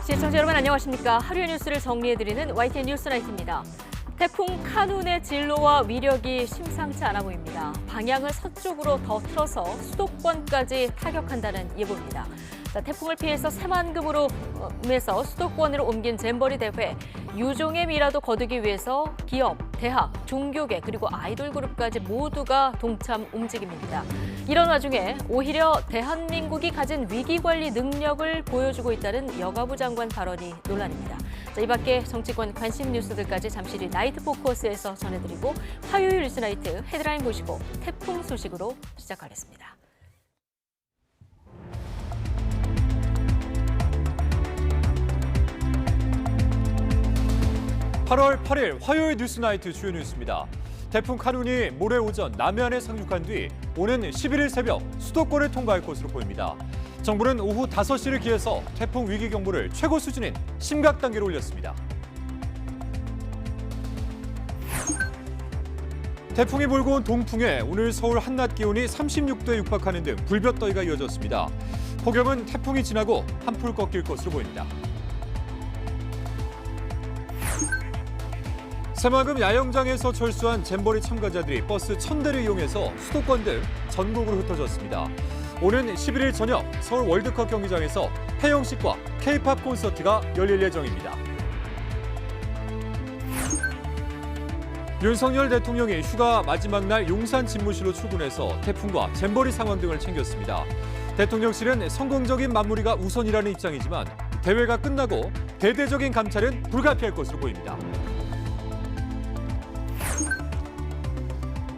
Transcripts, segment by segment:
시청자 여러분 안녕하십니까. 하루의 뉴스를 정리해드리는 YTN 뉴스나이트입니다. 태풍 카눈의 진로와 위력이 심상치 않아 보입니다. 방향을 서쪽으로 더 틀어서 수도권까지 타격한다는 예보입니다. 태풍을 피해서 새만금으로 수도권으로 옮긴 잼버리 대회. 유종의 미라도 거두기 위해서 기업, 대학, 종교계 그리고 아이돌 그룹까지 모두가 동참 움직입니다. 이런 와중에 오히려 대한민국이 가진 위기관리 능력을 보여주고 있다는 여가부 장관 발언이 논란입니다. 이 밖에 정치권 관심 뉴스들까지 잠시 뒤 나이트 포커스에서 전해드리고 화요일 뉴스나이트 헤드라인 보시고 태풍 소식으로 시작하겠습니다. 8월 8일 화요일 뉴스나이트 주요 뉴스입니다. 태풍 카눈이 모레 오전 남해안에 상륙한 뒤 오는 11일 새벽 수도권을 통과할 것으로 보입니다. 정부는 오후 5시를 기해서 태풍 위기 경보를 최고 수준인 심각 단계로 올렸습니다. 태풍이 몰고 온 동풍에 오늘 서울 한낮 기온이 36도에 육박하는 등 불볕더위가 이어졌습니다. 폭염은 태풍이 지나고 한풀 꺾일 것으로 보입니다. 새만금 야영장에서 철수한 잼버리 참가자들이 버스 1000대를 이용해서 수도권 등 전국으로 흩어졌습니다. 오는 11일 저녁 서울 월드컵 경기장에서 폐영식과 K-팝 콘서트가 열릴 예정입니다. 윤석열 대통령이 휴가 마지막 날 용산 집무실로 출근해서 태풍과 잼버리 상황 등을 챙겼습니다. 대통령실은 성공적인 마무리가 우선이라는 입장이지만 대회가 끝나고 대대적인 감찰은 불가피할 것으로 보입니다.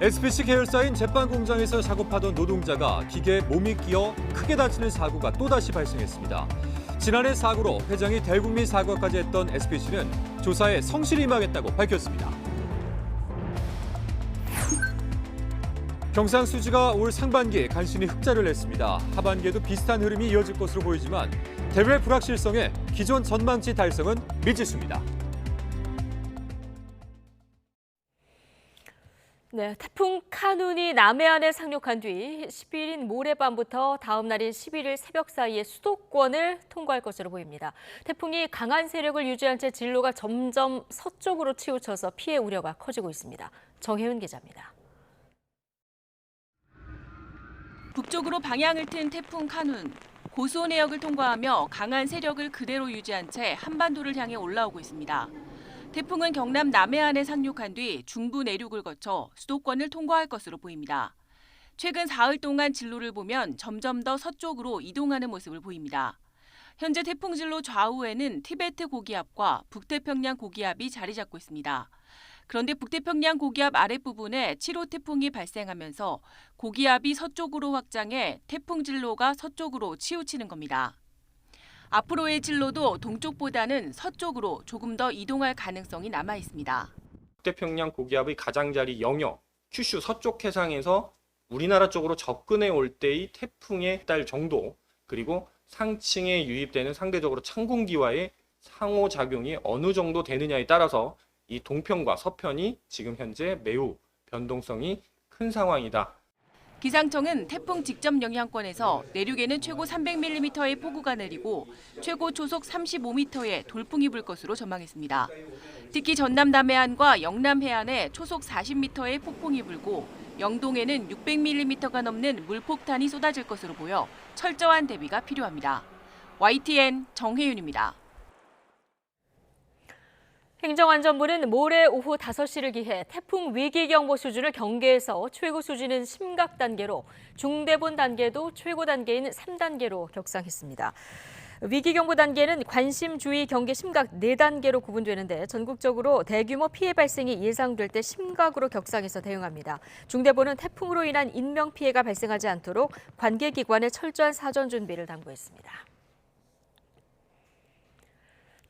SPC 계열사인 제빵 공장에서 작업하던 노동자가 기계에 몸이 끼어 크게 다치는 사고가 또다시 발생했습니다. 지난해 사고로 회장이 대국민 사과까지 했던 SPC는 조사에 성실히 임하겠다고 밝혔습니다. 경상수지가 올 상반기에 간신히 흑자를 냈습니다. 하반기에도 비슷한 흐름이 이어질 것으로 보이지만 대회 불확실성에 기존 전망치 달성은 미지수입니다. 네, 태풍 카눈이 남해안에 상륙한 뒤 10일인 모레밤부터 다음 날인 11일 새벽 사이에 수도권을 통과할 것으로 보입니다. 태풍이 강한 세력을 유지한 채 진로가 점점 서쪽으로 치우쳐서 피해 우려가 커지고 있습니다. 정혜은 기자입니다. 북쪽으로 방향을 튼 태풍 카눈. 고수온 내역을 통과하며 강한 세력을 그대로 유지한 채 한반도를 향해 올라오고 있습니다. 태풍은 경남 남해안에 상륙한 뒤 중부 내륙을 거쳐 수도권을 통과할 것으로 보입니다. 최근 사흘 동안 진로를 보면 점점 더 서쪽으로 이동하는 모습을 보입니다. 현재 태풍 진로 좌우에는 티베트 고기압과 북태평양 고기압이 자리 잡고 있습니다. 그런데 북태평양 고기압 아랫부분에 7호 태풍이 발생하면서 고기압이 서쪽으로 확장해 태풍 진로가 서쪽으로 치우치는 겁니다. 앞으로의 진로도 동쪽보다는 서쪽으로 조금 더 이동할 가능성이 남아 있습니다. 북태평양 고기압의 가장자리 영역, 큐슈 서쪽 해상에서 우리나라 쪽으로 접근해 올 때의 태풍의 달 정도, 그리고 상층에 유입되는 상대적으로 찬 공기와의 상호작용이 어느 정도 되느냐에 따라서 이 동편과 서편이 지금 현재 매우 변동성이 큰 상황이다. 기상청은 태풍 직접 영향권에서 내륙에는 최고 300mm의 폭우가 내리고 최고 초속 35m의 돌풍이 불 것으로 전망했습니다. 특히 전남 남해안과 영남 해안에 초속 40m의 폭풍이 불고 영동에는 600mm가 넘는 물폭탄이 쏟아질 것으로 보여 철저한 대비가 필요합니다. YTN 정혜윤입니다. 행정안전부는 모레 오후 5시를 기해 태풍 위기경보 수준을 경계에서 최고 수준인 심각 단계로, 중대본 단계도 최고 단계인 3단계로 격상했습니다. 위기경보 단계는 관심, 주의, 경계, 심각 4단계로 구분되는데 전국적으로 대규모 피해 발생이 예상될 때 심각으로 격상해서 대응합니다. 중대본은 태풍으로 인한 인명피해가 발생하지 않도록 관계기관의 철저한 사전 준비를 당부했습니다.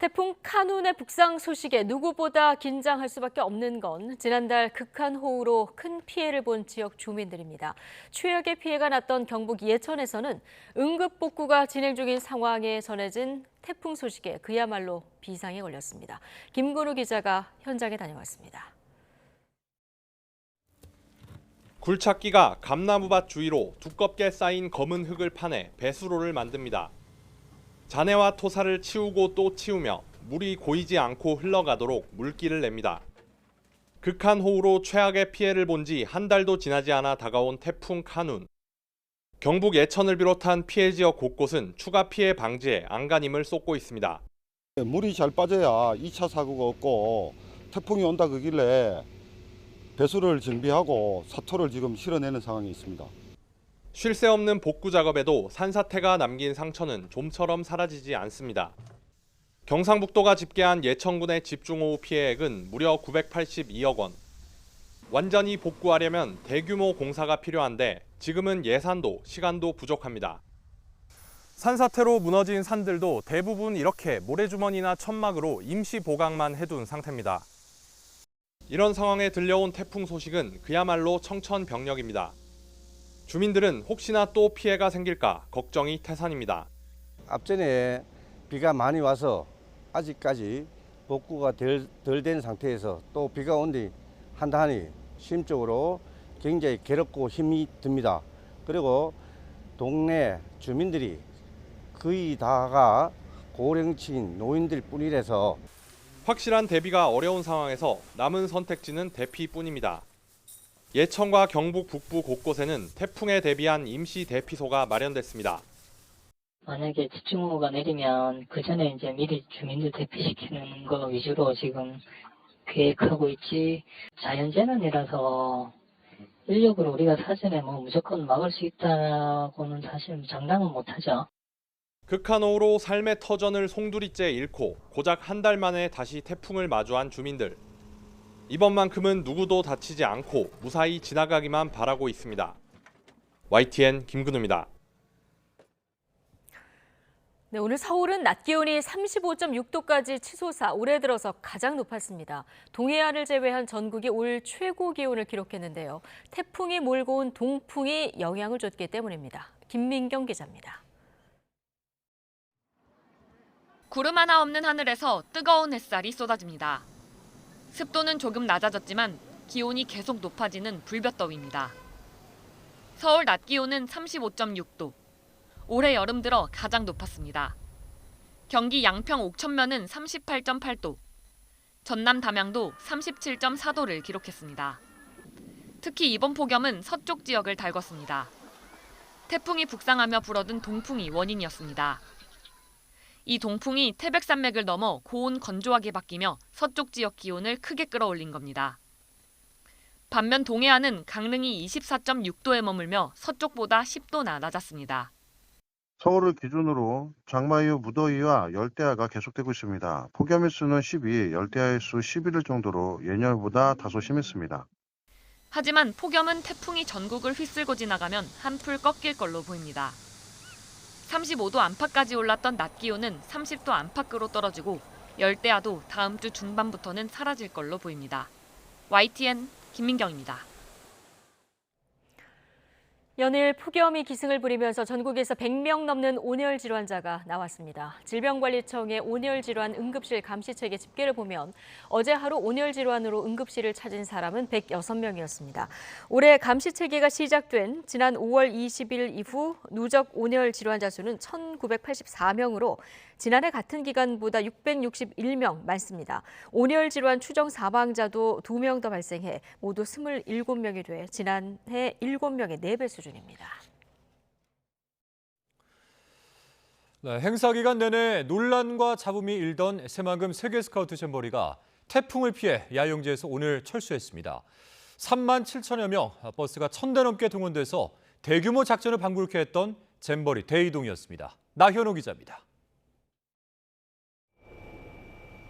태풍 카눈의 북상 소식에 누구보다 긴장할 수밖에 없는 건 지난달 극한호우로 큰 피해를 본 지역 주민들입니다. 최악의 피해가 났던 경북 예천에서는 응급복구가 진행 중인 상황에 전해진 태풍 소식에 그야말로 비상에 걸렸습니다. 김근우 기자가 현장에 다녀왔습니다. 굴착기가 감나무밭 주위로 두껍게 쌓인 검은 흙을 파내 배수로를 만듭니다. 잔해와 토사를 치우고 또 치우며 물이 고이지 않고 흘러가도록 물길을 냅니다. 극한 호우로 최악의 피해를 본 지 한 달도 지나지 않아 다가온 태풍 카눈. 경북 예천을 비롯한 피해 지역 곳곳은 추가 피해 방지에 안간힘을 쏟고 있습니다. 물이 잘 빠져야 2차 사고가 없고 태풍이 온다 그길래 배수를 정비하고 사토를 지금 실어내는 상황이 있습니다. 쉴 새 없는 복구 작업에도 산사태가 남긴 상처는 좀처럼 사라지지 않습니다. 경상북도가 집계한 예천군의 집중호우 피해액은 무려 982억 원. 완전히 복구하려면 대규모 공사가 필요한데 지금은 예산도 시간도 부족합니다. 산사태로 무너진 산들도 대부분 이렇게 모래주머니나 천막으로 임시 보강만 해둔 상태입니다. 이런 상황에 들려온 태풍 소식은 그야말로 청천벽력입니다. 주민들은 혹시나 또 피해가 생길까 걱정이 태산입니다. 앞전에 비가 많이 와서 아직까지 복구가 덜 된 상태에서 또 비가 온 뒤 한다하니 심적으로 굉장히 괴롭고 힘이 듭니다. 그리고 동네 주민들이 거의 다가 고령층인 노인들 뿐이라서 확실한 대비가 어려운 상황에서 남은 선택지는 대피뿐입니다. 예천과 경북 북부 곳곳에는 태풍에 대비한 임시 대피소가 마련됐습니다. 만약에 집중호우가 내리면 그 전에 이제 미리 주민들 대피시키는 거 위주로 지금 계획하고 있지, 자연재난이라서 인력으로 우리가 사전에 무조건 막을 수 있다고는 사실 장담은 못하죠. 극한호우로 삶의 터전을 송두리째 잃고 고작 한 달 만에 다시 태풍을 마주한 주민들. 이번만큼은 누구도 다치지 않고 무사히 지나가기만 바라고 있습니다. YTN 김근우입니다. 네, 오늘 서울은 낮 기온이 35.6도까지 치솟아 올해 들어서 가장 높았습니다. 동해안을 제외한 전국이 올 최고 기온을 기록했는데요. 태풍이 몰고 온 동풍이 영향을 줬기 때문입니다. 김민경 기자입니다. 구름 하나 없는 하늘에서 뜨거운 햇살이 쏟아집니다. 습도는 조금 낮아졌지만 기온이 계속 높아지는 불볕더위입니다. 서울 낮 기온은 35.6도. 올해 여름 들어 가장 높았습니다. 경기 양평 옥천면은 38.8도, 전남 담양도 37.4도를 기록했습니다. 특히 이번 폭염은 서쪽 지역을 달궜습니다. 태풍이 북상하며 불어든 동풍이 원인이었습니다. 이 동풍이 태백산맥을 넘어 고온 건조하게 바뀌며 서쪽 지역 기온을 크게 끌어올린 겁니다. 반면 동해안은 강릉이 24.6도에 머물며 서쪽보다 10도나 낮았습니다. 서울을 기준으로 장마 이후 무더위와 열대야가 계속되고 있습니다. 폭염일 수는 12, 열대야일 수 11일 정도로 예년보다 다소 심했습니다. 하지만 폭염은 태풍이 전국을 휩쓸고 지나가면 한풀 꺾일 걸로 보입니다. 35도 안팎까지 올랐던 낮 기온은 30도 안팎으로 떨어지고 열대야도 다음 주 중반부터는 사라질 걸로 보입니다. YTN 김민경입니다. 연일 폭염이 기승을 부리면서 전국에서 100명 넘는 온열 질환자가 나왔습니다. 질병관리청의 온열 질환 응급실 감시체계 집계를 보면 어제 하루 온열 질환으로 응급실을 찾은 사람은 106명이었습니다. 올해 감시체계가 시작된 지난 5월 20일 이후 누적 온열 질환자 수는 1,984명으로 지난해 같은 기간보다 661명 많습니다. 온열 질환 추정 사망자도 2명 더 발생해 모두 27명이 돼 지난해 7명의 4배 수준입니다. 네, 행사 기간 내내 논란과 잡음이 일던 새만금 세계스카우트 잼버리가 태풍을 피해 야영지에서 오늘 철수했습니다. 3만 7천여 명, 버스가 1,000대 넘게 동원돼서 대규모 작전을 방불케 했던 잼버리 대이동이었습니다. 나현호 기자입니다.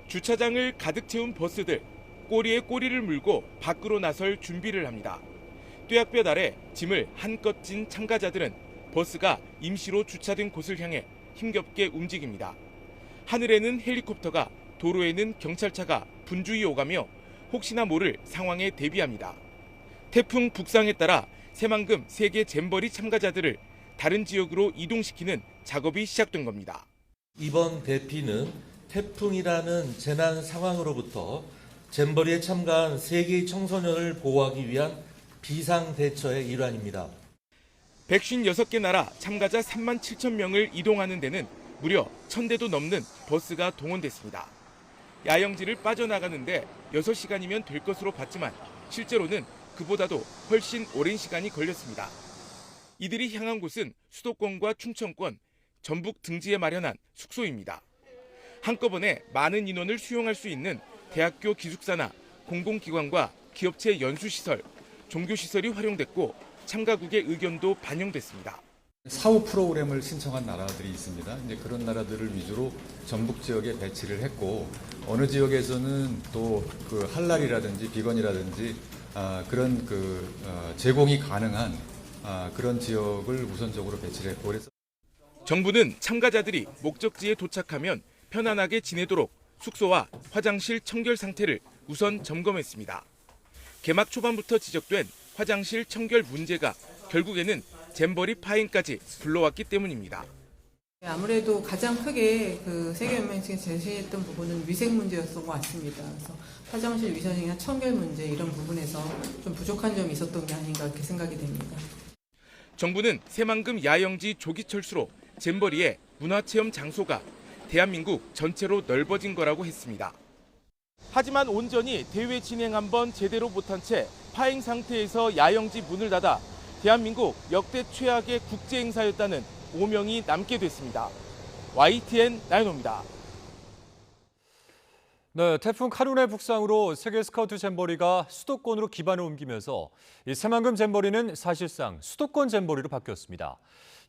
주차장을 가득 채운 버스들, 꼬리에 꼬리를 물고 밖으로 나설 준비를 합니다. 뙤약볕 아래 짐을 한껏 진 참가자들은 버스가 임시로 주차된 곳을 향해 힘겹게 움직입니다. 하늘에는 헬리콥터가, 도로에는 경찰차가 분주히 오가며 혹시나 모를 상황에 대비합니다. 태풍 북상에 따라 새만금 세계 잼버리 참가자들을 다른 지역으로 이동시키는 작업이 시작된 겁니다. 이번 대피는 태풍이라는 재난 상황으로부터 잼버리에 참가한 세계의 청소년을 보호하기 위한 비상 대처의 일환입니다. 156개 나라 참가자 3만 7천 명을 이동하는 데는 무려 1000대도 넘는 버스가 동원됐습니다. 야영지를 빠져나가는데 6시간이면 될 것으로 봤지만 실제로는 그보다도 훨씬 오랜 시간이 걸렸습니다. 이들이 향한 곳은 수도권과 충청권, 전북 등지에 마련한 숙소입니다. 한꺼번에 많은 인원을 수용할 수 있는 대학교 기숙사나 공공기관과 기업체 연수시설, 종교시설이 활용됐고 참가국의 의견도 반영됐습니다. 사후 프로그램을 신청한 나라들이 있습니다. 이제 그런 나라들을 위주로 전북 지역에 배치를 했고 어느 지역에서는 또 그 할랄이라든지 비건이라든지 그런 제공이 가능한 그런 지역을 우선적으로 배치를 했고 그래서 정부는 참가자들이 목적지에 도착하면 편안하게 지내도록 숙소와 화장실 청결 상태를 우선 점검했습니다. 개막 초반부터 지적된 화장실 청결 문제가 결국에는 잼버리 파행까지 불러왔기 때문입니다. 아무래도 가장 크게 그 세계연맹에서 제시했던 부분은 위생 문제였던 것 같습니다. 그래서 화장실 위생이나 청결 문제 이런 부분에서 좀 부족한 점이 있었던 게 아닌가 이렇게 생각이 됩니다. 정부는 새만금 야영지 조기 철수로 잼버리의 문화체험 장소가 대한민국 전체로 넓어진 거라고 했습니다. 하지만 온전히 대회 진행 한번 제대로 못한 채 파행 상태에서 야영지 문을 닫아 대한민국 역대 최악의 국제 행사였다는 오명이 남게 됐습니다. YTN 나연호입니다. 네, 태풍 카눈의 북상으로 세계 스카우트 잼버리가 수도권으로 기반을 옮기면서 이 새만금 잼버리는 사실상 수도권 잼버리로 바뀌었습니다.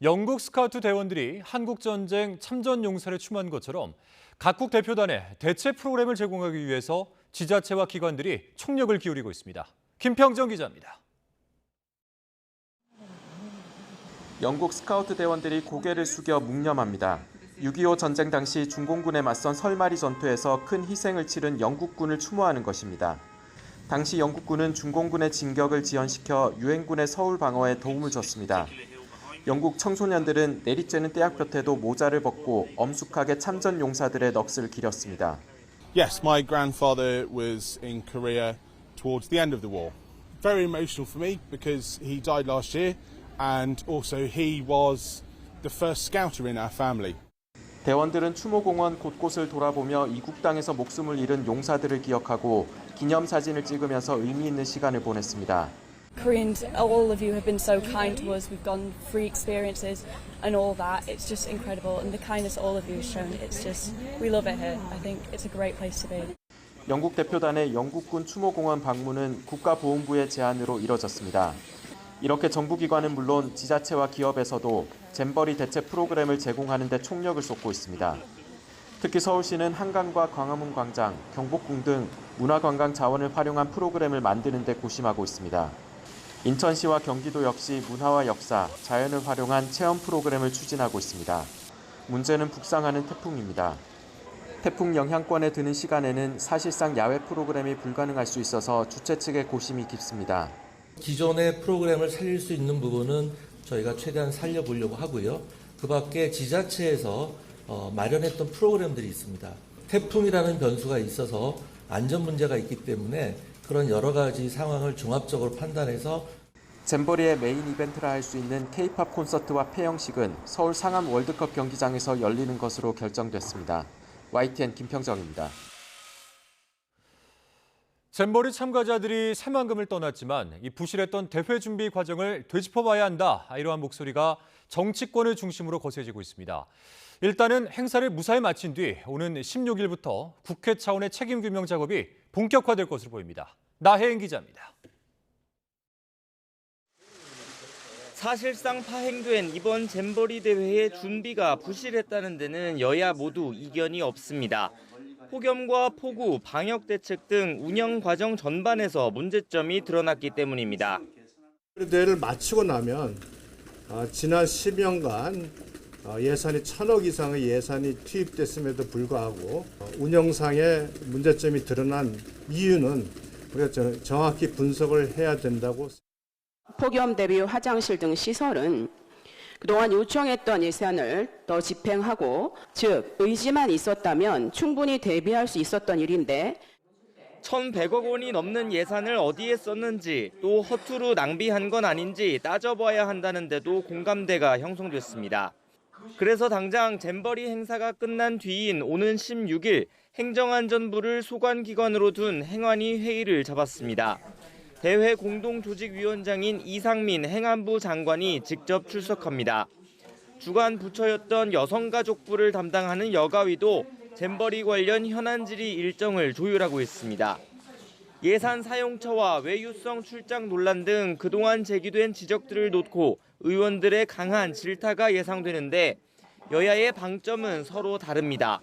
영국 스카우트 대원들이 한국전쟁 참전 용사를 추모한 것처럼 각국 대표단에 대체 프로그램을 제공하기 위해서 지자체와 기관들이 총력을 기울이고 있습니다. 김평정 기자입니다. 영국 스카우트 대원들이 고개를 숙여 묵념합니다. 6.25 전쟁 당시 중공군에 맞선 설마리 전투에서 큰 희생을 치른 영국군을 추모하는 것입니다. 당시 영국군은 중공군의 진격을 지연시켜 유엔군의 서울 방어에 도움을 줬습니다. 영국 청소년들은 내리쬐는 떼약볕에도 모자를 벗고 엄숙하게 참전 용사들의 넋을 기렸습니다. Yes, my grandfather was in Korea towards the end of the war. Very emotional for me because he died last year and also he was the first scouter in our family. 대원들은 추모공원 곳곳을 돌아보며 이국 땅에서 목숨을 잃은 용사들을 기억하고 기념사진을 찍으면서 의미 있는 시간을 보냈습니다. Koreans, all of you have been so kind to us. We've gone free experiences and all that. It's just incredible. And the kindness all of you have shown, it's just, we love it here. I think it's a great place to be. 영국 대표단의 영국군 추모공원 방문은 국가보훈부의 제안으로 이뤄졌습니다. 이렇게 정부기관은 물론 지자체와 기업에서도 잼버리 대체 프로그램을 제공하는 데 총력을 쏟고 있습니다. 특히 서울시는 한강과 광화문 광장, 경복궁 등 문화관광 자원을 활용한 프로그램을 만드는 데 고심하고 있습니다. 인천시와 경기도 역시 문화와 역사, 자연을 활용한 체험 프로그램을 추진하고 있습니다. 문제는 북상하는 태풍입니다. 태풍 영향권에 드는 시간에는 사실상 야외 프로그램이 불가능할 수 있어서 주최 측의 고심이 깊습니다. 기존의 프로그램을 살릴 수 있는 부분은 저희가 최대한 살려보려고 하고요. 그 밖에 지자체에서 마련했던 프로그램들이 있습니다. 태풍이라는 변수가 있어서 안전 문제가 있기 때문에 그런 여러 가지 상황을 종합적으로 판단해서 잼버리의 메인 이벤트라 할 수 있는 K-팝 콘서트와 폐영식은 서울 상암 월드컵 경기장에서 열리는 것으로 결정됐습니다. YTN 김평정입니다. 잼버리 참가자들이 새만금을 떠났지만 이 부실했던 대회 준비 과정을 되짚어봐야 한다. 이러한 목소리가 정치권을 중심으로 거세지고 있습니다. 일단은 행사를 무사히 마친 뒤 오는 16일부터 국회 차원의 책임 규명 작업이 본격화될 것으로 보입니다. 나혜인 기자입니다. 사실상 파행된 이번 잼버리 대회의 준비가 부실했다는 데는 여야 모두 이견이 없습니다. 폭염과 폭우, 방역 대책 등 운영 과정 전반에서 문제점이 드러났기 때문입니다. 대회를 마치고 나면 지난 10년간 예산이 1,000억 이상의 예산이 투입됐음에도 불구하고 운영상의 문제점이 드러난 이유는 우리가 정확히 분석을 해야 된다고. 폭염 대비 화장실 등 시설은 그동안 요청했던 예산을 더 집행하고, 즉 의지만 있었다면 충분히 대비할 수 있었던 일인데 1,100억 원이 넘는 예산을 어디에 썼는지, 또 허투루 낭비한 건 아닌지 따져봐야 한다는 데도 공감대가 형성됐습니다. 그래서 당장 잼버리 행사가 끝난 뒤인 오는 16일 행정안전부를 소관기관으로 둔 행안위 회의를 잡았습니다. 대회 공동조직위원장인 이상민 행안부 장관이 직접 출석합니다. 주관 부처였던 여성가족부를 담당하는 여가위도 잼버리 관련 현안 질의 일정을 조율하고 있습니다. 예산 사용처와 외유성 출장 논란 등 그동안 제기된 지적들을 놓고 의원들의 강한 질타가 예상되는데 여야의 방점은 서로 다릅니다.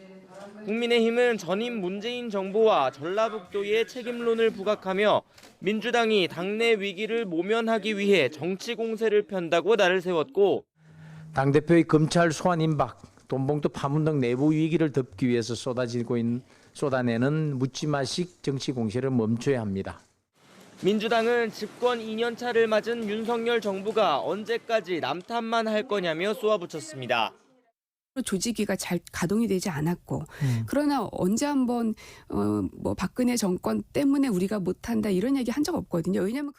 국민의힘은 전임 문재인 정부와 전라북도의 책임론을 부각하며 민주당이 당내 위기를 모면하기 위해 정치 공세를 편다고 날을 세웠고 당대표의 검찰 소환 임박, 돈봉투 파문 등 내부 위기를 덮기 위해서 쏟아내는 묻지마식 정치 공세를 멈춰야 합니다. 민주당은 집권 2년차를 맞은 윤석열 정부가 언제까지 남탓만 할 거냐며 쏘아붙였습니다. 조직위가 잘 가동이 되지 않았고 그러나 언제 한번 박근혜 정권 때문에 우리가 못한다 이런 얘기 한 적 없거든요. 왜냐하면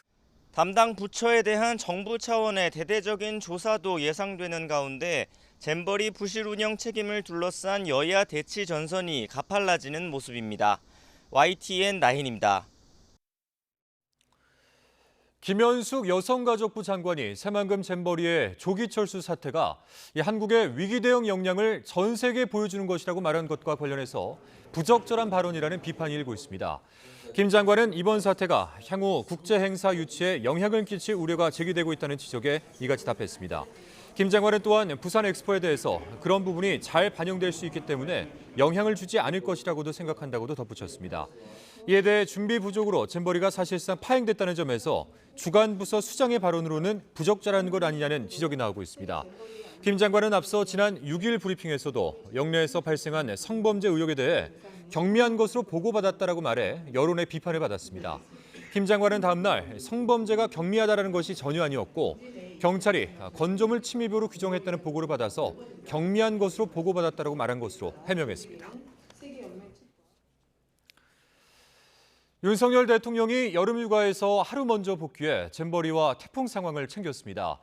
담당 부처에 대한 정부 차원의 대대적인 조사도 예상되는 가운데 잼버리 부실 운영 책임을 둘러싼 여야 대치 전선이 가팔라지는 모습입니다. YTN 나힌입니다. 김현숙 여성가족부 장관이 새만금 잼버리의 조기 철수 사태가 한국의 위기 대응 역량을 전 세계에 보여주는 것이라고 말한 것과 관련해서 부적절한 발언이라는 비판이 일고 있습니다. 김 장관은 이번 사태가 향후 국제 행사 유치에 영향을 끼칠 우려가 제기되고 있다는 지적에 이같이 답했습니다. 김 장관은 또한 부산 엑스포에 대해서 그런 부분이 잘 반영될 수 있기 때문에 영향을 주지 않을 것이라고도 생각한다고도 덧붙였습니다. 이에 대해 준비 부족으로 잼버리가 사실상 파행됐다는 점에서 주간 부서 수장의 발언으로는 부적절한 것 아니냐는 지적이 나오고 있습니다. 김 장관은 앞서 지난 6일 브리핑에서도 영내에서 발생한 성범죄 의혹에 대해 경미한 것으로 보고받았다라고 말해 여론의 비판을 받았습니다. 김 장관은 다음 날 성범죄가 경미하다라는 것이 전혀 아니었고 경찰이 건조물 침입으로 규정했다는 보고를 받아서 경미한 것으로 보고받았다라고 말한 것으로 해명했습니다. 윤석열 대통령이 여름휴가에서 하루 먼저 복귀해 잼버리와 태풍 상황을 챙겼습니다.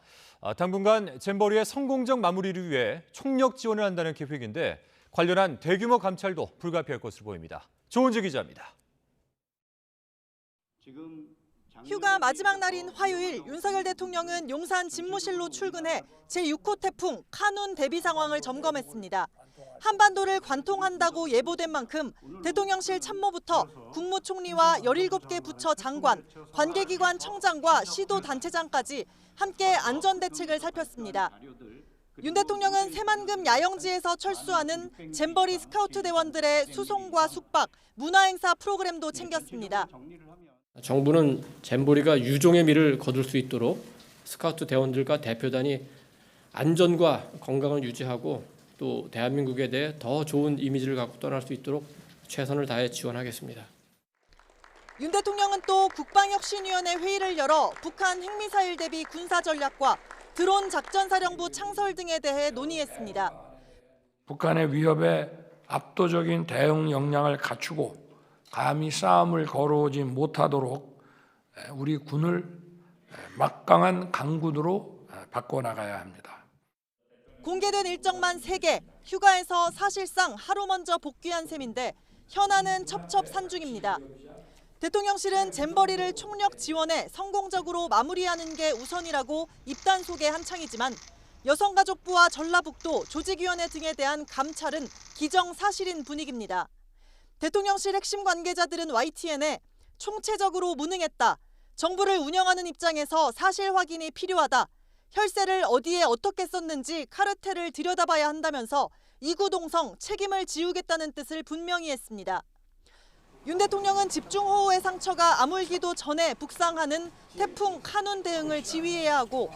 당분간 잼버리의 성공적 마무리를 위해 총력 지원을 한다는 계획인데 관련한 대규모 감찰도 불가피할 것으로 보입니다. 조은지 기자입니다. 휴가 마지막 날인 화요일 윤석열 대통령은 용산 집무실로 출근해 제6호 태풍 카눈 대비 상황을 점검했습니다. 한반도를 관통한다고 예보된 만큼 대통령실 참모부터 국무총리와 17개 부처 장관, 관계기관 청장과 시도단체장까지 함께 안전대책을 살폈습니다. 윤 대통령은 새만금 야영지에서 철수하는 잼버리 스카우트 대원들의 수송과 숙박, 문화행사 프로그램도 챙겼습니다. 정부는 잼버리가 유종의 미를 거둘 수 있도록 스카우트 대원들과 대표단이 안전과 건강을 유지하고 또 대한민국에 대해 더 좋은 이미지를 갖고 떠날 수 있도록 최선을 다해 지원하겠습니다. 윤 대통령은 또 국방혁신위원회 회의를 열어 북한 핵미사일 대비 군사 전략과 드론 작전사령부 창설 등에 대해 논의했습니다. 북한의 위협에 압도적인 대응 역량을 갖추고 감히 싸움을 걸어오지 못하도록 우리 군을 막강한 강군으로 바꿔나가야 합니다. 공개된 일정만 3개, 휴가에서 사실상 하루 먼저 복귀한 셈인데 현안은 첩첩산중입니다. 대통령실은 잼버리를 총력 지원해 성공적으로 마무리하는 게 우선이라고 입단속에 한창이지만 여성가족부와 전라북도 조직위원회 등에 대한 감찰은 기정사실인 분위기입니다. 대통령실 핵심 관계자들은 YTN에 총체적으로 무능했다. 정부를 운영하는 입장에서 사실 확인이 필요하다. 혈세를 어디에 어떻게 썼는지 카르텔을 들여다봐야 한다면서 이구동성 책임을 지우겠다는 뜻을 분명히 했습니다. 윤 대통령은 집중호우의 상처가 아물기도 전에 북상하는 태풍 카눈 대응을 지휘해야 하고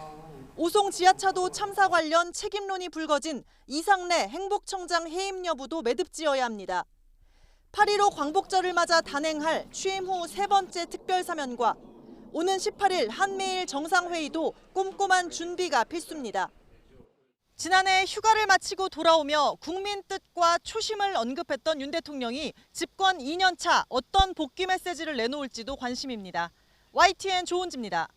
오송 지하차도 참사 관련 책임론이 불거진 이상래 행복청장 해임 여부도 매듭지어야 합니다. 8.15 광복절을 맞아 단행할 취임 후 3번째 특별사면과 오는 18일 한미일 정상회의도 꼼꼼한 준비가 필수입니다. 지난해 휴가를 마치고 돌아오며 국민 뜻과 초심을 언급했던 윤 대통령이 집권 2년차 어떤 복귀 메시지를 내놓을지도 관심입니다. YTN 조은지입니다.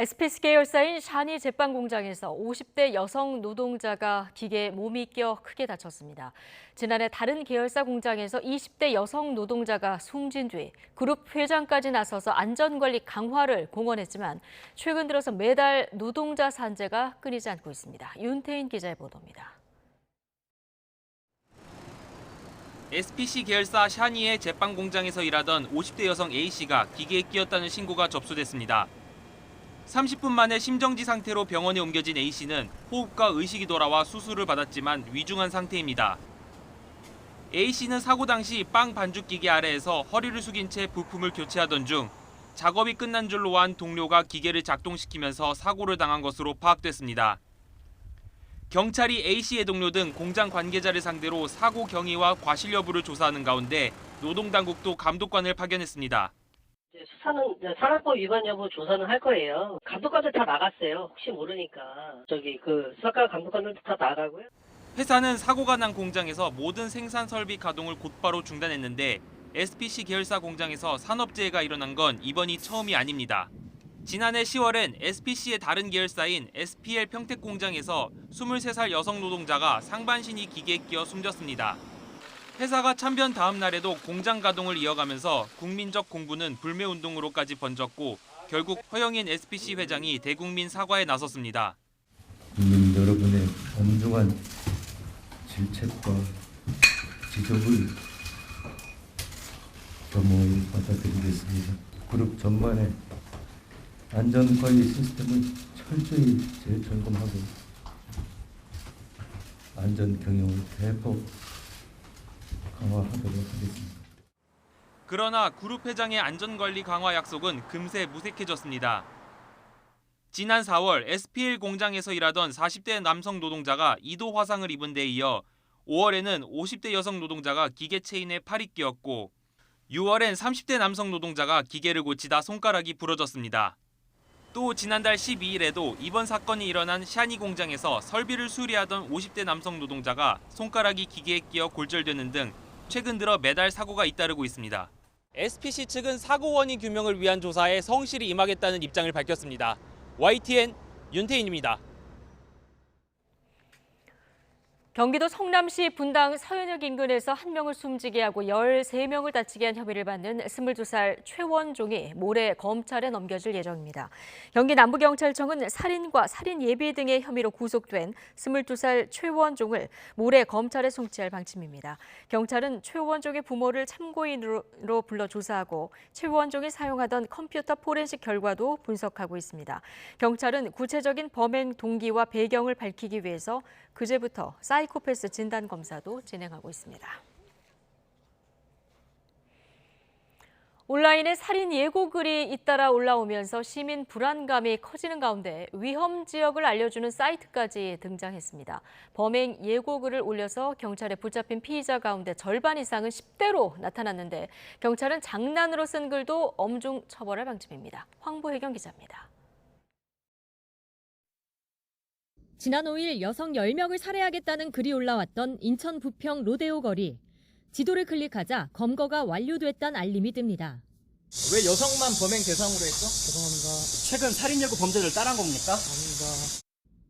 SPC 계열사인 샤니 제빵 공장에서 50대 여성 노동자가 기계에 몸이 껴 크게 다쳤습니다. 지난해 다른 계열사 공장에서 20대 여성 노동자가 숨진 뒤 그룹 회장까지 나서서 안전관리 강화를 공언했지만 최근 들어서 매달 노동자 산재가 끊이지 않고 있습니다. 윤태인 기자의 보도입니다. SPC 계열사 샤니의 제빵 공장에서 일하던 50대 여성 A씨가 기계에 끼었다는 신고가 접수됐습니다. 30분 만에 심정지 상태로 병원에 옮겨진 A씨는 호흡과 의식이 돌아와 수술을 받았지만 위중한 상태입니다. A씨는 사고 당시 빵 반죽 기계 아래에서 허리를 숙인 채 부품을 교체하던 중 작업이 끝난 줄로 안 동료가 기계를 작동시키면서 사고를 당한 것으로 파악됐습니다. 경찰이 A씨의 동료 등 공장 관계자를 상대로 사고 경위와 과실 여부를 조사하는 가운데 노동당국도 감독관을 파견했습니다. 수사는 산업법 위반 여부 조사는 할 거예요. 감독관들 다 나갔어요. 혹시 모르니까 수사과 감독관들도 다 나가고요. 회사는 사고가 난 공장에서 모든 생산 설비 가동을 곧바로 중단했는데 SPC 계열사 공장에서 산업재해가 일어난 건 이번이 처음이 아닙니다. 지난해 10월엔 SPC의 다른 계열사인 SPL 평택 공장에서 23살 여성 노동자가 상반신이 기계에 끼어 숨졌습니다. 회사가 참변 다음 날에도 공장 가동을 이어가면서 국민적 공분은 불매운동으로까지 번졌고 결국 허영인 SPC 회장이 대국민 사과에 나섰습니다. 국민 여러분의 엄중한 질책과 지적을 겸허히 받아들이겠습니다. 그룹 전반의 안전관리 시스템을 철저히 재점검하고 안전 경영을 대폭 강화하도록 하겠습니다. 그러나 그룹 회장의 안전관리 강화 약속은 금세 무색해졌습니다. 지난 4월 SPL 공장에서 일하던 40대 남성 노동자가 2도 화상을 입은 데 이어 5월에는 50대 여성 노동자가 기계 체인에 팔이 끼었고 6월엔 30대 남성 노동자가 기계를 고치다 손가락이 부러졌습니다. 또 지난달 12일에도 이번 사건이 일어난 샤니 공장에서 설비를 수리하던 50대 남성 노동자가 손가락이 기계에 끼어 골절되는 등 최근 들어 매달 사고가 잇따르고 있습니다. SPC 측은 사고 원인 규명을 위한 조사에 성실히 임하겠다는 입장을 밝혔습니다. YTN 윤태인입니다. 경기도 성남시 분당 서현역 인근에서 1명을 숨지게 하고 13명을 다치게 한 혐의를 받는 22살 최원종이 모레 검찰에 넘겨질 예정입니다. 경기 남부경찰청은 살인과 살인 예비 등의 혐의로 구속된 22살 최원종을 모레 검찰에 송치할 방침입니다. 경찰은 최원종의 부모를 참고인으로 불러 조사하고 최원종이 사용하던 컴퓨터 포렌식 결과도 분석하고 있습니다. 경찰은 구체적인 범행 동기와 배경을 밝히기 위해서 그제부터 사이코패스 진단 검사도 진행하고 있습니다. 온라인에 살인 예고글이 잇따라 올라오면서 시민 불안감이 커지는 가운데 위험 지역을 알려주는 사이트까지 등장했습니다. 범행 예고글을 올려서 경찰에 붙잡힌 피의자 가운데 절반 이상은 10대로 나타났는데 경찰은 장난으로 쓴 글도 엄중 처벌할 방침입니다. 황보혜경 기자입니다. 지난 5일 여성 10명을 살해하겠다는 글이 올라왔던 인천 부평 로데오 거리. 지도를 클릭하자 검거가 완료됐다는 알림이 뜹니다. 왜 여성만 범행 대상으로 했죠? 죄송합니다. 최근 살인 예고 범죄를 따라한 겁니까? 아닙니다.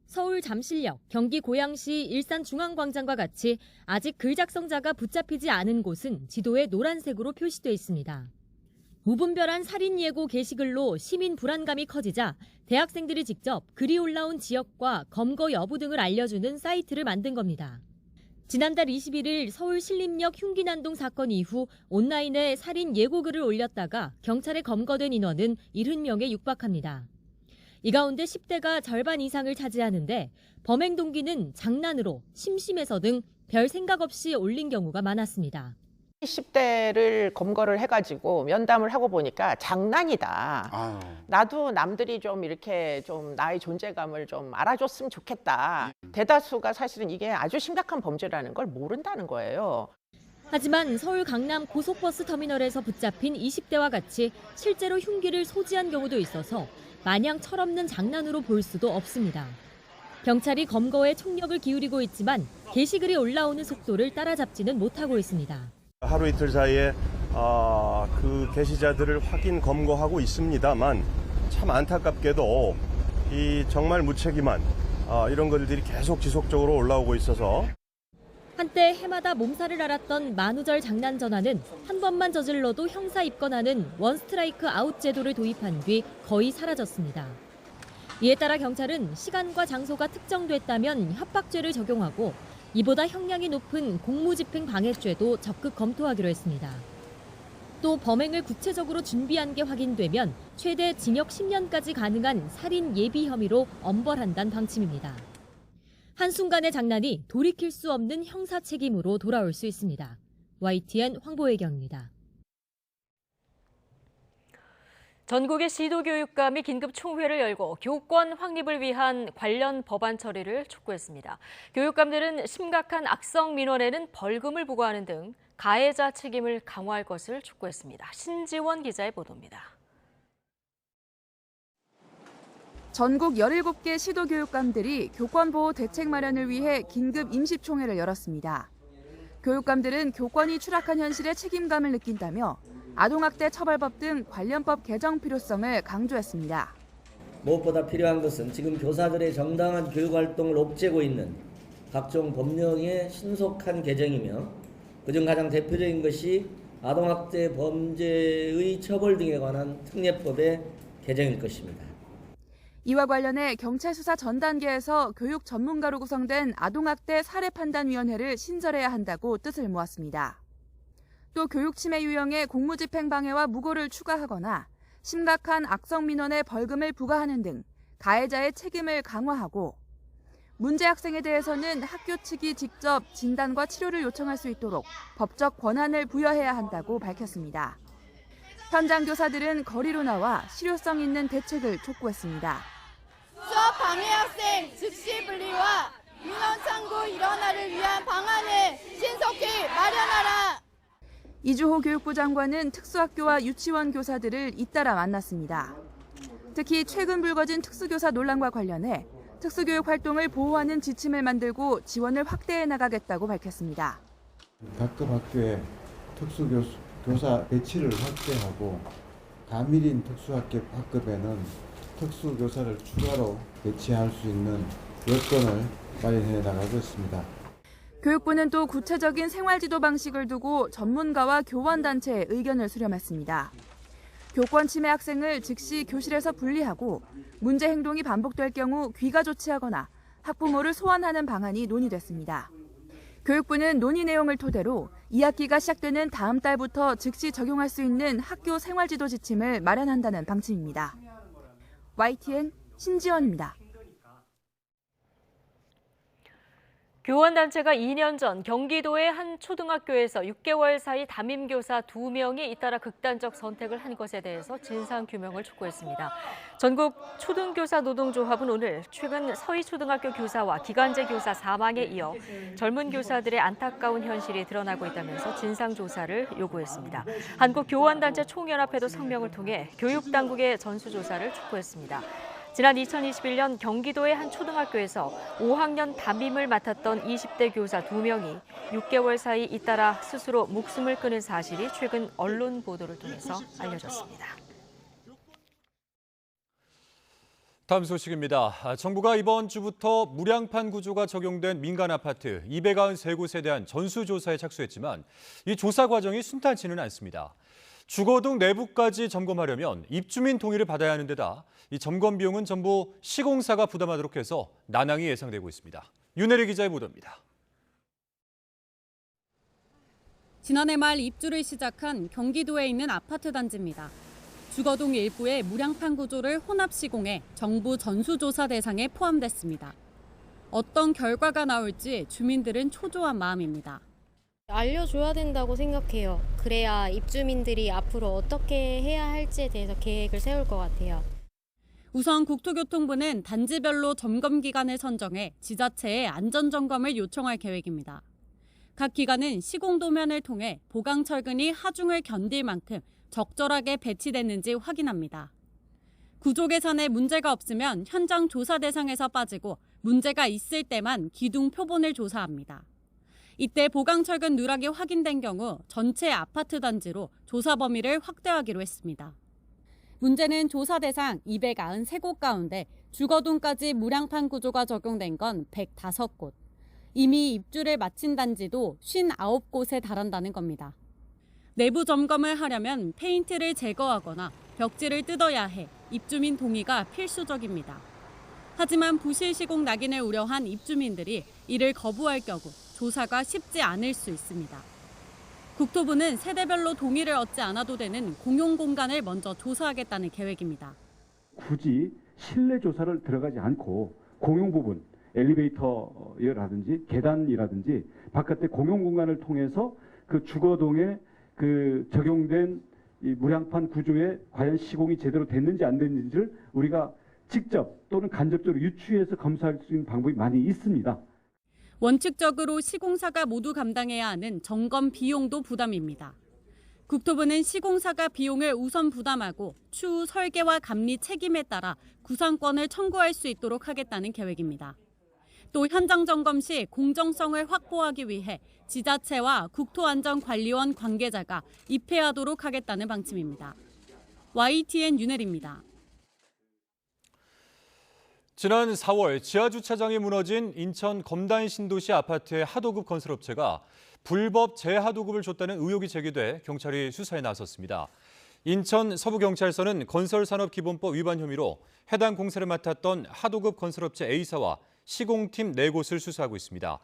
서울 잠실역, 경기 고양시 일산 중앙광장과 같이 아직 글 작성자가 붙잡히지 않은 곳은 지도에 노란색으로 표시돼 있습니다. 무분별한 살인 예고 게시글로 시민 불안감이 커지자 대학생들이 직접 글이 올라온 지역과 검거 여부 등을 알려주는 사이트를 만든 겁니다. 지난달 21일 서울 신림역 흉기난동 사건 이후 온라인에 살인 예고글을 올렸다가 경찰에 검거된 인원은 70명에 육박합니다. 이 가운데 10대가 절반 이상을 차지하는데 범행 동기는 장난으로, 심심해서 등 별 생각 없이 올린 경우가 많았습니다. 10대를 검거를 해가지고 면담을 하고 보니까 장난이다. 나도 남들이 좀 이렇게 좀 나의 존재감을 좀 알아줬으면 좋겠다. 대다수가 사실은 이게 아주 심각한 범죄라는 걸 모른다는 거예요. 하지만 서울 강남 고속버스 터미널에서 붙잡힌 20대와 같이 실제로 흉기를 소지한 경우도 있어서 마냥 철없는 장난으로 볼 수도 없습니다. 경찰이 검거에 총력을 기울이고 있지만 게시글이 올라오는 속도를 따라잡지는 못하고 있습니다. 하루 이틀 사이에 그 게시자들을 확인 검거하고 있습니다만 참 안타깝게도 이 정말 무책임한 이런 것들이 계속 지속적으로 올라오고 있어서 한때 해마다 몸살을 앓았던 만우절 장난 전화는 한 번만 저질러도 형사 입건하는 원스트라이크 아웃 제도를 도입한 뒤 거의 사라졌습니다. 이에 따라 경찰은 시간과 장소가 특정됐다면 협박죄를 적용하고 이보다 형량이 높은 공무집행 방해죄도 적극 검토하기로 했습니다. 또 범행을 구체적으로 준비한 게 확인되면 최대 징역 10년까지 가능한 살인 예비 혐의로 엄벌한다는 방침입니다. 한순간의 장난이 돌이킬 수 없는 형사 책임으로 돌아올 수 있습니다. YTN 황보혜경입니다. 전국의 시도교육감이 긴급 총회를 열고 교권 확립을 위한 관련 법안 처리를 촉구했습니다. 교육감들은 심각한 악성 민원에는 벌금을 부과하는 등 가해자 책임을 강화할 것을 촉구했습니다. 신지원 기자의 보도입니다. 전국 17개 시도교육감들이 교권보호 대책 마련을 위해 긴급 임시총회를 열었습니다. 교육감들은 교권이 추락한 현실에 책임감을 느낀다며 아동학대 처벌법 등 관련법 개정 필요성을 강조했습니다. 무엇보다 필요한 것은 지금 교사들의 정당한 교육활동을 옥죄고 있는 각종 법령의 신속한 개정이며 그중 가장 대표적인 것이 아동학대 범죄의 처벌 등에 관한 특례법의 개정일 것입니다. 이와 관련해 경찰 수사 전 단계에서 교육 전문가로 구성된 아동학대 사례판단위원회를 신설해야 한다고 뜻을 모았습니다. 또 교육 침해 유형의 공무집행 방해와 무고를 추가하거나 심각한 악성 민원에 벌금을 부과하는 등 가해자의 책임을 강화하고 문제 학생에 대해서는 학교 측이 직접 진단과 치료를 요청할 수 있도록 법적 권한을 부여해야 한다고 밝혔습니다. 현장 교사들은 거리로 나와 실효성 있는 대책을 촉구했습니다. 수업 방해 학생 즉시 분리와 민원 창구 일원화를 위한 방안을 신속히 마련하라. 이주호 교육부 장관은 특수학교와 유치원 교사들을 잇따라 만났습니다. 특히 최근 불거진 특수교사 논란과 관련해 특수교육 활동을 보호하는 지침을 만들고 지원을 확대해 나가겠다고 밝혔습니다. 각급 학교에 특수교사 배치를 확대하고 가밀인 특수학급에는 특수교사를 추가로 배치할 수 있는 여건을 마련해 나가고 있습니다. 교육부는 또 구체적인 생활지도 방식을 두고 전문가와 교원단체의 의견을 수렴했습니다. 교권 침해 학생을 즉시 교실에서 분리하고 문제 행동이 반복될 경우 귀가 조치하거나 학부모를 소환하는 방안이 논의됐습니다. 교육부는 논의 내용을 토대로 2학기가 시작되는 다음 달부터 즉시 적용할 수 있는 학교 생활지도 지침을 마련한다는 방침입니다. YTN 신지원입니다. 교원단체가 2년 전 경기도의 한 초등학교에서 6개월 사이 담임교사 2명이 잇따라 극단적 선택을 한 것에 대해서 진상규명을 촉구했습니다. 전국 초등교사 노동조합은 오늘 최근 서희초등학교 교사와 기간제 교사 사망에 이어 젊은 교사들의 안타까운 현실이 드러나고 있다면서 진상조사를 요구했습니다. 한국교원단체 총연합회도 성명을 통해 교육당국의 전수조사를 촉구했습니다. 지난 2021년 경기도의 한 초등학교에서 5학년 담임을 맡았던 20대 교사 2명이 6개월 사이 잇따라 스스로 목숨을 끊은 사실이 최근 언론 보도를 통해서 알려졌습니다. 다음 소식입니다. 정부가 이번 주부터 무량판 구조가 적용된 민간 아파트 293곳에 대한 전수조사에 착수했지만 이 조사 과정이 순탄치는 않습니다. 주거동 내부까지 점검하려면 입주민 동의를 받아야 하는 데다 이 점검 비용은 전부 시공사가 부담하도록 해서 난항이 예상되고 있습니다. 윤혜리 기자의 보도입니다. 지난해 말 입주를 시작한 경기도에 있는 아파트 단지입니다. 주거동 일부의 무량판 구조를 혼합 시공해 정부 전수조사 대상에 포함됐습니다. 어떤 결과가 나올지 주민들은 초조한 마음입니다. 알려줘야 된다고 생각해요. 그래야 입주민들이 앞으로 어떻게 해야 할지에 대해서 계획을 세울 것 같아요. 우선 국토교통부는 단지별로 점검 기간을 선정해 지자체에 안전점검을 요청할 계획입니다. 각 기관은 시공도면을 통해 보강철근이 하중을 견딜 만큼 적절하게 배치됐는지 확인합니다. 구조 계산에 문제가 없으면 현장 조사 대상에서 빠지고 문제가 있을 때만 기둥 표본을 조사합니다. 이때 보강철근 누락이 확인된 경우 전체 아파트 단지로 조사 범위를 확대하기로 했습니다. 문제는 조사 대상 293곳 가운데 주거동까지 무량판 구조가 적용된 건 105곳. 이미 입주를 마친 단지도 59곳에 달한다는 겁니다. 내부 점검을 하려면 페인트를 제거하거나 벽지를 뜯어야 해 입주민 동의가 필수적입니다. 하지만 부실 시공 낙인을 우려한 입주민들이 이를 거부할 경우 조사가 쉽지 않을 수 있습니다. 국토부는 세대별로 동의를 얻지 않아도 되는 공용 공간을 먼저 조사하겠다는 계획입니다. 굳이 실내 조사를 들어가지 않고 공용 부분, 엘리베이터라든지 계단이라든지 바깥의 공용 공간을 통해서 그 주거동에 그 적용된 이 무량판 구조에 과연 시공이 제대로 됐는지 안 됐는지를 우리가 직접 또는 간접적으로 유추해서 검사할 수 있는 방법이 많이 있습니다. 원칙적으로 시공사가 모두 감당해야 하는 점검 비용도 부담입니다. 국토부는 시공사가 비용을 우선 부담하고 추후 설계와 감리 책임에 따라 구상권을 청구할 수 있도록 하겠다는 계획입니다. 또 현장 점검 시 공정성을 확보하기 위해 지자체와 국토안전관리원 관계자가 입회하도록 하겠다는 방침입니다. YTN 윤혜리입니다. 지난 4월 지하주차장이 무너진 인천 검단 신도시 아파트의 하도급 건설업체가 불법 재하도급을 줬다는 의혹이 제기돼 경찰이 수사에 나섰습니다. 인천 서부경찰서는 건설산업기본법 위반 혐의로 해당 공사를 맡았던 하도급 건설업체 A사와 시공팀 4곳을 수사하고 있습니다.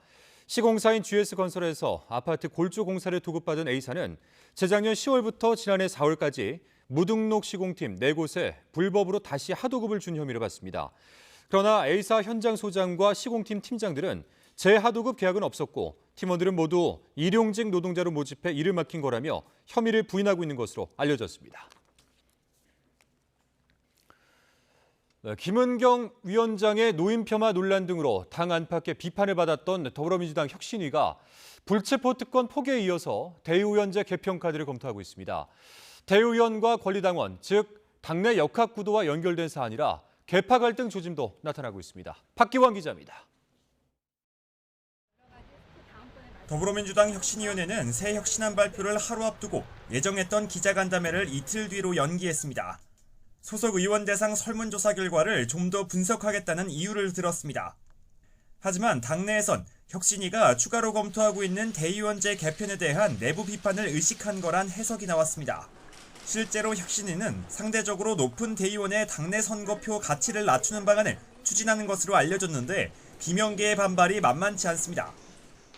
시공사인 GS건설에서 아파트 골조 공사를 도급받은 A사는 재작년 10월부터 지난해 4월까지 무등록 시공팀 4곳에 불법으로 다시 하도급을 준 혐의를 받습니다. 그러나 A사 현장 소장과 시공팀 팀장들은 재하도급 계약은 없었고 팀원들은 모두 일용직 노동자로 모집해 일을 맡긴 거라며 혐의를 부인하고 있는 것으로 알려졌습니다. 김은경 위원장의 노인 폄하 논란 등으로 당 안팎의 비판을 받았던 더불어민주당 혁신위가 불체포 특권 포기에 이어서 대의원제 개편 카드를 검토하고 있습니다. 대의원과 권리당원, 즉 당내 역학 구도와 연결된 사안이라 계파 갈등 조짐도 나타나고 있습니다. 박기환 기자입니다. 더불어민주당 혁신위원회는 새 혁신안 발표를 하루 앞두고 예정했던 기자간담회를 이틀 뒤로 연기했습니다. 소속 의원 대상 설문조사 결과를 좀 더 분석하겠다는 이유를 들었습니다. 하지만 당내에선 혁신위가 추가로 검토하고 있는 대의원제 개편에 대한 내부 비판을 의식한 거란 해석이 나왔습니다. 실제로 혁신위는 상대적으로 높은 대의원의 당내 선거표 가치를 낮추는 방안을 추진하는 것으로 알려졌는데 비명계의 반발이 만만치 않습니다.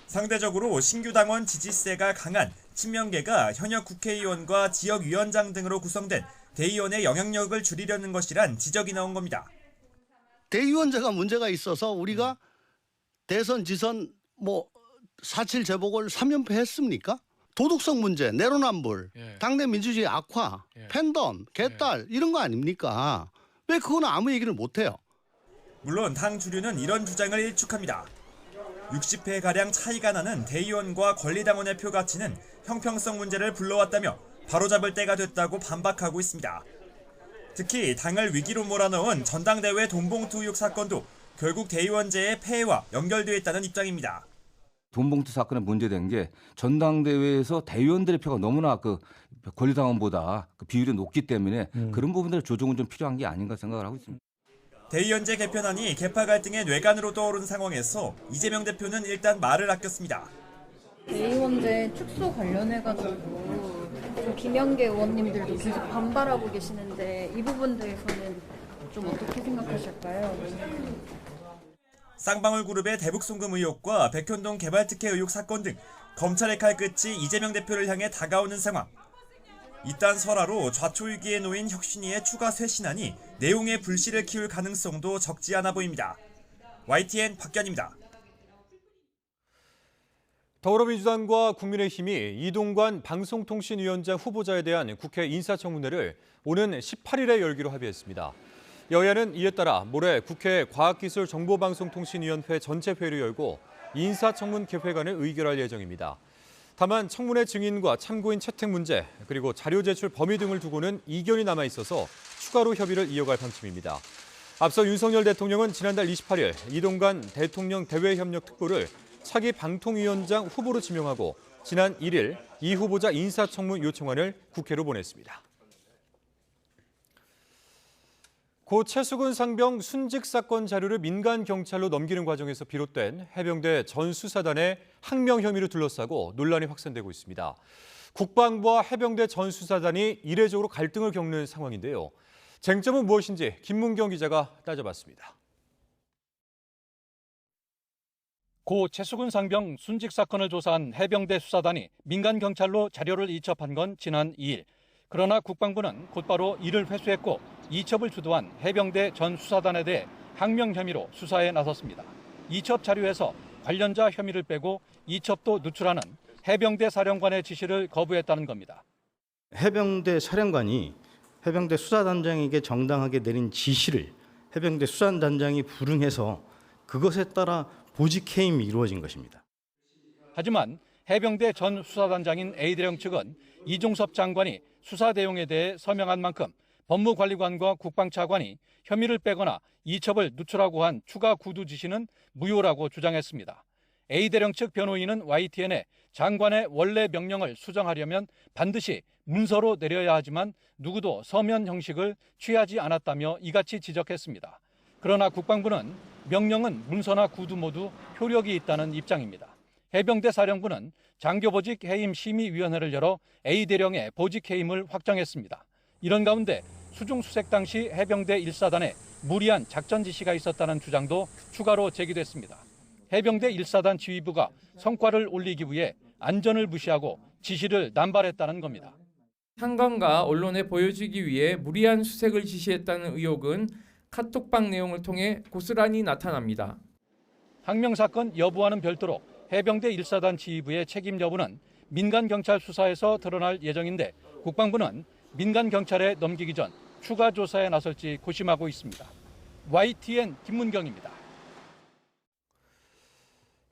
상대적으로 신규 당원 지지세가 강한 친명계가 현역 국회의원과 지역위원장 등으로 구성된 대의원의 영향력을 줄이려는 것이란 지적이 나온 겁니다. 대의원제가 문제가 있어서 우리가 대선, 지선, 4.7 재보궐 3연패 했습니까? 도덕성 문제, 내로남불, 당내 민주주의 악화, 팬덤, 개딸 이런 거 아닙니까? 왜 그거는 아무 얘기를 못해요? 물론 당 주류는 이런 주장을 일축합니다. 60패가량 차이가 나는 대의원과 권리당원의 표 가치는 형평성 문제를 불러왔다며 바로잡을 때가 됐다고 반박하고 있습니다. 특히 당을 위기로 몰아넣은 전당대회 돈봉투 의혹 사건도 결국 대의원제의 폐해와 연결되어 있다는 입장입니다. 돈봉투 사건에 문제된 게 전당대회에서 대의원들의 표가 너무나 권리당원보다 비율이 높기 때문에 그런 부분들 조정은 좀 필요한 게 아닌가 생각을 하고 있습니다. 대의원제 개편안이 계파 갈등의 뇌관으로 떠오른 상황에서 이재명 대표는 일단 말을 아꼈습니다. 대의원제 축소 관련해가지고 김영계 의원님들도 계속 반발하고 계시는데 이 부분에 대해서는 좀 어떻게 생각하실까요? 쌍방울 그룹의 대북 송금 의혹과 백현동 개발특혜 의혹 사건 등 검찰의 칼끝이 이재명 대표를 향해 다가오는 상황. 이딴 설화로 좌초위기에 놓인 혁신위의 추가 쇄신안이 내용의 불씨를 키울 가능성도 적지 않아 보입니다. YTN 박견입니다. 더불어민주당과 국민의힘이 이동관 방송통신위원장 후보자에 대한 국회 인사청문회를 오는 18일에 열기로 합의했습니다. 여야는 이에 따라 모레 국회 과학기술정보방송통신위원회 전체 회의를 열고 인사청문 개회관을 의결할 예정입니다. 다만 청문회 증인과 참고인 채택 문제 그리고 자료 제출 범위 등을 두고는 이견이 남아 있어서 추가로 협의를 이어갈 방침입니다. 앞서 윤석열 대통령은 지난달 28일 이동관 대통령 대외협력특보를 차기 방통위원장 후보로 지명하고 지난 1일 이 후보자 인사청문 요청안을 국회로 보냈습니다. 고 최수근 상병 순직 사건 자료를 민간 경찰로 넘기는 과정에서 비롯된 해병대 전 수사단의 항명 혐의를 둘러싸고 논란이 확산되고 있습니다. 국방부와 해병대 전 수사단이 이례적으로 갈등을 겪는 상황인데요. 쟁점은 무엇인지 김문경 기자가 따져봤습니다. 고 최수근 상병 순직 사건을 조사한 해병대 수사단이 민간 경찰로 자료를 이첩한 건 지난 2일. 그러나 국방부는 곧바로 이를 회수했고 이첩을 주도한 해병대 전 수사단에 대해 항명 혐의로 수사에 나섰습니다. 이첩 자료에서 관련자 혐의를 빼고 이첩도 누출하는 해병대 사령관의 지시를 거부했다는 겁니다. 해병대 사령관이 해병대 수사단장에게 정당하게 내린 지시를 해병대 수사단장이 불응해서 그것에 따라 보직 해임이 이루어진 것입니다. 하지만 해병대 전 수사단장인 A대령 측은 이종섭 장관이 수사 내용에 대해 서명한 만큼 법무관리관과 국방차관이 혐의를 빼거나 이첩을 누출하고 한 추가 구두 지시는 무효라고 주장했습니다. A대령 측 변호인은 YTN에 장관의 원래 명령을 수정하려면 반드시 문서로 내려야 하지만 누구도 서면 형식을 취하지 않았다며 이같이 지적했습니다. 그러나 국방부는 명령은 문서나 구두 모두 효력이 있다는 입장입니다. 해병대 사령부는 장교보직 해임 심의위원회를 열어 A대령의 보직 해임을 확정했습니다. 이런 가운데 수중수색 당시 해병대 1사단에 무리한 작전 지시가 있었다는 주장도 추가로 제기됐습니다. 해병대 1사단 지휘부가 성과를 올리기 위해 안전을 무시하고 지시를 남발했다는 겁니다. 상관과 언론에 보여주기 위해 무리한 수색을 지시했다는 의혹은 카톡방 내용을 통해 고스란히 나타납니다. 항명 사건 여부와는 별도로 해병대 1사단 지휘부의 책임 여부는 민간 경찰 수사에서 드러날 예정인데 국방부는 민간 경찰에 넘기기 전 추가 조사에 나설지 고심하고 있습니다. YTN 김문경입니다.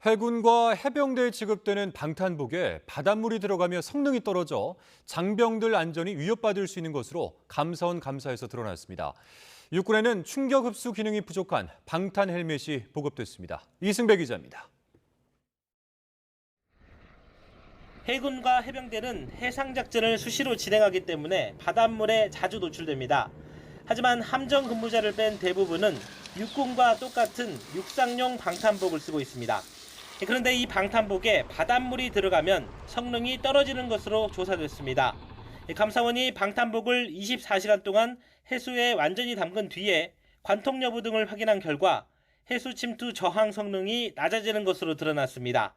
해군과 해병대에 지급되는 방탄복에 바닷물이 들어가며 성능이 떨어져 장병들 안전이 위협받을 수 있는 것으로 감사원 감사에서 드러났습니다. 육군에는 충격 흡수 기능이 부족한 방탄 헬멧이 보급됐습니다. 이승배 기자입니다. 해군과 해병대는 해상 작전을 수시로 진행하기 때문에 바닷물에 자주 노출됩니다. 하지만 함정 근무자를 뺀 대부분은 육군과 똑같은 육상용 방탄복을 쓰고 있습니다. 그런데 이 방탄복에 바닷물이 들어가면 성능이 떨어지는 것으로 조사됐습니다. 감사원이 방탄복을 24시간 동안 해수에 완전히 담근 뒤에 관통 여부 등을 확인한 결과 해수 침투 저항 성능이 낮아지는 것으로 드러났습니다.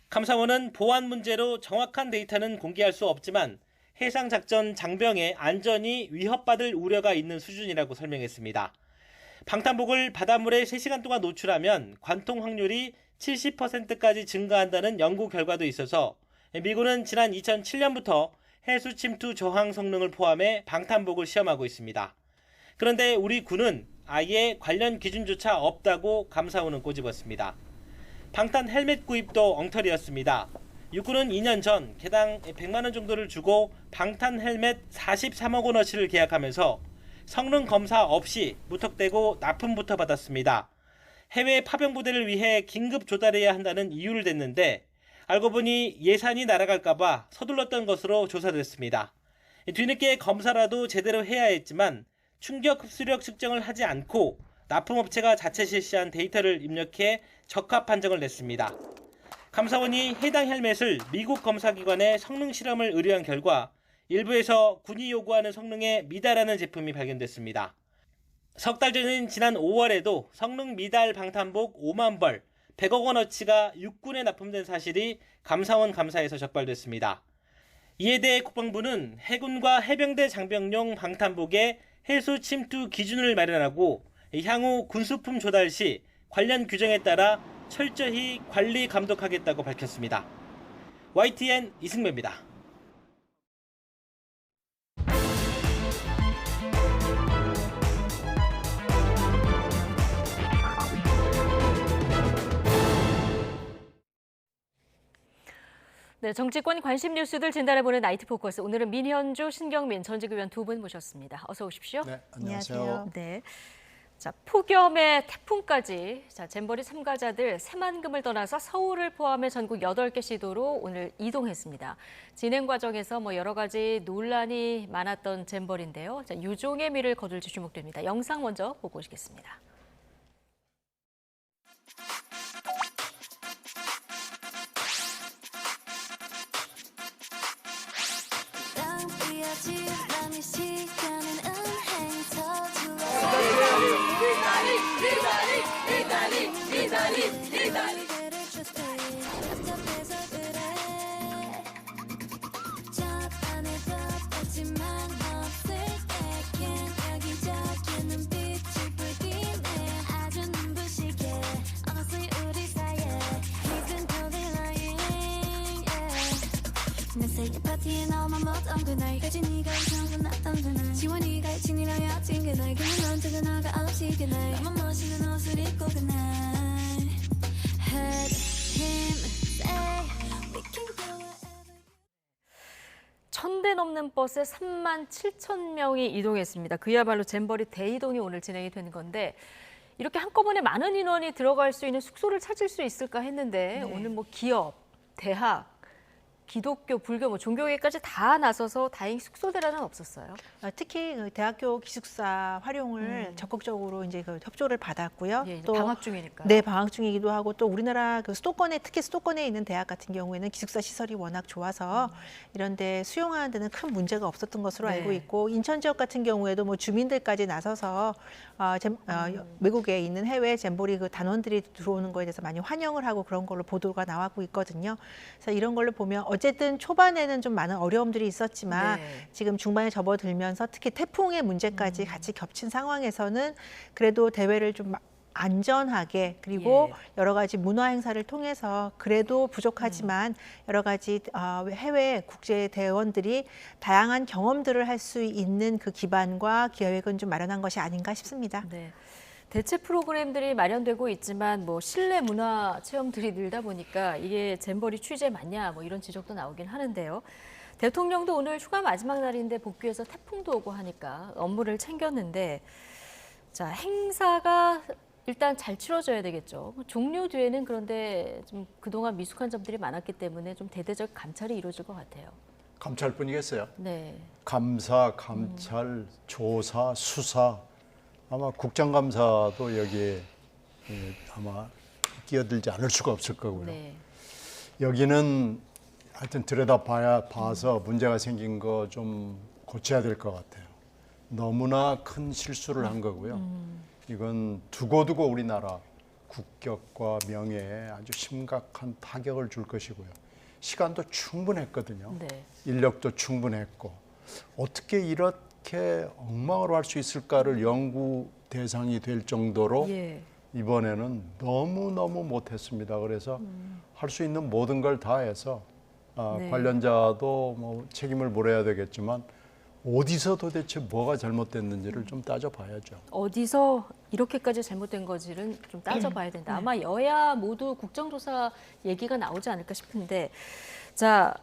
감사원은 보안 문제로 정확한 데이터는 공개할 수 없지만 해상작전 장병의 안전이 위협받을 우려가 있는 수준이라고 설명했습니다. 방탄복을 바닷물에 3시간 동안 노출하면 관통 확률이 70%까지 증가한다는 연구 결과도 있어서 미군은 지난 2007년부터 해수 침투 저항 성능을 포함해 방탄복을 시험하고 있습니다. 그런데 우리 군은 아예 관련 기준조차 없다고 감사원은 꼬집었습니다. 방탄 헬멧 구입도 엉터리였습니다. 육군은 2년 전 개당 100만 원 정도를 주고 방탄 헬멧 43억 원어치를 계약하면서 성능 검사 없이 무턱대고 납품부터 받았습니다. 해외 파병 부대를 위해 긴급 조달해야 한다는 이유를 댔는데 알고 보니 예산이 날아갈까봐 서둘렀던 것으로 조사됐습니다. 뒤늦게 검사라도 제대로 해야 했지만 충격 흡수력 측정을 하지 않고 납품업체가 자체 실시한 데이터를 입력해 적합 판정을 냈습니다. 감사원이 해당 헬멧을 미국 검사기관에 성능 실험을 의뢰한 결과 일부에서 군이 요구하는 성능에 미달하는 제품이 발견됐습니다. 석 달 전인 지난 5월에도 성능 미달 방탄복 5만 벌, 100억 원어치가 육군에 납품된 사실이 감사원 감사에서 적발됐습니다. 이에 대해 국방부는 해군과 해병대 장병용 방탄복의 해수 침투 기준을 마련하고 향후 군수품 조달 시 관련 규정에 따라 철저히 관리 감독하겠다고 밝혔습니다. YTN 이승배입니다. 네, 정치권 관심 뉴스들 진단해보는 나이트 포커스. 오늘은 민현주, 신경민, 전직 의원 두 분 모셨습니다. 어서 오십시오. 네, 안녕하세요. 네. 자, 폭염에 태풍까지 잼버리 참가자들 새만금을 떠나서 서울을 포함해 전국 8개 시도로 오늘 이동했습니다. 진행 과정에서 여러 가지 논란이 많았던 잼버리인데요. 자, 유종의 미를 거둘지 주목됩니다. 영상 먼저 보고 오시겠습니다. 파티에 나만 못한 그날까지 네가 이상했던 그날 지원이가 친이랑 친 그날 그는 언제가 나가 없이 그날 나만 멋있는 옷을 입고 그날 Head him say we can go wherever 1000대 넘는 버스에 37,000명이 이동했습니다. 그야말로 잼버리 대이동이 오늘 진행이 되는 건데 이렇게 한꺼번에 많은 인원이 들어갈 수 있는 숙소를 찾을 수 있을까 했는데 오늘 기업, 대학, 기독교, 불교, 종교계까지 다 나서서 다행히 숙소 대란은 없었어요. 특히 대학교 기숙사 활용을 적극적으로 이제 협조를 받았고요. 예, 또 방학 중이니까. 네, 방학 중이기도 하고 또 우리나라 수도권에 특히 수도권에 있는 대학 같은 경우에는 기숙사 시설이 워낙 좋아서 이런데 수용하는 데는 큰 문제가 없었던 것으로 알고 있고 인천 지역 같은 경우에도 주민들까지 나서서 외국에 있는 해외 잼버리 단원들이 들어오는 거에 대해서 많이 환영을 하고 그런 걸로 보도가 나오고 있거든요. 그래서 이런 걸로 보면 어쨌든 초반에는 좀 많은 어려움들이 있었지만 지금 중반에 접어들면서 특히 태풍의 문제까지 같이 겹친 상황에서는 그래도 대회를 좀 안전하게 그리고 여러 가지 문화 행사를 통해서 그래도 부족하지만 여러 가지 해외 국제 대원들이 다양한 경험들을 할 수 있는 그 기반과 계획은 좀 마련한 것이 아닌가 싶습니다. 네. 대체 프로그램들이 마련되고 있지만 실내 문화 체험들이 늘다 보니까 이게 잼버리 취재 맞냐 이런 지적도 나오긴 하는데요. 대통령도 오늘 휴가 마지막 날인데 복귀해서 태풍도 오고 하니까 업무를 챙겼는데 자, 행사가 일단 잘 치러져야 되겠죠. 종료 뒤에는 그런데 좀 그동안 미숙한 점들이 많았기 때문에 좀 대대적 감찰이 이루어질 것 같아요. 감찰뿐이겠어요? 네. 감사, 감찰, 조사, 수사. 아마 국정감사도 여기에 아마 끼어들지 않을 수가 없을 거고요. 네. 여기는 하여튼 봐서 문제가 생긴 거 좀 고쳐야 될 것 같아요. 너무나 큰 실수를 한 거고요. 이건 두고두고 우리나라 국격과 명예에 아주 심각한 타격을 줄 것이고요. 시간도 충분했거든요. 네. 인력도 충분했고 어떻게 이렇게 엉망으로 할 수 있을까를 연구 대상이 될 정도로 이번에는 너무너무 못했습니다. 그래서 할 수 있는 모든 걸 다 해서 관련자도 책임을 물어야 되겠지만 어디서 도대체 뭐가 잘못됐는지를 좀 따져봐야죠. 어디서 이렇게까지 잘못된 건지는 좀 따져봐야 된다. 아마 여야 모두 국정조사 얘기가 나오지 않을까 싶은데 자,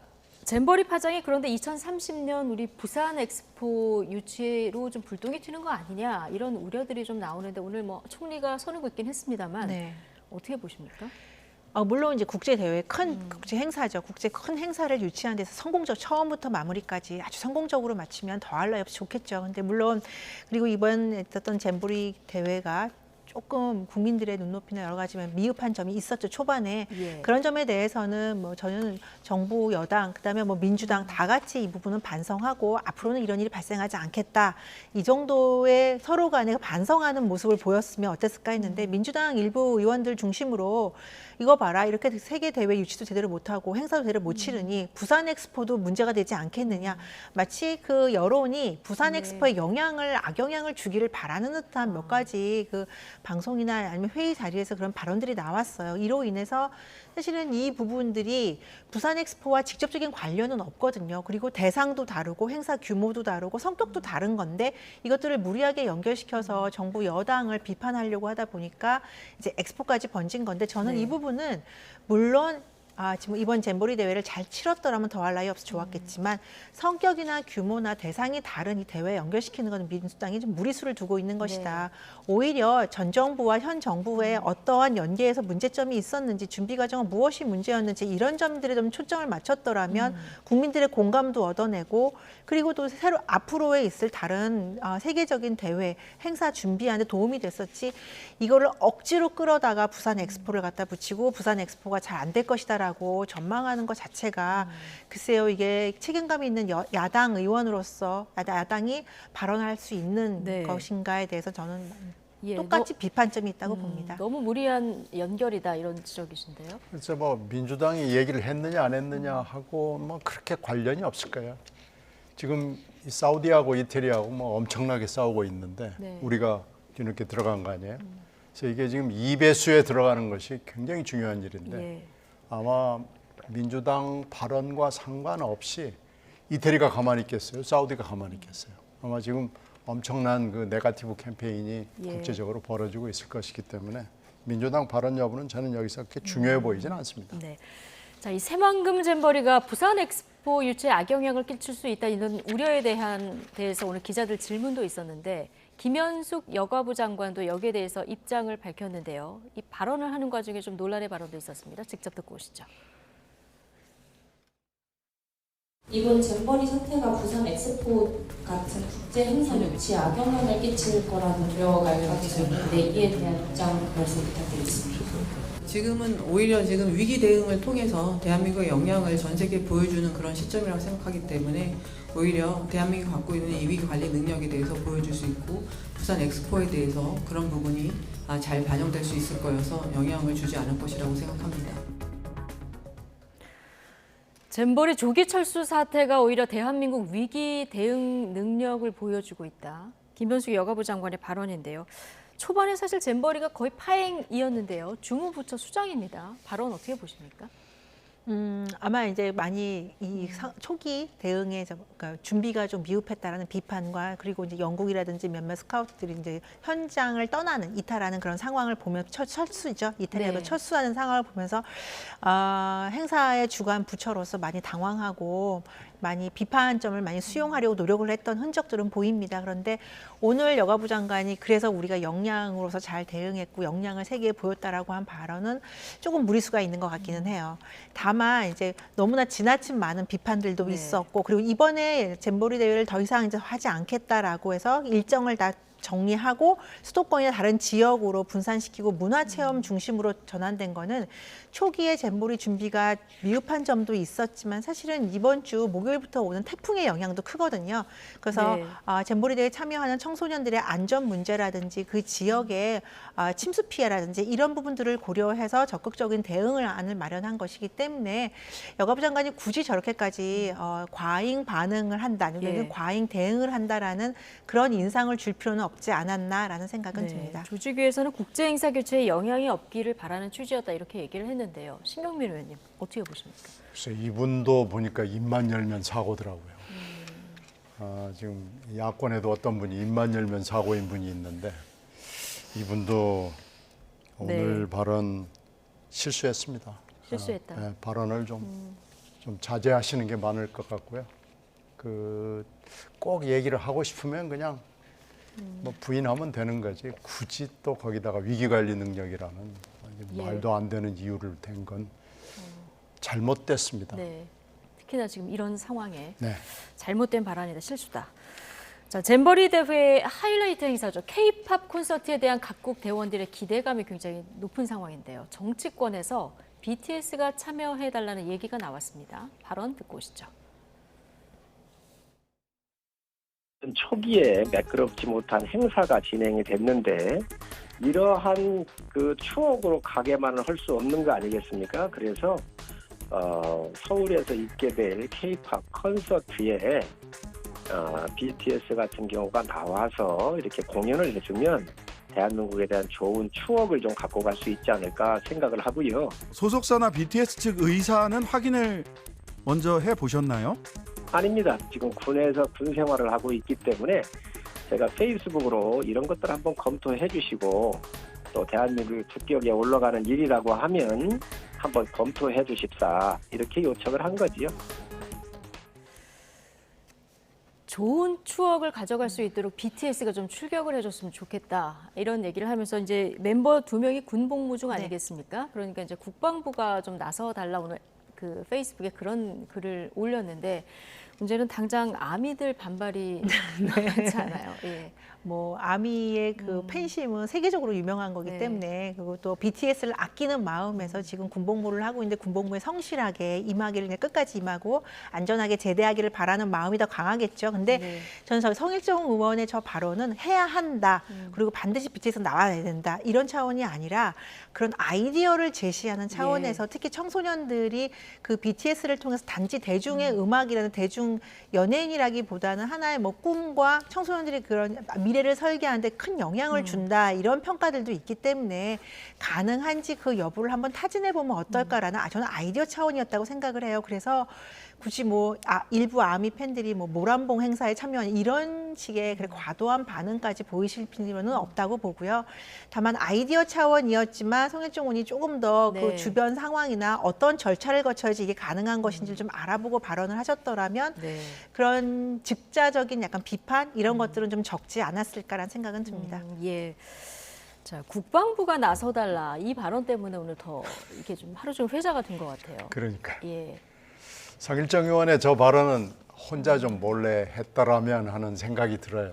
잼버리 파장이 그런데 2030년 우리 부산 엑스포 유치로 좀 불똥이 튀는 거 아니냐 이런 우려들이 좀 나오는데 오늘 총리가 선을 긋긴 했습니다만 어떻게 보십니까? 물론 이제 국제 대회 국제 행사죠. 큰 행사를 유치하는 데서 처음부터 마무리까지 아주 성공적으로 마치면 더할 나위 없이 좋겠죠. 근데 물론 그리고 이번 있었던 잼버리 대회가 조금 국민들의 눈높이나 여러 가지 미흡한 점이 있었죠, 초반에. 그런 점에 대해서는 저는 정부, 여당, 그다음에 민주당 다 같이 이 부분은 반성하고 앞으로는 이런 일이 발생하지 않겠다. 이 정도의 서로 간에 반성하는 모습을 보였으면 어땠을까 했는데 민주당 일부 의원들 중심으로 이거 봐라, 이렇게 세계 대회 유치도 제대로 못하고 행사도 제대로 못 치르니 부산 엑스포도 문제가 되지 않겠느냐. 마치 그 여론이 부산 엑스포에 악영향을 주기를 바라는 듯한 몇 가지 그 방송이나 아니면 회의 자리에서 그런 발언들이 나왔어요. 이로 인해서 사실은 이 부분들이 부산 엑스포와 직접적인 관련은 없거든요. 그리고 대상도 다르고 행사 규모도 다르고 성격도 다른 건데 이것들을 무리하게 연결시켜서 정부 여당을 비판하려고 하다 보니까 이제 엑스포까지 번진 건데 저는 이 부분은 물론 지금 이번 잼버리 대회를 잘 치렀더라면 더할 나위 없어 좋았겠지만 성격이나 규모나 대상이 다른 이 대회에 연결시키는 것은 민주당이 좀 무리수를 두고 있는 것이다. 오히려 전 정부와 현 정부의 어떠한 연계에서 문제점이 있었는지 준비 과정은 무엇이 문제였는지 이런 점들에 좀 초점을 맞췄더라면 국민들의 공감도 얻어내고 그리고 또 새로 앞으로에 있을 다른 세계적인 대회 행사 준비하는 데 도움이 됐었지 이거를 억지로 끌어다가 부산 엑스포를 갖다 붙이고 부산 엑스포가 잘 안 될 것이다라고 전망하는 것 자체가 글쎄요 이게 책임감이 있는 야당 의원으로서 야당이 발언할 수 있는 것인가에 대해서 저는 똑같이 비판점이 있다고 봅니다. 너무 무리한 연결이다 이런 지적이신데요. 그래서 뭐 민주당이 얘기를 했느냐 안 했느냐 하고 뭐 그렇게 관련이 없을 거예요. 지금 이 사우디하고 이태리하고 뭐 엄청나게 싸우고 있는데 우리가 뒤늦게 들어간 거 아니에요? 그래서 이게 지금 2배수에 들어가는 것이 굉장히 중요한 일인데 아마 민주당 발언과 상관없이 이태리가 가만히 있겠어요? 사우디가 가만히 있겠어요? 아마 지금 엄청난 그 네거티브 캠페인이 국제적으로 벌어지고 있을 것이기 때문에 민주당 발언 여부는 저는 여기서 그렇게 중요해 보이지는 않습니다. 네. 자, 이 새만금 잼버리가 부산 엑스포 유치에 악영향을 끼칠 수 있다 이런 우려에 대해서 오늘 기자들 질문도 있었는데 김현숙 여가부 장관도 여기에 대해서 입장을 밝혔는데요. 이 발언을 하는 과정에 좀 논란의 발언도 있었습니다. 직접 듣고 오시죠. 이번 잼버리 사태가 부산 엑스포 같은 국제 행사 유치에 악영향을 끼칠 거라는 우려가 일각에서 있는데 이에 대한 입장 말씀 부탁드리겠습니다. 지금은 오히려 지금 위기 대응을 통해서 대한민국의 역량을 전 세계에 보여주는 그런 시점이라고 생각하기 때문에 오히려 대한민국이 갖고 있는 이 위기 관리 능력에 대해서 보여줄 수 있고 부산 엑스포에 대해서 그런 부분이 잘 반영될 수 있을 거여서 영향을 주지 않을 것이라고 생각합니다. 잼버리 조기 철수 사태가 오히려 대한민국 위기 대응 능력을 보여주고 있다. 김현숙 여가부 장관의 발언인데요. 초반에 사실 잼버리가 거의 파행이었는데요. 주무부처 수장입니다. 발언 어떻게 보십니까? 아마 이제 많이 이 초기 대응에 그러니까 준비가 좀 미흡했다라는 비판과 그리고 이제 영국이라든지 몇몇 스카우트들이 이제 현장을 떠나는 이탈하는 그런 상황을 보면 철수죠. 이탈리아가 철수하는 상황을 보면서 행사의 주관 부처로서 많이 당황하고 많이 비판점을 많이 수용하려고 노력을 했던 흔적들은 보입니다. 그런데 오늘 여가부 장관이 그래서 우리가 역량으로서 잘 대응했고 역량을 세계에 보였다라고 한 발언은 조금 무리수가 있는 것 같기는 해요. 다만 이제 너무나 지나친 많은 비판들도 있었고 그리고 이번에 잼버리 대회를 더 이상 이제 하지 않겠다라고 해서 일정을 다 정리하고 수도권이나 다른 지역으로 분산시키고 문화체험 중심으로 전환된 거는 초기에 잼버리 준비가 미흡한 점도 있었지만 사실은 이번 주 목요일부터 오는 태풍의 영향도 크거든요. 그래서 잼버리 대회에 참여하는 청소년들의 안전 문제라든지 그 지역의 침수 피해라든지 이런 부분들을 고려해서 적극적인 대응안을 마련한 것이기 때문에 여가부 장관이 굳이 저렇게까지 과잉 반응을 한다, 아니면 과잉 대응을 한다라는 그런 인상을 줄 필요는 없지 않았나라는 생각은 듭니다. 조직위에서는 국제 행사 교체에 영향이 없기를 바라는 취지였다 이렇게 얘기를 했는데요. 신경민 의원님 어떻게 보십니까? 글쎄 이분도 보니까 입만 열면 사고더라고요. 지금 야권에도 어떤 분이 입만 열면 사고인 분이 있는데 이분도 오늘 발언 실수했습니다. 실수했다. 발언을 좀 자제하시는 게 많을 것 같고요. 꼭 얘기를 하고 싶으면 그냥 뭐 부인하면 되는 거지. 굳이 또 거기다가 위기관리 능력이라는 말도 안 되는 이유를 댄 건 잘못됐습니다. 네. 특히나 지금 이런 상황에 네. 잘못된 발언이다, 실수다. 자, 잼버리 대회의 하이라이트 행사죠. K-팝 콘서트에 대한 각국 대원들의 기대감이 굉장히 높은 상황인데요. 정치권에서 BTS가 참여해달라는 얘기가 나왔습니다. 발언 듣고 오시죠. 초기에 매끄럽지 못한 행사가 진행이 됐는데 이러한 그 추억으로 가게만을 할 수 없는 거 아니겠습니까? 그래서 서울에서 있게 될 K-팝 콘서트에 BTS 같은 경우가 나와서 이렇게 공연을 해주면 대한민국에 대한 좋은 추억을 좀 갖고 갈 수 있지 않을까 생각을 하고요. 소속사나 BTS 측 의사는 확인을 먼저 해보셨나요? 아닙니다. 지금 군에서 군 생활을 하고 있기 때문에 제가 페이스북으로 이런 것들 한번 검토해 주시고 또 대한민국 국격에 올라가는 일이라고 하면 한번 검토해 주십사 이렇게 요청을 한 거지요. 좋은 추억을 가져갈 수 있도록 BTS가 좀 출격을 해줬으면 좋겠다 이런 얘기를 하면서 이제 멤버 2명이 군복무 중 아니겠습니까? 그러니까 이제 국방부가 좀 나서달라 오늘 그 페이스북에 그런 글을 올렸는데 문제는 당장 아미들 반발이 많지 않아요. 예. 뭐 아미의 그 팬심은 세계적으로 유명한 거기 네. 때문에 그리고 또 BTS를 아끼는 마음에서 지금 군복무를 하고 있는데 군복무에 성실하게 임하기를 그냥 끝까지 임하고 안전하게 제대하기를 바라는 마음이 더 강하겠죠. 근데 저는 저 성일종 의원의 저 발언은 해야 한다. 그리고 반드시 BTS 나와야 된다. 이런 차원이 아니라 그런 아이디어를 제시하는 차원에서 특히 청소년들이 그 BTS를 통해서 단지 대중의 음악이라는 대중 연예인이라기보다는 하나의 뭐 꿈과 청소년들이 그런 미래를 설계하는데 큰 영향을 준다 이런 평가들도 있기 때문에 가능한지 그 여부를 한번 타진해 보면 어떨까라는 저는 아이디어 차원이었다고 생각을 해요. 그래서 굳이 뭐 일부 아미 팬들이 뭐 모란봉 행사에 참여하는 이런 식의 과도한 반응까지 보이실 필요는 없다고 보고요. 다만 아이디어 차원이었지만 성일종 의원이 조금 더 그 주변 상황이나 어떤 절차를 거쳐야지 이게 가능한 것인지를 좀 알아보고 발언을 하셨더라면 그런 즉자적인 약간 비판 이런 것들은 좀 적지 않았을까라는 생각은 듭니다. 예. 자, 국방부가 나서달라 이 발언 때문에 오늘 더 이게 좀 하루 종일 회자가 된 것 같아요. 그러니까. 예. 성일종 의원의 저 발언은 혼자 좀 몰래 했더라면 하는 생각이 들어요.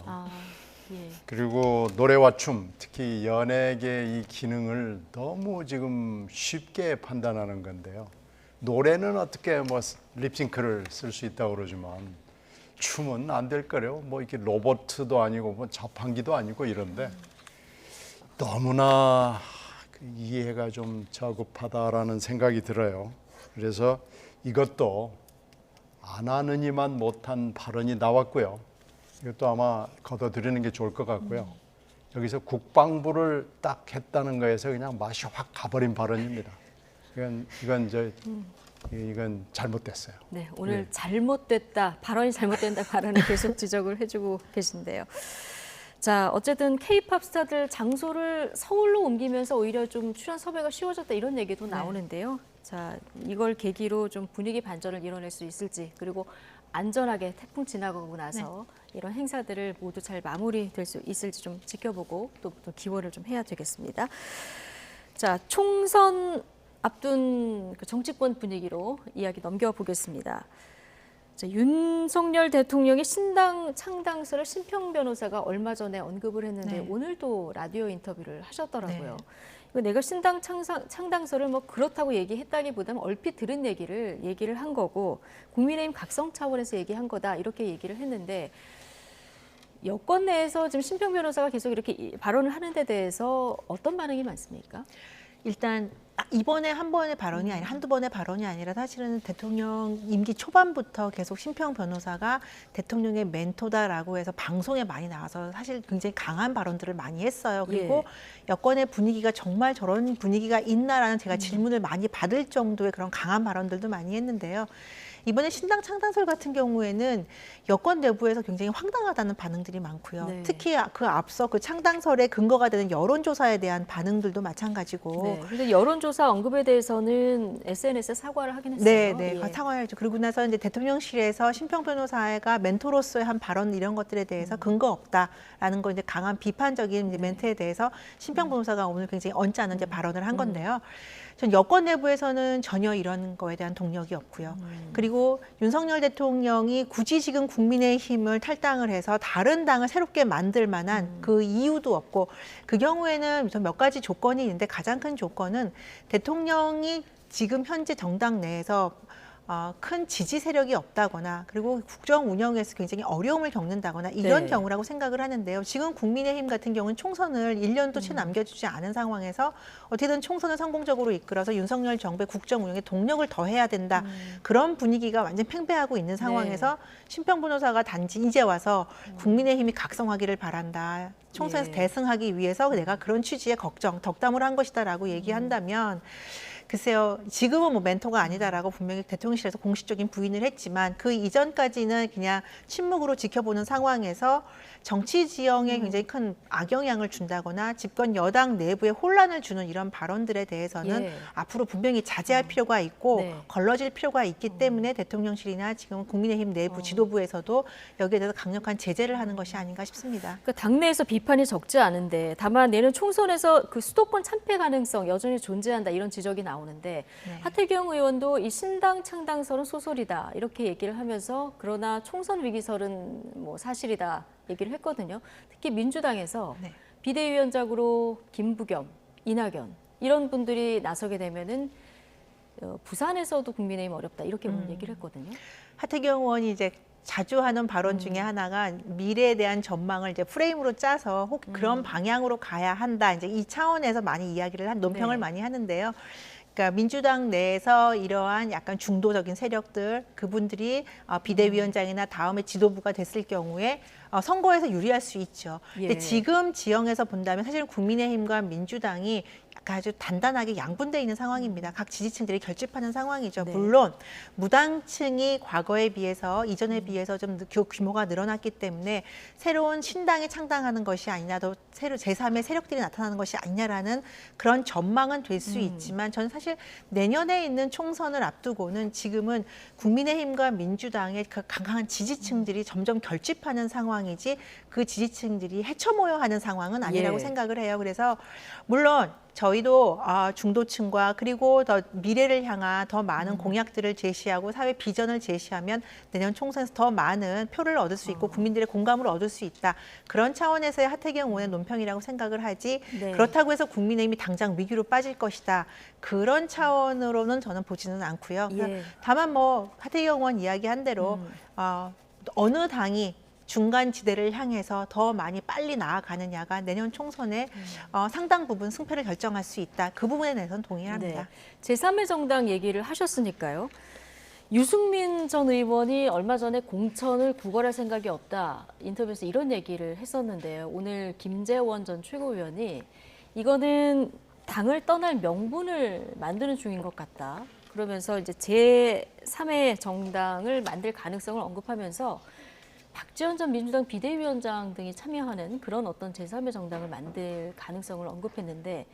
예. 그리고 노래와 춤, 특히 연예계의 이 기능을 너무 지금 쉽게 판단하는 건데요. 노래는 어떻게 뭐 립싱크를 쓸 수 있다고 그러지만 춤은 안 될 거래요. 뭐 이렇게 로봇도 아니고 뭐 자판기도 아니고 이런데 너무나 이해가 좀 저급하다라는 생각이 들어요. 그래서 이것도 안 하느니만 못한 발언이 나왔고요. 이것도 아마 걷어들이는 게 좋을 것 같고요. 여기서 국방부를 딱 했다는 거에서 그냥 맛이 확 가버린 발언입니다. 이건 잘못됐어요. 네, 오늘 잘못됐다, 발언이 잘못된다 발언을 계속 지적을 해주고 계신데요. 자, 어쨌든 K-팝 스타들 장소를 서울로 옮기면서 오히려 좀 출연 섭외가 쉬워졌다 이런 얘기도 나오는데요. 자, 이걸 계기로 좀 분위기 반전을 이뤄낼 수 있을지 그리고 안전하게 태풍 지나가고 나서 이런 행사들을 모두 잘 마무리될 수 있을지 좀 지켜보고 또 기원을 좀 해야 되겠습니다. 자, 총선 앞둔 그 정치권 분위기로 이야기 넘겨보겠습니다. 자, 윤석열 대통령의 신당 창당설을 신평 변호사가 얼마 전에 언급을 했는데 오늘도 라디오 인터뷰를 하셨더라고요. 이거 내가 신당 창당설을 뭐 그렇다고 얘기했다기보다는 얼핏 들은 얘기를 한 거고 국민의힘 각성 차원에서 얘기한 거다 이렇게 얘기를 했는데 여권 내에서 지금 신평 변호사가 계속 이렇게 발언을 하는 데 대해서 어떤 반응이 많습니까? 일단 이번에 한 번의 발언이 아니라 한두 번의 발언이 아니라 사실은 대통령 임기 초반부터 계속 신평 변호사가 대통령의 멘토다라고 해서 방송에 많이 나와서 사실 굉장히 강한 발언들을 많이 했어요. 그리고 여권의 분위기가 정말 저런 분위기가 있나라는 제가 질문을 많이 받을 정도의 그런 강한 발언들도 많이 했는데요. 이번에 신당 창당설 같은 경우에는 여권 내부에서 굉장히 황당하다는 반응들이 많고요. 특히 그 앞서 그 창당설의 근거가 되는 여론조사에 대한 반응들도 마찬가지고. 그런데 여론조사 언급에 대해서는 SNS에 사과를 하긴 했어요. 네, 사과해야죠. 그리고 나서 이제 대통령실에서 신평 변호사가 멘토로서의 한 발언 이런 것들에 대해서 근거 없다라는 거 이제 강한 비판적인 멘트에 대해서 신평 변호사가 오늘 굉장히 언짢은 이제 발언을 한 건데요. 전 여권 내부에서는 전혀 이런 거에 대한 동력이 없고요. 그리고 윤석열 대통령이 굳이 지금 국민의힘을 탈당을 해서 다른 당을 새롭게 만들 만한 그 이유도 없고 그 경우에는 우선 몇 가지 조건이 있는데 가장 큰 조건은 대통령이 지금 현재 정당 내에서 큰 지지 세력이 없다거나 그리고 국정 운영에서 굉장히 어려움을 겪는다거나 이런 경우라고 생각을 하는데요. 지금 국민의힘 같은 경우는 총선을 1년도 채 남겨주지 않은 상황에서 어떻게든 총선을 성공적으로 이끌어서 윤석열 정부의 국정 운영에 동력을 더해야 된다. 그런 분위기가 완전 팽배하고 있는 상황에서 신평 변호사가 단지 이제 와서 국민의힘이 각성하기를 바란다. 총선에서 대승하기 위해서 내가 그런 취지의 걱정, 덕담을 한 것이다라고 얘기한다면 글쎄요, 지금은 뭐 멘토가 아니다라고 분명히 대통령실에서 공식적인 부인을 했지만 그 이전까지는 그냥 침묵으로 지켜보는 상황에서 정치 지형에 굉장히 큰 악영향을 준다거나 집권 여당 내부에 혼란을 주는 이런 발언들에 대해서는 예. 앞으로 분명히 자제할 필요가 있고 네. 걸러질 필요가 있기 때문에 대통령실이나 지금 국민의힘 내부 지도부에서도 여기에 대해서 강력한 제재를 하는 것이 아닌가 싶습니다. 그 당내에서 비판이 적지 않은데 다만 내년 총선에서 그 수도권 참패 가능성 여전히 존재한다 이런 지적이 나오는데 하태경 의원도 이 신당 창당설은 소설이다 이렇게 얘기를 하면서 그러나 총선 위기설은 뭐 사실이다 얘기를 했거든요. 특히 민주당에서 비대위원장으로 김부겸, 이낙연 이런 분들이 나서게 되면은 부산에서도 국민의힘 어렵다 이렇게 오늘 얘기를 했거든요. 하태경 의원이 이제 자주 하는 발언 중에 하나가 미래에 대한 전망을 이제 프레임으로 짜서 혹 그런 방향으로 가야 한다. 이제 이 차원에서 많이 이야기를 한 논평을 많이 하는데요. 그러니까 민주당 내에서 이러한 약간 중도적인 세력들 그분들이 비대위원장이나 다음에 지도부가 됐을 경우에 선거에서 유리할 수 있죠. 근데 지금 지형에서 본다면 사실 국민의힘과 민주당이 아주 단단하게 양분되어 있는 상황입니다. 각 지지층들이 결집하는 상황이죠. 물론 무당층이 과거에 비해서 이전에 비해서 좀 규모가 늘어났기 때문에 새로운 신당이 창당하는 것이 아니냐, 더 새로 제3의 세력들이 나타나는 것이 아니냐라는 그런 전망은 될 수 있지만 저는 사실 내년에 있는 총선을 앞두고는 지금은 국민의힘과 민주당의 그 강한 지지층들이 점점 결집하는 상황이지 그 지지층들이 헤쳐모여하는 상황은 아니라고 생각을 해요. 그래서 물론 저희도 중도층과 그리고 더 미래를 향한 더 많은 공약들을 제시하고 사회 비전을 제시하면 내년 총선에서 더 많은 표를 얻을 수 있고 국민들의 공감을 얻을 수 있다. 그런 차원에서의 하태경 의원의 논평이라고 생각을 하지 그렇다고 해서 국민의힘이 당장 위기로 빠질 것이다. 그런 차원으로는 저는 보지는 않고요. 다만 뭐 하태경 의원 이야기한 대로 어느 당이 중간 지대를 향해서 더 많이 빨리 나아가느냐가 내년 총선에 상당 부분 승패를 결정할 수 있다. 그 부분에 대해서는 동의합니다. 제3의 정당 얘기를 하셨으니까요. 유승민 전 의원이 얼마 전에 공천을 구걸할 생각이 없다. 인터뷰에서 이런 얘기를 했었는데요. 오늘 김재원 전 최고위원이 이거는 당을 떠날 명분을 만드는 중인 것 같다. 그러면서 이제 제3의 정당을 만들 가능성을 언급하면서 박지원 전 민주당 비대위원장 등이 참여하는 그런 어떤 제3의 정당을 만들 가능성을 언급했는데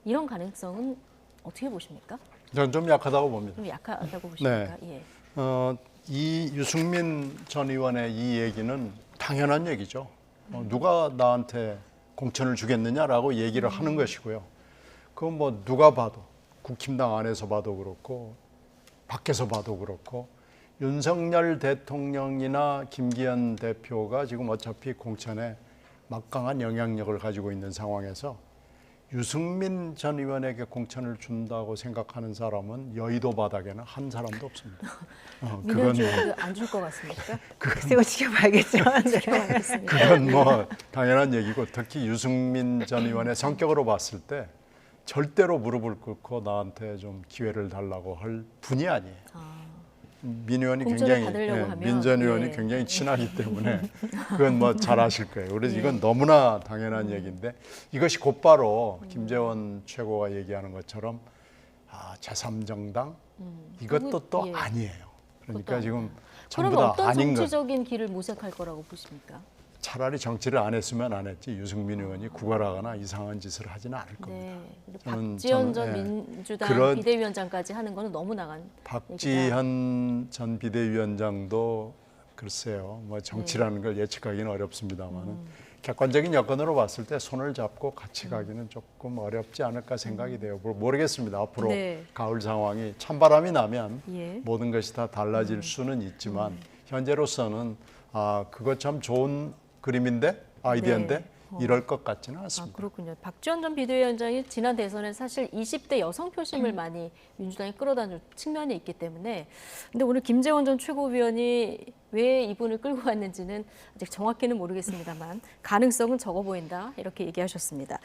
이런 가능성은 어떻게 보십니까? 저는 좀 약하다고 봅니다. 좀 약하다고 보십니까? 이 유승민 전 의원의 이 얘기는 당연한 얘기죠. 누가 나한테 공천을 주겠느냐라고 얘기를 하는 것이고요. 그건 뭐 누가 봐도 국힘당 안에서 봐도 그렇고 밖에서 봐도 그렇고 윤석열 대통령이나 김기현 대표가 지금 어차피 공천에 막강한 영향력을 가지고 있는 상황에서 유승민 전 의원에게 공천을 준다고 생각하는 사람은 여의도 바닥에는 한 사람도 없습니다. 그건 안 줄 것 같습니까? 그거 지켜봐야겠죠. 그건 뭐 당연한 얘기고 특히 유승민 전 의원의 성격으로 봤을 때 절대로 무릎을 꿇고 나한테 좀 기회를 달라고 할 분이 아니에요. 민 의원이 굉장히 민 전 의원이 굉장히 친하기 때문에 그건 뭐 잘 아실 거예요. 그래서 이건 너무나 당연한 얘기인데 이것이 곧바로 김재원 최고가 얘기하는 것처럼 제3정당 이것도 또 아니에요. 그러니까 지금 전부 다 아닌 것. 그럼 어떤 정치적인 길을 모색할 거라고 보십니까? 차라리 정치를 안 했으면 안 했지 유승민 의원이 구걸하거나 이상한 짓을 하지는 않을 겁니다. 박지원 전 민주당 비대위원장까지 하는 거는 너무 나간 박지현 전 비대위원장도 글쎄요. 뭐 정치라는 걸 예측하기는 어렵습니다만 객관적인 여건으로 봤을 때 손을 잡고 같이 가기는 조금 어렵지 않을까 생각이 돼요. 모르겠습니다. 앞으로 가을 상황이 찬바람이 나면 모든 것이 다 달라질 수는 있지만 현재로서는 그거 참 좋은 그림인데 아이디어인데 이럴 것 같지는 않습니다. 그렇군요. 박지원 전 비대위원장이 지난 대선에 사실 20대 여성 표심을 많이 민주당이 끌어다준 측면이 있기 때문에 근데 오늘 김재원 전 최고위원이 왜 이분을 끌고 갔는지는 아직 정확히는 모르겠습니다만 가능성은 적어 보인다 이렇게 얘기하셨습니다.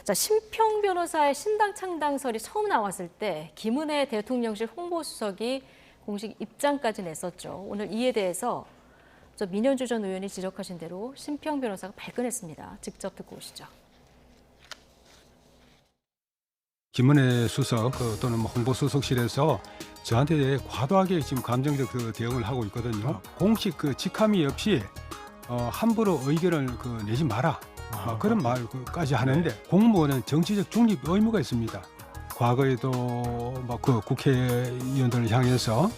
자, 심평 변호사의 신당 창당설이 처음 나왔을 때 김은혜 대통령실 홍보수석이 공식 입장까지 냈었죠. 오늘 이에 대해서 민현주 전 의원이 지적하신 대로 심평 변호사가 발끈했습니다. 직접 듣고 오시죠. 김은혜 수석 또는 홍보수석실에서 저한테 과도하게 지금 감정적 대응을 하고 있거든요. 공식 직함이 없이 함부로 의견을 내지 마라. 그런 말까지 하는데 공무원은 정치적 중립 의무가 있습니다. 과거에도 국회의원들을 향해서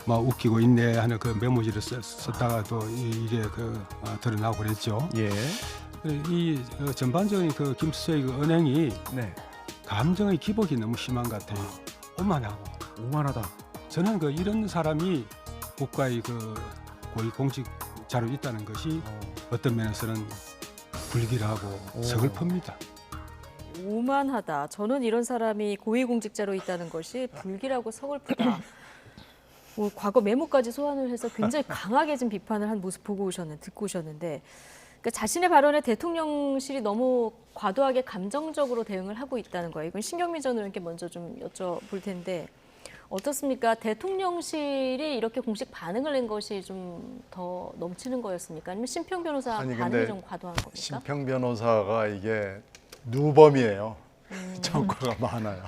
웃기고 있네 하는 메모지를 썼다가도 이게 드러나고 그랬죠. 예. 이 전반적인 김 수석의 언행이 네. 감정의 기복이 너무 심한 것 같아요. 오만하다. 저는 이런 사람이 국가의 고위 공직자로 있다는 것이 어떤 면에서는 불길하고 서글픕니다. 오만하다. 저는 이런 사람이 고위공직자로 있다는 것이 불길하고 서글프다. 과거 메모까지 소환을 해서 굉장히 강하게 좀 비판을 한 모습 듣고 오셨는데 그러니까 자신의 발언에 대통령실이 너무 과도하게 감정적으로 대응을 하고 있다는 거예요. 이건 신경민 전 의원께 먼저 좀 여쭤볼 텐데 어떻습니까? 대통령실이 이렇게 공식 반응을 낸 것이 좀 더 넘치는 거였습니까? 아니면 심평 변호사 반응이 좀 과도한 겁니까? 심평 변호사가 이게 누범이에요. 전과가 많아요.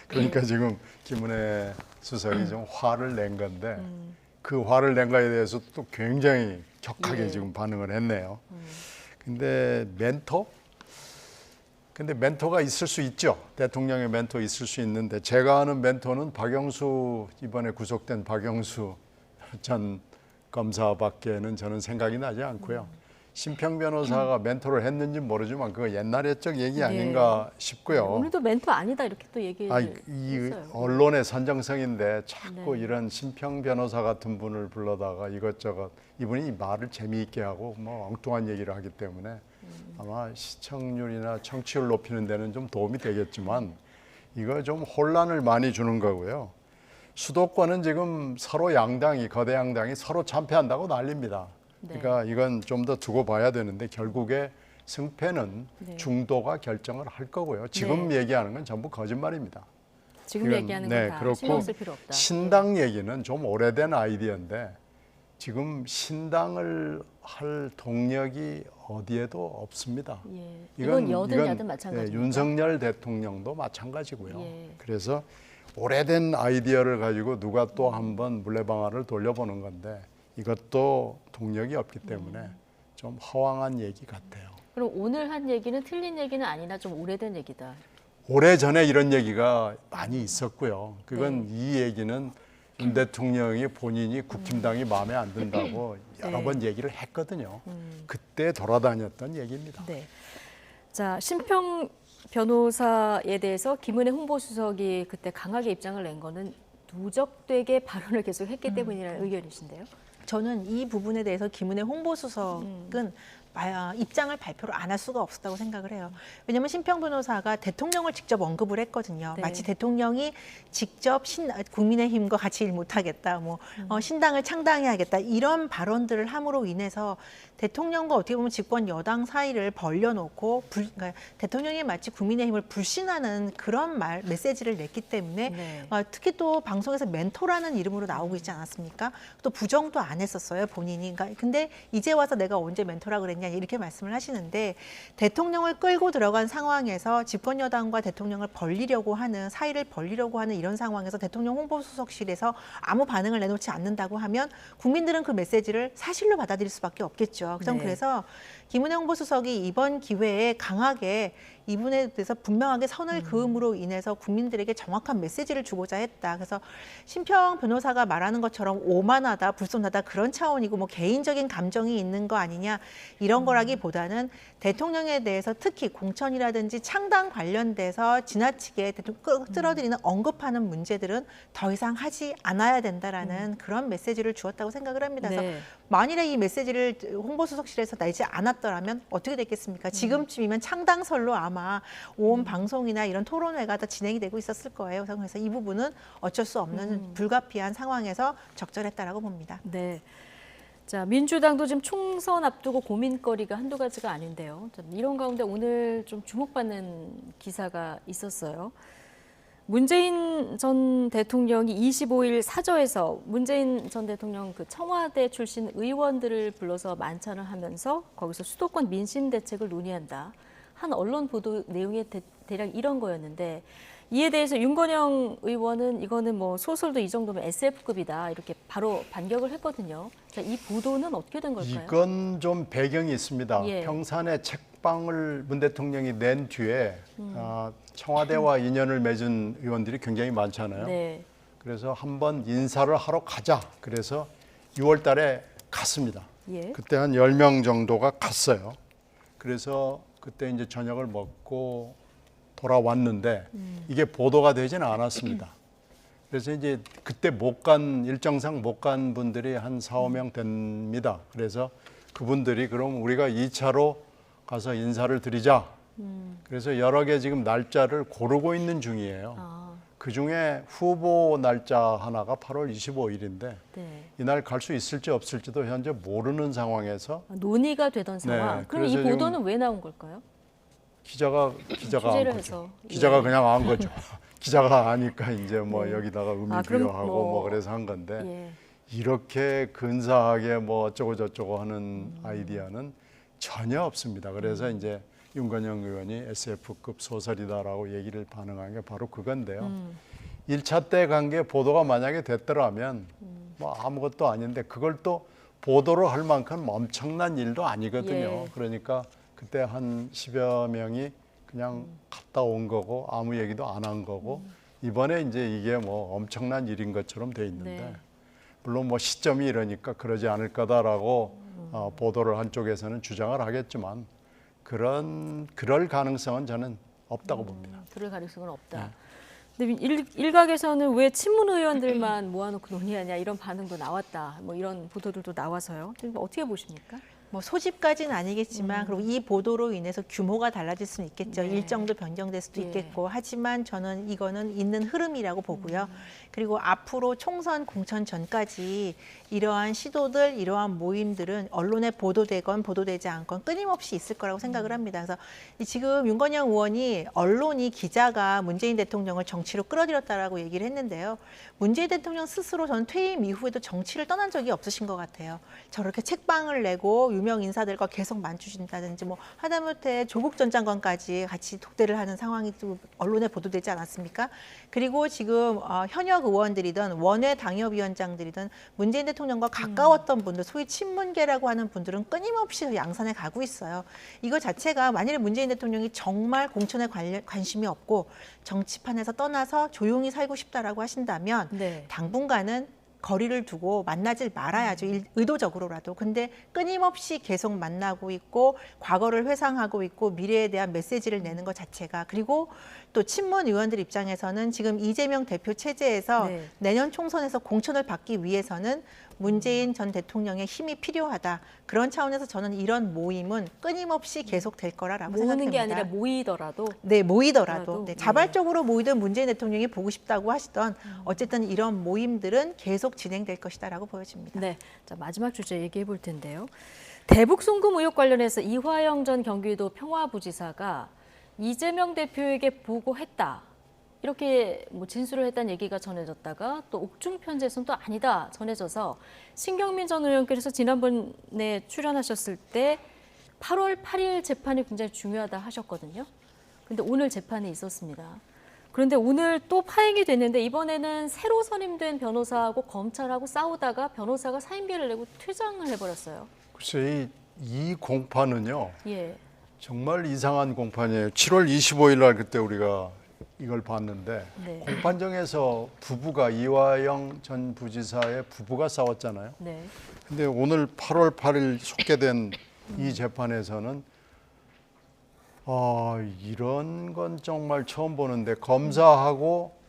그러니까 지금 김은혜 수석이 좀 화를 낸 건데 그 화를 낸 거에 대해서 또 굉장히 격하게 지금 반응을 했네요. 근데 멘토가 있을 수 있죠. 대통령의 멘토 있을 수 있는데 제가 아는 멘토는 이번에 구속된 박영수 전 검사밖에는 저는 생각이 나지 않고요. 심평 변호사가 멘토를 했는지 모르지만 그거 옛날 옛적 얘기 아닌가 싶고요. 오늘도 멘토 아니다 이렇게 또 얘기했어요. 이 언론의 선정성인데 자꾸 이런 심평 변호사 같은 분을 불러다가 이것저것 이분이 말을 재미있게 하고 엉뚱한 얘기를 하기 때문에 아마 시청률이나 청취율 높이는 데는 좀 도움이 되겠지만 이거 좀 혼란을 많이 주는 거고요. 수도권은 지금 서로 거대 양당이 서로 참패한다고 난립니다. 그러니까 이건 좀 더 두고 봐야 되는데 결국에 승패는 중도가 결정을 할 거고요. 지금 얘기하는 건 전부 거짓말입니다. 지금 얘기하는 건 다 신경 쓸 필요 없다. 신당 얘기는 좀 오래된 아이디어인데 지금 신당을 할 동력이 어디에도 없습니다. 이건 여든 야든 마찬가지입니다. 윤석열 대통령도 마찬가지고요. 그래서 오래된 아이디어를 가지고 누가 또 한번 물레방아를 돌려보는 건데 이것도 동력이 없기 때문에 좀 허황한 얘기 같아요. 그럼 오늘 한 얘기는 틀린 얘기는 아니나 좀 오래된 얘기다. 오래전에 이런 얘기가 많이 있었고요. 그건 이 얘기는 윤 대통령이 본인이 국힘당이 마음에 안 든다고 여러 번 얘기를 했거든요. 그때 돌아다녔던 얘기입니다. 자, 심평 변호사에 대해서 김은혜 홍보수석이 그때 강하게 입장을 낸 거는 누적되게 발언을 계속 했기 때문이라는 의견이신데요. 저는 이 부분에 대해서 김은혜 홍보수석은 입장을 발표를 안 할 수가 없었다고 생각을 해요. 왜냐하면 심평 변호사가 대통령을 직접 언급을 했거든요. 마치 대통령이 직접 국민의힘과 같이 일 못하겠다, 신당을 창당해야겠다 이런 발언들을 함으로 인해서 대통령과 어떻게 보면 집권 여당 사이를 벌려놓고 그러니까 대통령이 마치 국민의힘을 불신하는 그런 메시지를 냈기 때문에 특히 또 방송에서 멘토라는 이름으로 나오고 있지 않았습니까? 또 부정도 안 했었어요 본인이. 근데 이제 와서 내가 언제 멘토라 그랬냐 이렇게 말씀을 하시는데 대통령을 끌고 들어간 상황에서 집권 여당과 대통령을 사이를 벌리려고 하는 이런 상황에서 대통령 홍보수석실에서 아무 반응을 내놓지 않는다고 하면 국민들은 그 메시지를 사실로 받아들일 수밖에 없겠죠. 그래서 김은혜 홍보수석이 이번 기회에 강하게 이분에 대해서 분명하게 선을 그음으로 인해서 국민들에게 정확한 메시지를 주고자 했다. 그래서 심평 변호사가 말하는 것처럼 오만하다, 불손하다 그런 차원이고 개인적인 감정이 있는 거 아니냐 이런 거라기보다는 대통령에 대해서 특히 공천이라든지 창당 관련돼서 지나치게 끌어들이는 언급하는 문제들은 더 이상 하지 않아야 된다라는 그런 메시지를 주었다고 생각을 합니다. 그래서 만일에 이 메시지를 홍보수석실에서 내지 않았더라면 어떻게 됐겠습니까? 지금쯤이면 창당설로 아마 온 방송이나 이런 토론회가 다 진행이 되고 있었을 거예요. 그래서 이 부분은 어쩔 수 없는 불가피한 상황에서 적절했다라고 봅니다. 자, 민주당도 지금 총선 앞두고 고민거리가 한두 가지가 아닌데요. 이런 가운데 오늘 좀 주목받는 기사가 있었어요. 문재인 전 대통령이 25일 사저에서 문재인 전 대통령 청와대 출신 의원들을 불러서 만찬을 하면서 거기서 수도권 민심 대책을 논의한다. 한 언론 보도 내용이 대략 이런 거였는데 이에 대해서 윤건영 의원은 이거는 뭐 소설도 이 정도면 SF급이다 이렇게 바로 반격을 했거든요. 자, 이 보도는 어떻게 된 걸까요? 이건 좀 배경이 있습니다. 예. 평산에 책방을 문 대통령이 낸 뒤에 청와대와 인연을 맺은 의원들이 굉장히 많잖아요. 네. 그래서 한번 인사를 하러 가자. 그래서 6월 달에 갔습니다. 예. 그때 한 10명 정도가 갔어요. 그래서 그때 이제 저녁을 먹고 돌아왔는데 이게 보도가 되지는 않았습니다. 그래서 이제 그때 일정상 못 간 분들이 한 4, 5명 됩니다. 그래서 그분들이 그럼 우리가 2차로 가서 인사를 드리자. 그래서 여러 개 지금 날짜를 고르고 있는 중이에요. 그중에 후보 날짜 하나가 8월 25일인데 네. 이날 갈 수 있을지 없을지도 현재 모르는 상황에서 논의가 되던 상황. 네, 그럼 이 그래서 보도는 왜 나온 걸까요? 기자가 취재를 안 해서. 거죠. 기자가 예. 그냥 안 거죠. 기자가 아니까 이제 뭐 네. 여기다가 의미 그럼 부여하고 뭐 그래서 한 건데 예. 이렇게 근사하게 뭐 어쩌고 저쩌고 하는 아이디어는 전혀 없습니다. 그래서 이제 윤건영 의원이 SF급 소설이다라고 얘기를 반응한 게 바로 그건데요. 1차 때 간 게 보도가 만약에 됐더라면 뭐 아무것도 아닌데 그걸 또 보도로 할 만큼 엄청난 일도 아니거든요. 예. 그러니까 그때 한 10여 명이 그냥 갔다 온 거고 아무 얘기도 안 한 거고 이번에 이제 이게 뭐 엄청난 일인 것처럼 돼 있는데 네. 물론 뭐 시점이 이러니까 그러지 않을 거다라고 보도를 한 쪽에서는 주장을 하겠지만 그럴 가능성은 저는 없다고 봅니다. 그럴 가능성은 없다. 네. 근데 일각에서는 왜 친문 의원들만 모아놓고 논의하냐 이런 반응도 나왔다. 뭐 이런 보도들도 나와서요. 어떻게 보십니까? 뭐 소집까지는 아니겠지만 그리고 이 보도로 인해서 규모가 달라질 수는 있겠죠. 네. 일정도 변경될 수도 예. 있겠고 하지만 저는 이거는 있는 흐름이라고 보고요. 그리고 앞으로 총선 공천 전까지 이러한 시도들, 이러한 모임들은 언론에 보도되건 보도되지 않건 끊임없이 있을 거라고 생각을 합니다. 그래서 지금 윤건영 의원이 언론이 기자가 문재인 대통령을 정치로 끌어들였다라고 얘기를 했는데요. 문재인 대통령 스스로 저는 퇴임 이후에도 정치를 떠난 적이 없으신 것 같아요. 저렇게 책방을 내고 유명 인사들과 계속 만주신다든지 뭐 하다못해 조국 전 장관까지 같이 독대를 하는 상황이 또 언론에 보도되지 않았습니까? 그리고 지금 현역 의원들이든 원외 당협위원장들이든 문재인 대통령과 가까웠던 분들, 소위 친문계라고 하는 분들은 끊임없이 양산에 가고 있어요. 이거 자체가 만일에 문재인 대통령이 정말 공천에 관심이 없고 정치판에서 떠나서 조용히 살고 싶다라고 하신다면 네. 당분간은 거리를 두고 만나질 말아야죠. 의도적으로라도. 근데 끊임없이 계속 만나고 있고 과거를 회상하고 있고 미래에 대한 메시지를 내는 것 자체가 그리고 또 친문 의원들 입장에서는 지금 이재명 대표 체제에서 네. 내년 총선에서 공천을 받기 위해서는 문재인 전 대통령의 힘이 필요하다. 그런 차원에서 저는 이런 모임은 끊임없이 계속될 거라고 모으는 생각합니다. 게 아니라 모이더라도. 네, 모이더라도. 네, 네. 자발적으로 모이든 문재인 대통령이 보고 싶다고 하시던 어쨌든 이런 모임들은 계속 진행될 것이다라고 보여집니다. 네, 자 마지막 주제 얘기해 볼 텐데요. 대북 송금 의혹 관련해서 이화영 전 경기도 평화부지사가 이재명 대표에게 보고했다. 이렇게 뭐 진술을 했다는 얘기가 전해졌다가 또 옥중 편지에서는 또 아니다 전해져서 신경민 전 의원께서 지난번에 출연하셨을 때 8월 8일 재판이 굉장히 중요하다 하셨거든요. 근데 오늘 재판이 있었습니다. 그런데 오늘 또 파행이 됐는데 이번에는 새로 선임된 변호사하고 검찰하고 싸우다가 변호사가 사임비를 내고 퇴장을 해버렸어요. 글쎄 이 공판은요. 예. 정말 이상한 공판이에요. 7월 25일 날 그때 우리가 이걸 봤는데 네. 공판정에서 부부가 이화영 전 부지사의 부부가 싸웠잖아요. 네. 근데 오늘 8월 8일 속개된 이 재판에서는 이런 건 정말 처음 보는데 검사하고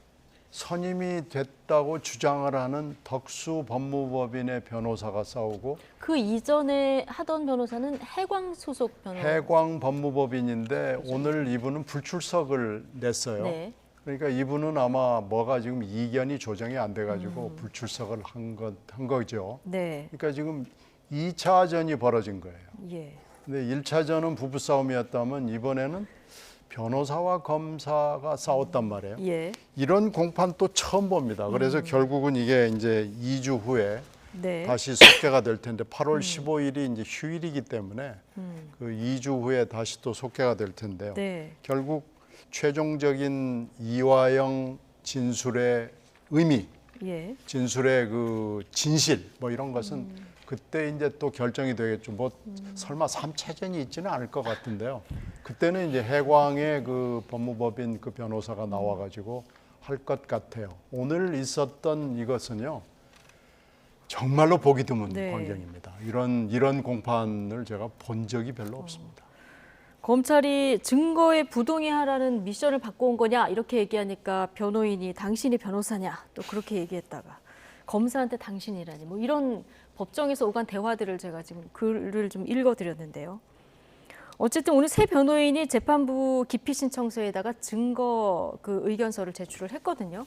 선임이 됐다고 주장을 하는 덕수 법무법인의 변호사가 싸우고 그 이전에 하던 변호사는 해광 소속 변호사. 해광 법무법인인데 오늘 이분은 불출석을 냈어요. 네. 그러니까 이분은 아마 뭐가 지금 이견이 조정이 안 돼가지고 불출석을 한 거죠. 네. 그러니까 지금 2차전이 벌어진 거예요. 예. 근데 1차전은 부부싸움이었다면 이번에는 변호사와 검사가 싸웠단 말이에요. 예. 이런 공판 또 처음 봅니다. 그래서 결국은 이게 이제 2주 후에 네. 다시 속개가 될 텐데 8월 15일이 이제 휴일이기 때문에 그 2주 후에 다시 또 속개가 될 텐데요. 네. 결국 최종적인 이화영 진술의 의미, 예. 진술의 그 진실 뭐 이런 것은 그때 이제 또 결정이 되겠죠. 뭐 설마 3차전이 있지는 않을 것 같은데요. 그때는 이제 해광의 그 법무법인 그 변호사가 나와가지고 할 것 같아요. 오늘 있었던 이것은요. 정말로 보기 드문 네. 광경입니다. 이런 공판을 제가 본 적이 별로 없습니다. 검찰이 증거에 부동의하라는 미션을 받고 온 거냐 이렇게 얘기하니까 변호인이 당신이 변호사냐 또 그렇게 얘기했다가 검사한테 당신이라니 뭐 이런 법정에서 오간 대화들을 제가 지금 글을 좀 읽어드렸는데요. 어쨌든 오늘 새 변호인이 재판부 기피 신청서에다가 증거 그 의견서를 제출을 했거든요.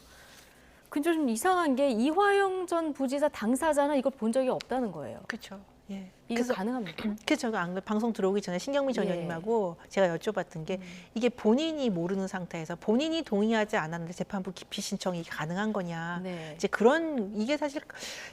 근데 좀 이상한 게 이화영 전 부지사 당사자는 이걸 본 적이 없다는 거예요. 그렇죠. 예. 이게 가능합니까? 그렇죠. 방송 들어오기 전에 신경미 전 예. 의원님하고 제가 여쭤봤던 게 이게 본인이 모르는 상태에서 본인이 동의하지 않았는데 재판부 기피 신청이 가능한 거냐. 네. 이제 이게 사실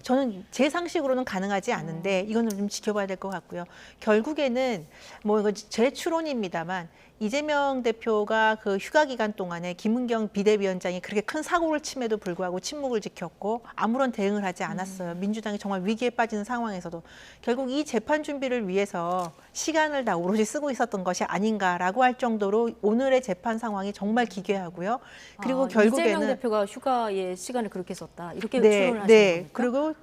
저는 제 상식으로는 가능하지 않은데 이거는 좀 지켜봐야 될 것 같고요. 결국에는 뭐 이거 제 추론입니다만 이재명 대표가 그 휴가 기간 동안에 김은경 비대위원장이 그렇게 큰 사고를 침에도 불구하고 침묵을 지켰고 아무런 대응을 하지 않았어요. 민주당이 정말 위기에 빠지는 상황에서도 결국 이 재판 준비를 위해서 시간을 다 오롯이 쓰고 있었던 것이 아닌가라고 할 정도로 오늘의 재판 상황이 정말 기괴하고요. 그리고 결국에는 이재명 대표가 휴가에 시간을 그렇게 썼다 이렇게 네, 추론을 하시는 네. 겁니까? 그리고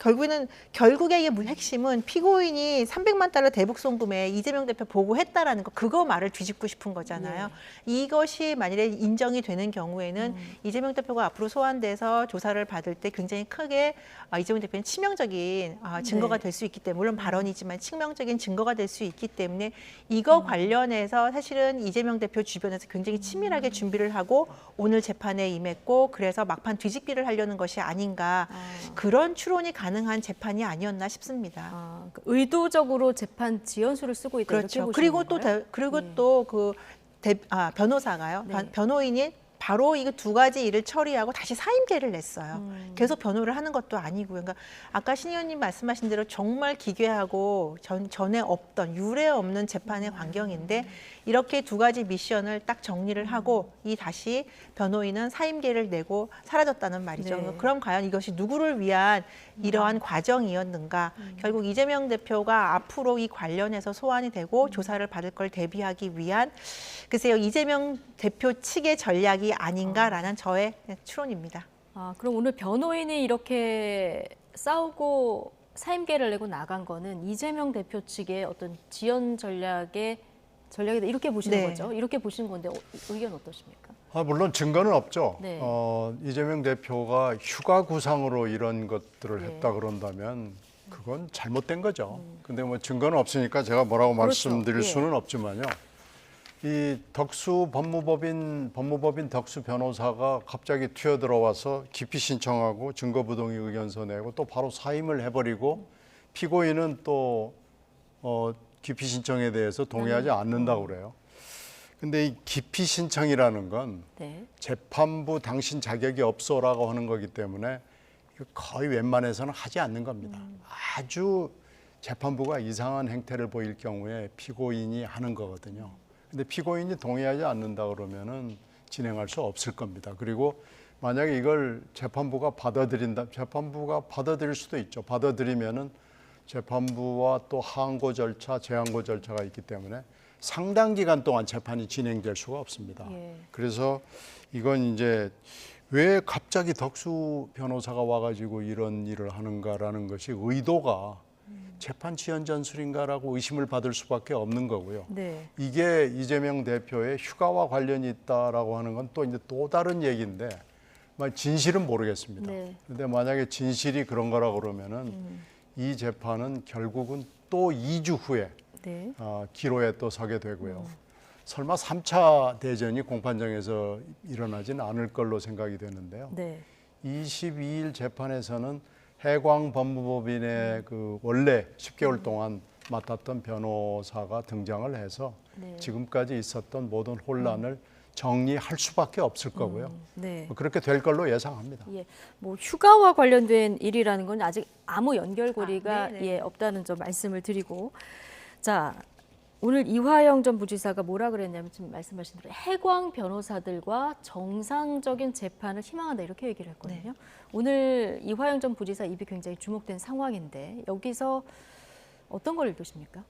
결국에 이게 핵심은 피고인이 300만 달러 대북 송금에 이재명 대표 보고했다라는 거 그거 말을 뒤집고 싶은 거잖아요. 이것이 만일에 인정이 되는 경우에는 이재명 대표가 앞으로 소환돼서 조사를 받을 때 굉장히 크게 이재명 대표는 치명적인 증거가 될 수 있기 때문에 물론 발언이지만 치명적인 증거가 될 수 있기 때문에 이거 관련해서 사실은 이재명 대표 주변에서 굉장히 치밀하게 준비를 하고 오늘 재판에 임했고 그래서 막판 뒤집기를 하려는 것이 아닌가 그런 추론이 가능한 재판이 아니었나 싶습니다. 의도적으로 재판 지연수를 쓰고 있다 그렇죠. 이렇게 그리고 보시는 건가요? 그리고 또 그 변호사가요. 네. 변호인이 바로 이 두 가지 일을 처리하고 다시 사임계를 냈어요. 계속 변호를 하는 것도 아니고요. 그러니까 아까 신 의원님 말씀하신 대로 정말 기괴하고 전에 없던 유례 없는 재판의 광경인데 이렇게 두 가지 미션을 딱 정리를 하고 다시 변호인은 사임계를 내고 사라졌다는 말이죠. 네. 그럼 과연 이것이 누구를 위한 이러한 과정이었는가? 결국 이재명 대표가 앞으로 이 관련해서 소환이 되고 조사를 받을 걸 대비하기 위한 글쎄요 이재명 대표 측의 전략이 아닌가라는 저의 추론입니다. 그럼 오늘 변호인이 이렇게 싸우고 사임계를 내고 나간 거는 이재명 대표 측의 어떤 지연 전략이다 이렇게 보시는 네. 거죠? 이렇게 보시는 건데 의견 어떠십니까? 물론 증거는 없죠. 네. 이재명 대표가 휴가 구상으로 이런 것들을 했다 그런다면 그건 잘못된 거죠. 근데 뭐 증거는 없으니까 제가 뭐라고 그렇죠. 말씀드릴 예. 수는 없지만요. 이 덕수 법무법인 덕수 변호사가 갑자기 튀어들어와서 기피 신청하고 증거부동의 의견서 내고 또 바로 사임을 해버리고 피고인은 또 기피 신청에 대해서 동의하지 않는다고 그래요. 근데 이 기피 신청이라는 건 재판부 당신 자격이 없어라고 하는 거기 때문에 거의 웬만해서는 하지 않는 겁니다. 아주 재판부가 이상한 행태를 보일 경우에 피고인이 하는 거거든요. 근데 피고인이 동의하지 않는다 그러면은 진행할 수 없을 겁니다. 그리고 만약에 이걸 재판부가 받아들일 수도 있죠. 받아들이면은 재판부와 또 하항고 절차, 재항고 절차가 있기 때문에 상당 기간 동안 재판이 진행될 수가 없습니다. 그래서 이건 이제 왜 갑자기 덕수 변호사가 와가지고 이런 일을 하는가라는 것이 의도가 재판 지연 전술인가라고 의심을 받을 수밖에 없는 거고요. 네. 이게 이재명 대표의 휴가와 관련이 있다라고 하는 건 또 이제 또 다른 얘기인데 진실은 모르겠습니다. 그런데 만약에 진실이 그런 거라 그러면은 이 재판은 결국은 또 2주 후에 기로에 또 서게 되고요. 설마 3차 대전이 공판장에서 일어나지는 않을 걸로 생각이 되는데요. 22일 재판에서는 해광 법무법인의 그 원래 10개월 동안 맡았던 변호사가 등장을 해서 지금까지 있었던 모든 혼란을 정리할 수밖에 없을 거고요. 그렇게 될 걸로 예상합니다. 뭐 휴가와 관련된 일이라는 건 아직 아무 연결고리가 없다는 점 말씀을 드리고, 자 오늘 이화영 전 부지사가 뭐라 그랬냐면 지금 말씀하신 대로 해광 변호사들과 정상적인 재판을 희망한다 이렇게 얘기를 했거든요. 오늘 이화영 전 부지사 입이 굉장히 주목된 상황인데 여기서 어떤 걸 읽으십니까?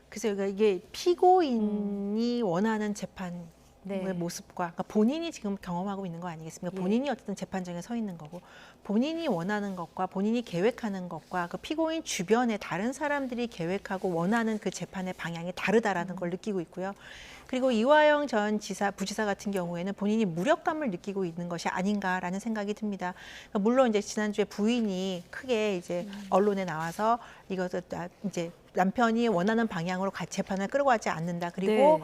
글쎄요, 이게 피고인이 원하는 재판 의 모습과 그러니까 본인이 지금 경험하고 있는 거 아니겠습니까? 본인이 어쨌든 재판장에 서 있는 거고 본인이 원하는 것과 본인이 계획하는 것과 그 피고인 주변에 다른 사람들이 계획하고 원하는 그 재판의 방향이 다르다라는 걸 느끼고 있고요. 그리고 이화영 전 부지사 같은 경우에는 본인이 무력감을 느끼고 있는 것이 아닌가라는 생각이 듭니다. 그러니까 물론 이제 지난주에 부인이 크게 이제 언론에 나와서 이것을 이제 남편이 원하는 방향으로 재판을 끌고 가지 않는다. 그리고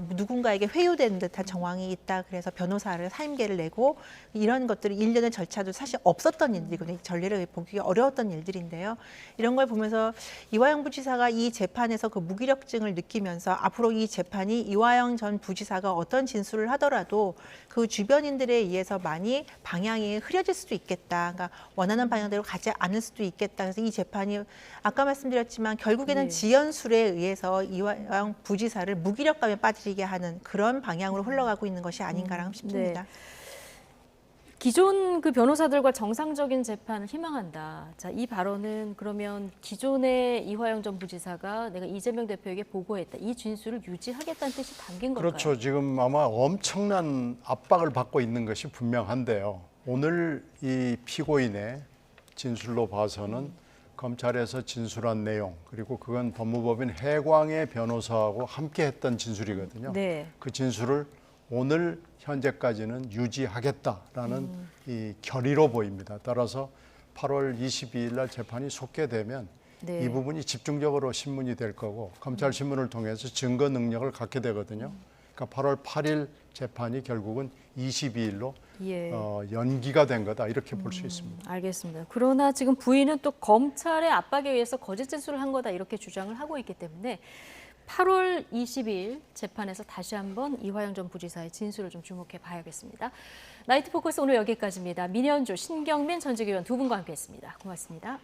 누군가에게 회유된 듯한 정황이 있다. 그래서 변호사를 사임계를 내고 이런 것들이 일련의 절차도 사실 없었던 일들이거든요. 전례를 보기 어려웠던 일들인데요. 이런 걸 보면서 이화영 부지사가 이 재판에서 그 무기력증을 느끼면서 앞으로 이 재판이 이화영 전 부지사가 어떤 진술을 하더라도 그 주변인들에 의해서 많이 방향이 흐려질 수도 있겠다. 그러니까 원하는 방향대로 가지 않을 수도 있겠다. 그래서 이 재판이 아까 말씀드렸지만 결국에는 지연술에 의해서 이화영 부지사를 무기력감에 빠지게 하는 그런 방향으로 흘러가고 있는 것이 아닌가라고 싶습니다. 기존 그 변호사들과 정상적인 재판을 희망한다. 자, 이 발언은 그러면 기존의 이화영 전 부지사가 내가 이재명 대표에게 보고했다. 이 진술을 유지하겠다는 뜻이 담긴 걸까요? 그렇죠. 지금 아마 엄청난 압박을 받고 있는 것이 분명한데요. 오늘 이 피고인의 진술로 봐서는 검찰에서 진술한 내용 그리고 그건 법무법인 해광의 변호사하고 함께 했던 진술이거든요. 그 진술을 오늘 현재까지는 유지하겠다라는 이 결의로 보입니다. 따라서 8월 22일 날 재판이 속개되면 이 부분이 집중적으로 신문이 될 거고 검찰 신문을 통해서 증거 능력을 갖게 되거든요. 그러니까 8월 8일 재판이 결국은 22일로 연기가 된 거다 이렇게 볼 수 있습니다. 알겠습니다. 그러나 지금 부인은 또 검찰의 압박에 의해서 거짓 진술을 한 거다 이렇게 주장을 하고 있기 때문에 8월 20일 재판에서 다시 한번 이화영 전 부지사의 진술을 좀 주목해 봐야겠습니다. 나이트 포커스 오늘 여기까지입니다. 민현주, 신경민 전직 의원 두 분과 함께했습니다. 고맙습니다.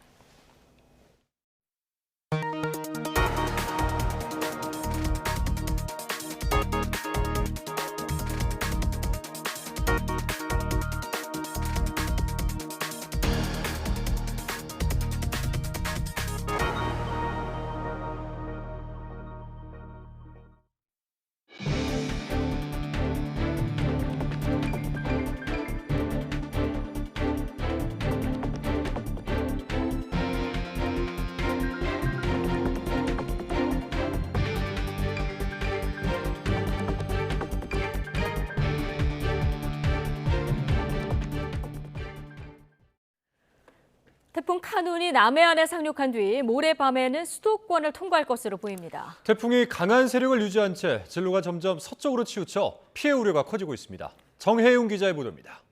태풍 카눈이 남해안에 상륙한 뒤 모레 밤에는 수도권을 통과할 것으로 보입니다. 태풍이 강한 세력을 유지한 채 진로가 점점 서쪽으로 치우쳐 피해 우려가 커지고 있습니다. 정혜용 기자의 보도입니다.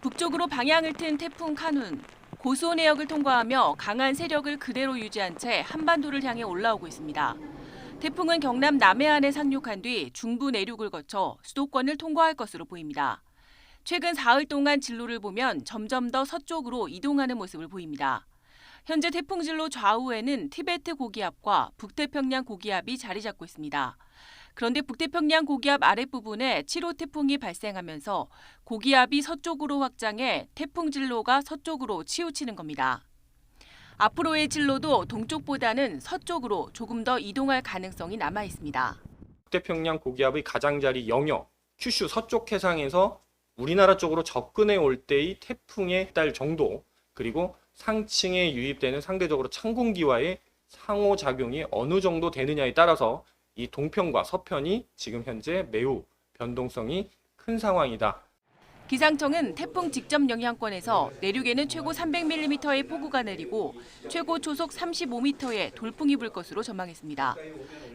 북쪽으로 방향을 튼 태풍 카눈. 고수온 해역을 통과하며 강한 세력을 그대로 유지한 채 한반도를 향해 올라오고 있습니다. 태풍은 경남 남해안에 상륙한 뒤 중부 내륙을 거쳐 수도권을 통과할 것으로 보입니다. 최근 사흘 동안 진로를 보면 점점 더 서쪽으로 이동하는 모습을 보입니다. 현재 태풍 진로 좌우에는 티베트 고기압과 북태평양 고기압이 자리 잡고 있습니다. 그런데 북태평양 고기압 아랫부분에 7호 태풍이 발생하면서 고기압이 서쪽으로 확장해 태풍 진로가 서쪽으로 치우치는 겁니다. 앞으로의 진로도 동쪽보다는 서쪽으로 조금 더 이동할 가능성이 남아 있습니다. 북태평양 고기압의 가장자리 영역, 큐슈 서쪽 해상에서 우리나라 쪽으로 접근해 올 때의 태풍의 달 정도, 그리고 상층에 유입되는 상대적으로 찬 공기와의 상호작용이 어느 정도 되느냐에 따라서 이 동편과 서편이 지금 현재 매우 변동성이 큰 상황이다. 기상청은 태풍 직접 영향권에서 내륙에는 최고 300mm의 폭우가 내리고 최고 초속 35m의 돌풍이 불 것으로 전망했습니다.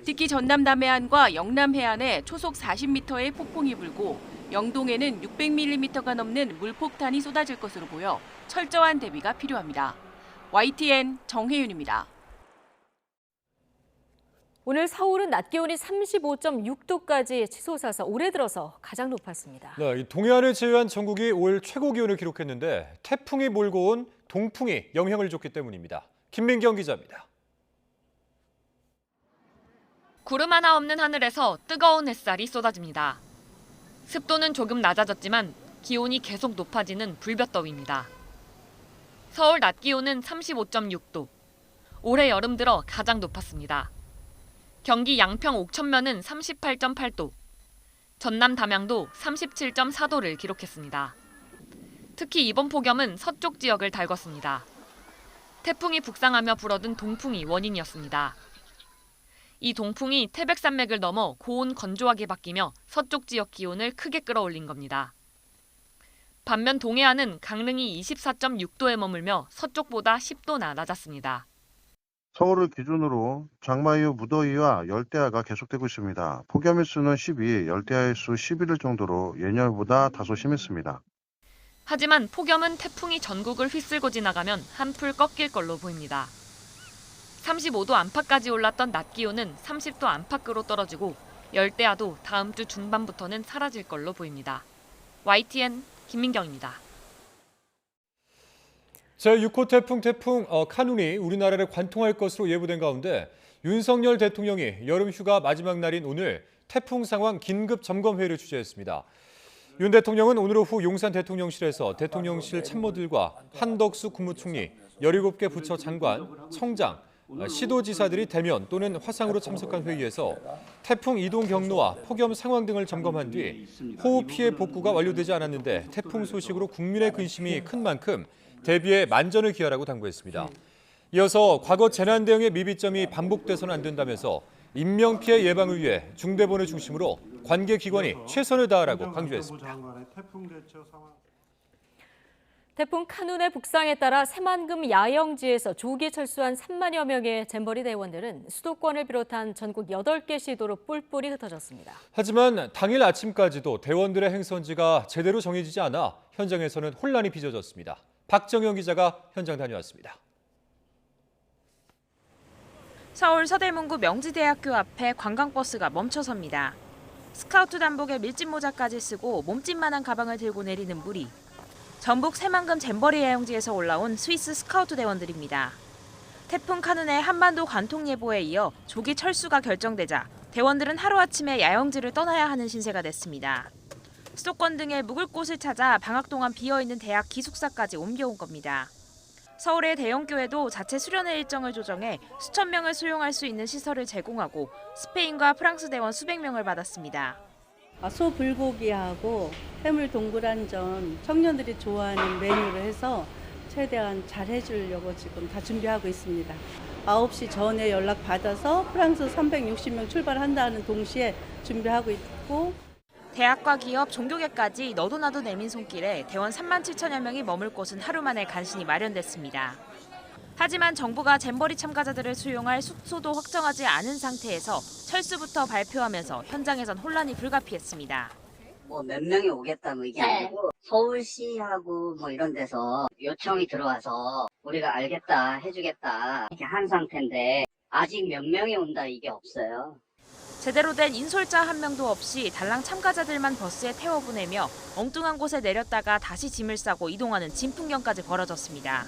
특히 전남 남해안과 영남 해안에 초속 40m의 폭풍이 불고 영동에는 600mm가 넘는 물폭탄이 쏟아질 것으로 보여 철저한 대비가 필요합니다. YTN 정혜윤입니다. 오늘 서울은 낮 기온이 35.6도까지 치솟아서 올해 들어서 가장 높았습니다. 네, 동해안을 제외한 전국이 올 최고 기온을 기록했는데 태풍이 몰고 온 동풍이 영향을 줬기 때문입니다. 김민경 기자입니다. 구름 하나 없는 하늘에서 뜨거운 햇살이 쏟아집니다. 습도는 조금 낮아졌지만 기온이 계속 높아지는 불볕더위입니다. 서울 낮 기온은 35.6도. 올해 여름 들어 가장 높았습니다. 경기 양평 옥천면은 38.8도. 전남 담양도 37.4도를 기록했습니다. 특히 이번 폭염은 서쪽 지역을 달궜습니다. 태풍이 북상하며 불어든 동풍이 원인이었습니다. 이 동풍이 태백산맥을 넘어 고온 건조하게 바뀌며 서쪽 지역 기온을 크게 끌어올린 겁니다. 반면 동해안은 강릉이 24.6도에 머물며 서쪽보다 10도나 낮았습니다. 서울을 기준으로 장마 이후 무더위와 열대야가 계속되고 있습니다. 폭염 일수는 12, 열대야 일수 11일 정도로 예년보다 다소 심했습니다. 하지만 폭염은 태풍이 전국을 휩쓸고 지나가면 한풀 꺾일 걸로 보입니다. 35도 안팎까지 올랐던 낮 기온은 30도 안팎으로 떨어지고 열대야도 다음 주 중반부터는 사라질 걸로 보입니다. YTN 김민경입니다. 제6호 태풍 카눈이 우리나라를 관통할 것으로 예보된 가운데 윤석열 대통령이 여름 휴가 마지막 날인 오늘 태풍 상황 긴급 점검회의를 주재했습니다. 윤 대통령은 오늘 오후 용산 대통령실에서 대통령실 참모들과 한덕수 국무총리, 17개 부처 장관, 청장, 시도지사들이 대면 또는 화상으로 참석한 회의에서 태풍 이동 경로와 폭염 상황 등을 점검한 뒤 호우 피해 복구가 완료되지 않았는데 태풍 소식으로 국민의 근심이 큰 만큼 대비에 만전을 기하라고 당부했습니다. 이어서 과거 재난 대응의 미비점이 반복돼서는 안 된다면서 인명피해 예방을 위해 중대본을 중심으로 관계기관이 최선을 다하라고 강조했습니다. 태풍 카눈의 북상에 따라 새만금 야영지에서 조기 철수한 3만여 명의 잼버리 대원들은 수도권을 비롯한 전국 8개 시도로 뿔뿔이 흩어졌습니다. 하지만 당일 아침까지도 대원들의 행선지가 제대로 정해지지 않아 현장에서는 혼란이 빚어졌습니다. 박정영 기자가 현장 다녀왔습니다. 서울 서대문구 명지대학교 앞에 관광버스가 멈춰섭니다. 스카우트 단복에 밀짚 모자까지 쓰고 몸집만한 가방을 들고 내리는 무리. 전북 새만금 잼버리 야영지에서 올라온 스위스 스카우트 대원들입니다. 태풍 카눈의 한반도 관통 예보에 이어 조기 철수가 결정되자 대원들은 하루아침에 야영지를 떠나야 하는 신세가 됐습니다. 수도권 등의 묵을 곳을 찾아 방학 동안 비어있는 대학 기숙사까지 옮겨온 겁니다. 서울의 대형교회도 자체 수련회 일정을 조정해 수천 명을 수용할 수 있는 시설을 제공하고 스페인과 프랑스 대원 수백 명을 받았습니다. 소불고기하고 해물 동그란전 청년들이 좋아하는 메뉴를 해서 최대한 잘 해주려고 지금 다 준비하고 있습니다. 9시 전에 연락 받아서 프랑스 360명 출발한다는 동시에 준비하고 있고 대학과 기업, 종교계까지 너도 나도 내민 손길에 대원 3만 7천여 명이 머물 곳은 하루 만에 간신히 마련됐습니다. 하지만 정부가 잼버리 참가자들을 수용할 숙소도 확정하지 않은 상태에서 철수부터 발표하면서 현장에선 혼란이 불가피했습니다. 뭐 몇 명이 오겠다고 이게 아니고 서울시하고 뭐 이런 데서 요청이 들어와서 우리가 알겠다, 해주겠다 이렇게 한 상태인데 아직 몇 명이 온다 이게 없어요. 제대로 된 인솔자 한 명도 없이 달랑 참가자들만 버스에 태워 보내며 엉뚱한 곳에 내렸다가 다시 짐을 싸고 이동하는 진풍경까지 벌어졌습니다.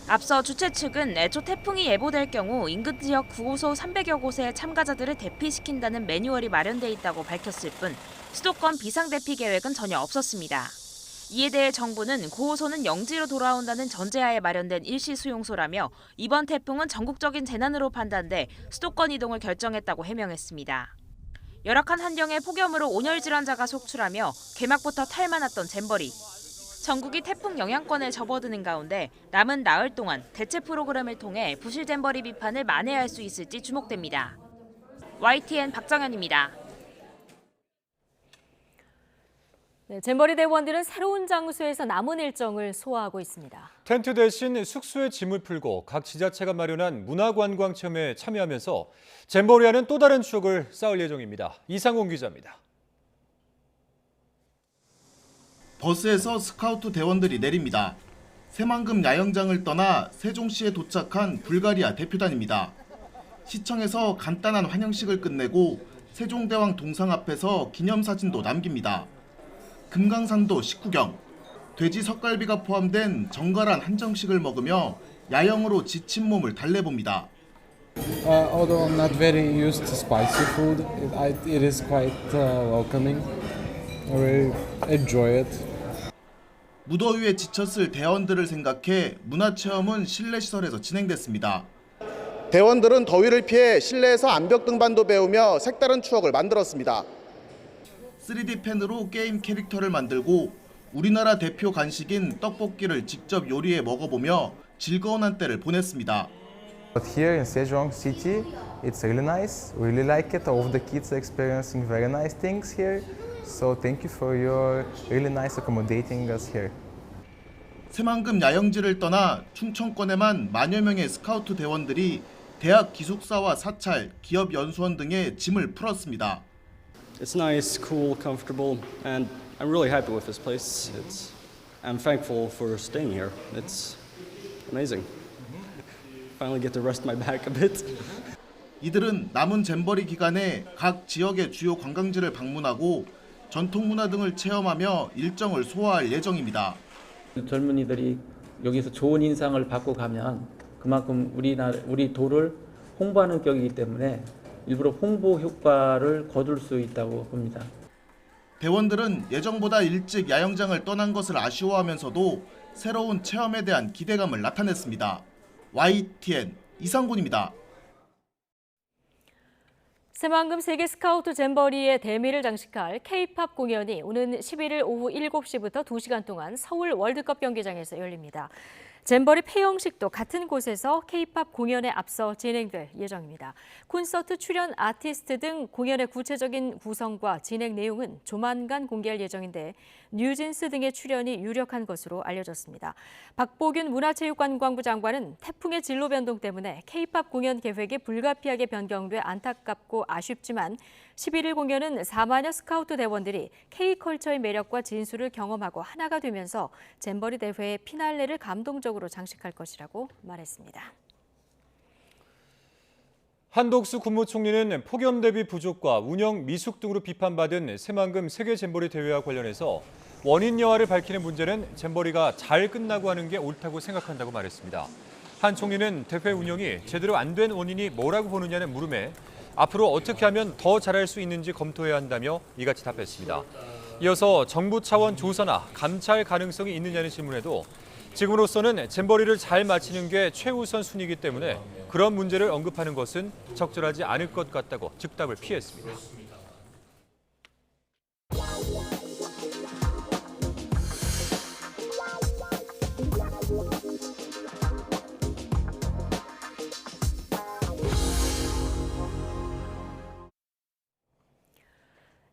앞서 주최 측은 애초 태풍이 예보될 경우 인근 지역 9호소 300여 곳에 참가자들을 대피시킨다는 매뉴얼이 마련돼 있다고 밝혔을 뿐 수도권 비상대피 계획은 전혀 없었습니다. 이에 대해 정부는 9호소는 영지로 돌아온다는 전제하에 마련된 일시 수용소라며 이번 태풍은 전국적인 재난으로 판단돼 수도권 이동을 결정했다고 해명했습니다. 열악한 환경에 폭염으로 온열 질환자가 속출하며 개막부터 탈만했던 잼버리. 전국이 태풍 영향권에 접어드는 가운데 남은 나흘 동안 대체 프로그램을 통해 부실 잼버리 비판을 만회할 수 있을지 주목됩니다. YTN 박정현입니다. 네, 잼버리 대원들은 새로운 장소에서 남은 일정을 소화하고 있습니다. 텐트 대신 숙소에 짐을 풀고 각 지자체가 마련한 문화관광 체험에 참여하면서 잼버리와는 또 다른 추억을 쌓을 예정입니다. 이상훈 기자입니다. 버스에서 스카우트 대원들이 내립니다. 새만금 야영장을 떠나 세종시에 도착한 불가리아 대표단입니다. 시청에서 간단한 환영식을 끝내고 세종대왕 동상 앞에서 기념사진도 남깁니다. 금강산도 식후경, 돼지 석갈비가 포함된 정갈한 한정식을 먹으며 야영으로 지친 몸을 달래봅니다. Although I'm not very used to spicy food, it is quite welcoming. I really enjoy it. 무더위에 지쳤을 대원들을 생각해 문화체험은 실내 시설에서 진행됐습니다. 대원들은 더위를 피해 실내에서 암벽 등반도 배우며 색다른 추억을 만들었습니다. 3D 펜으로 게임 캐릭터를 만들고 우리나라 대표 간식인 떡볶이를 직접 요리해 먹어보며 즐거운 한때를 보냈습니다. But here in Sejong City, it's really nice. We really like it. All of the kids are experiencing very nice things here. So thank you for your really nice accommodating us here. 새만금 야영지를 떠나 충청권에만 만여 명의 스카우트 대원들이 대학 기숙사와 사찰, 기업 연수원 등의 짐을 풀었습니다. It's nice, cool, comfortable, and I'm really happy with this place. I'm thankful for staying here. It's amazing. Finally get to rest my back a bit. 이들은 남은 잼버리 기간에 각 지역의 주요 관광지를 방문하고 전통 문화 등을 체험하며 일정을 소화할 예정입니다. 젊은이들이 여기서 좋은 인상을 받고 가면 그만큼 우리 도를 홍보하는 격이기 때문에 일부러 홍보 효과를 거둘 수 있다고 봅니다. 대원들은 예정보다 일찍 야영장을 떠난 것을 아쉬워하면서도 새로운 체험에 대한 기대감을 나타냈습니다. YTN 이상곤입니다. 새만금 세계 스카우트 잼버리의 대미를 장식할 K-팝 공연이 오는 11일 오후 7시부터 2시간 동안 서울 월드컵 경기장에서 열립니다. 잼버리 폐영식도 같은 곳에서 K-팝 공연에 앞서 진행될 예정입니다. 콘서트 출연 아티스트 등 공연의 구체적인 구성과 진행 내용은 조만간 공개할 예정인데 뉴진스 등의 출연이 유력한 것으로 알려졌습니다. 박보균 문화체육관광부 장관은 태풍의 진로 변동 때문에 K-팝 공연 계획이 불가피하게 변경돼 안타깝고 아쉽지만 11일 공연은 4만여 스카우트 대원들이 K-컬처의 매력과 진수를 경험하고 하나가 되면서 잼버리 대회의 피날레를 감동적으로 장식할 것이라고 말했습니다. 한덕수 국무총리는 폭염 대비 부족과 운영 미숙 등으로 비판받은 새만금 세계 잼버리 대회와 관련해서 원인 여하를 밝히는 문제는 잼버리가 잘 끝나고 하는 게 옳다고 생각한다고 말했습니다. 한 총리는 대회 운영이 제대로 안 된 원인이 뭐라고 보느냐는 물음에 앞으로 어떻게 하면 더 잘할 수 있는지 검토해야 한다며 이같이 답했습니다. 이어서 정부 차원 조사나 감찰 가능성이 있느냐는 질문에도 지금으로서는 잼버리를 잘 마치는 게 최우선 순위이기 때문에 그런 문제를 언급하는 것은 적절하지 않을 것 같다고 즉답을 피했습니다.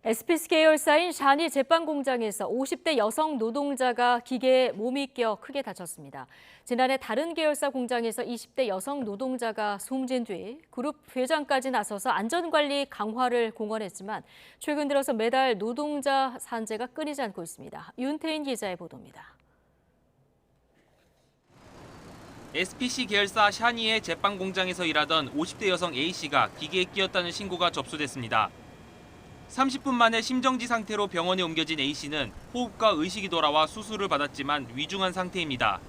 SPC 계열사인 샤니 제빵 공장에서 50대 여성 노동자가 기계에 몸이 껴 크게 다쳤습니다. 지난해 다른 계열사 공장에서 20대 여성 노동자가 숨진 뒤 그룹 회장까지 나서서 안전관리 강화를 공언했지만 최근 들어서 매달 노동자 산재가 끊이지 않고 있습니다. 윤태인 기자의 보도입니다. SPC 계열사 샤니의 제빵 공장에서 일하던 50대 여성 A씨가 기계에 끼었다는 신고가 접수됐습니다. 30분 만에 심정지 상태로 병원에 옮겨진 A씨는 호흡과 의식이 돌아와 수술을 받았지만 위중한 상태입니다.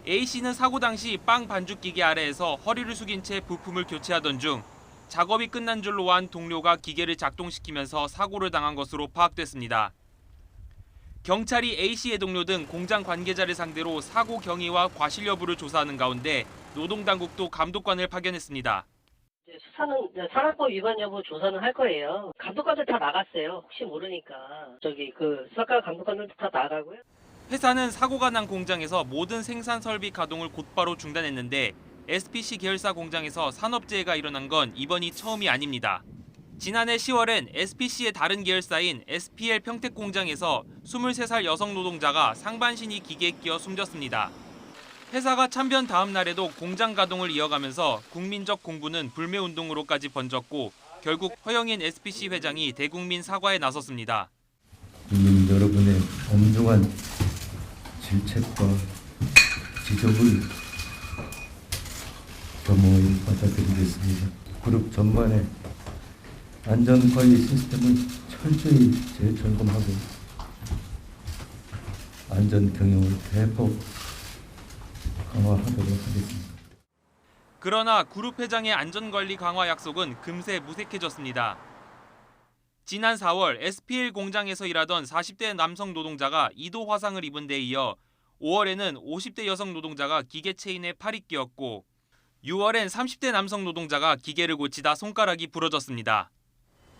A씨는 사고 당시 빵 반죽 기계 아래에서 허리를 숙인 채 부품을 교체하던 중 작업이 끝난 줄로 안 동료가 기계를 작동시키면서 사고를 당한 것으로 파악됐습니다. 경찰이 A씨의 동료 등 공장 관계자를 상대로 사고 경위와 과실 여부를 조사하는 가운데 노동당국도 감독관을 파견했습니다. 수사는 산업법 위반 여부 조사는 할 거예요. 감독관들 다 나갔어요. 혹시 모르니까 수사과 감독관들도 다 나가고요. 회사는 사고가 난 공장에서 모든 생산 설비 가동을 곧바로 중단했는데 SPC 계열사 공장에서 산업재해가 일어난 건 이번이 처음이 아닙니다. 지난해 10월엔 SPC의 다른 계열사인 SPL 평택 공장에서 23살 여성 노동자가 상반신이 기계에 끼어 숨졌습니다. 회사가 참변 다음 날에도 공장 가동을 이어가면서 국민적 공분은 불매운동으로까지 번졌고 결국 허영인 SPC 회장이 대국민 사과에 나섰습니다. 국민 여러분의 엄중한 질책과 지적을 겸허히 받아들이겠습니다. 그룹 전반의 안전관리 시스템을 철저히 재점검하고 안전 경영을 대폭 강화하도록 하겠습니다. 그러나 그룹 회장의 안전관리 강화 약속은 금세 무색해졌습니다. 지난 4월 SPL 공장에서 일하던 40대 남성 노동자가 2도 화상을 입은 데 이어 5월에는 50대 여성 노동자가 기계 체인에 팔이 끼었고 6월엔 30대 남성 노동자가 기계를 고치다 손가락이 부러졌습니다.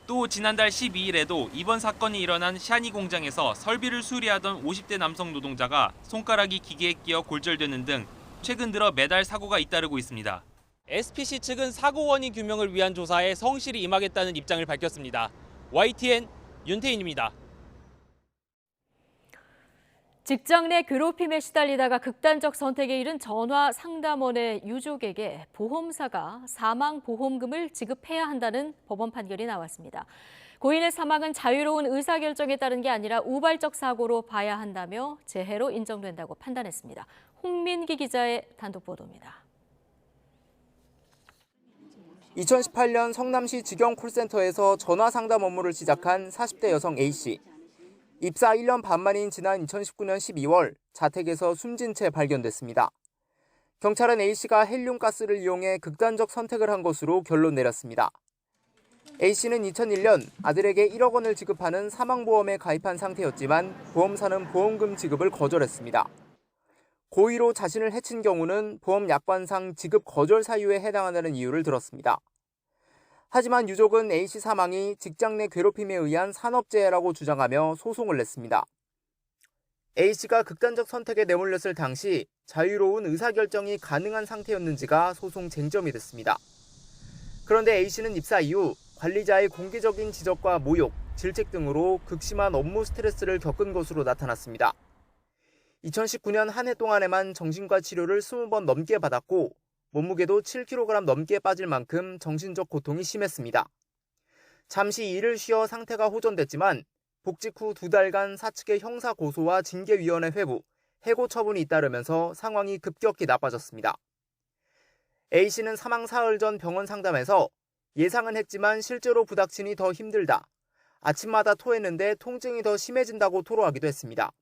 또 지난달 12일에도 이번 사건이 일어난 샤니 공장에서 설비를 수리하던 50대 남성 노동자가 손가락이 기계에 끼어 골절되는 등 최근 들어 매달 사고가 잇따르고 있습니다. SPC 측은 사고 원인 규명을 위한 조사에 성실히 임하겠다는 입장을 밝혔습니다. YTN 윤태인입니다. 직장 내 괴롭힘에 시달리다가 극단적 선택에 이른 전화 상담원의 유족에게 보험사가 사망보험금을 지급해야 한다는 법원 판결이 나왔습니다. 고인의 사망은 자유로운 의사결정에 따른 게 아니라 우발적 사고로 봐야 한다며 재해로 인정된다고 판단했습니다. 홍민기 기자의 단독 보도입니다. 2018년 성남시 직영 콜센터에서 전화 상담 업무를 시작한 40대 여성 A씨. 입사 1년 반 만인 지난 2019년 12월 자택에서 숨진 채 발견됐습니다. 경찰은 A씨가 헬륨가스를 이용해 극단적 선택을 한 것으로 결론 내렸습니다. A씨는 2001년 아들에게 1억 원을 지급하는 사망보험에 가입한 상태였지만 보험사는 보험금 지급을 거절했습니다. 고의로 자신을 해친 경우는 보험 약관상 지급 거절 사유에 해당한다는 이유를 들었습니다. 하지만 유족은 A씨 사망이 직장 내 괴롭힘에 의한 산업재해라고 주장하며 소송을 냈습니다. A씨가 극단적 선택에 내몰렸을 당시 자유로운 의사결정이 가능한 상태였는지가 소송 쟁점이 됐습니다. 그런데 A씨는 입사 이후 관리자의 공개적인 지적과 모욕, 질책 등으로 극심한 업무 스트레스를 겪은 것으로 나타났습니다. 2019년 한 해 동안에만 정신과 치료를 20번 넘게 받았고 몸무게도 7kg 넘게 빠질 만큼 정신적 고통이 심했습니다. 잠시 일을 쉬어 상태가 호전됐지만 복직 후 2달간 사측의 형사 고소와 징계위원회 회부, 해고 처분이 잇따르면서 상황이 급격히 나빠졌습니다. A씨는 사망 사흘 전 병원 상담에서 예상은 했지만 실제로 부닥치니 더 힘들다. 아침마다 토했는데 통증이 더 심해진다고 토로하기도 했습니다.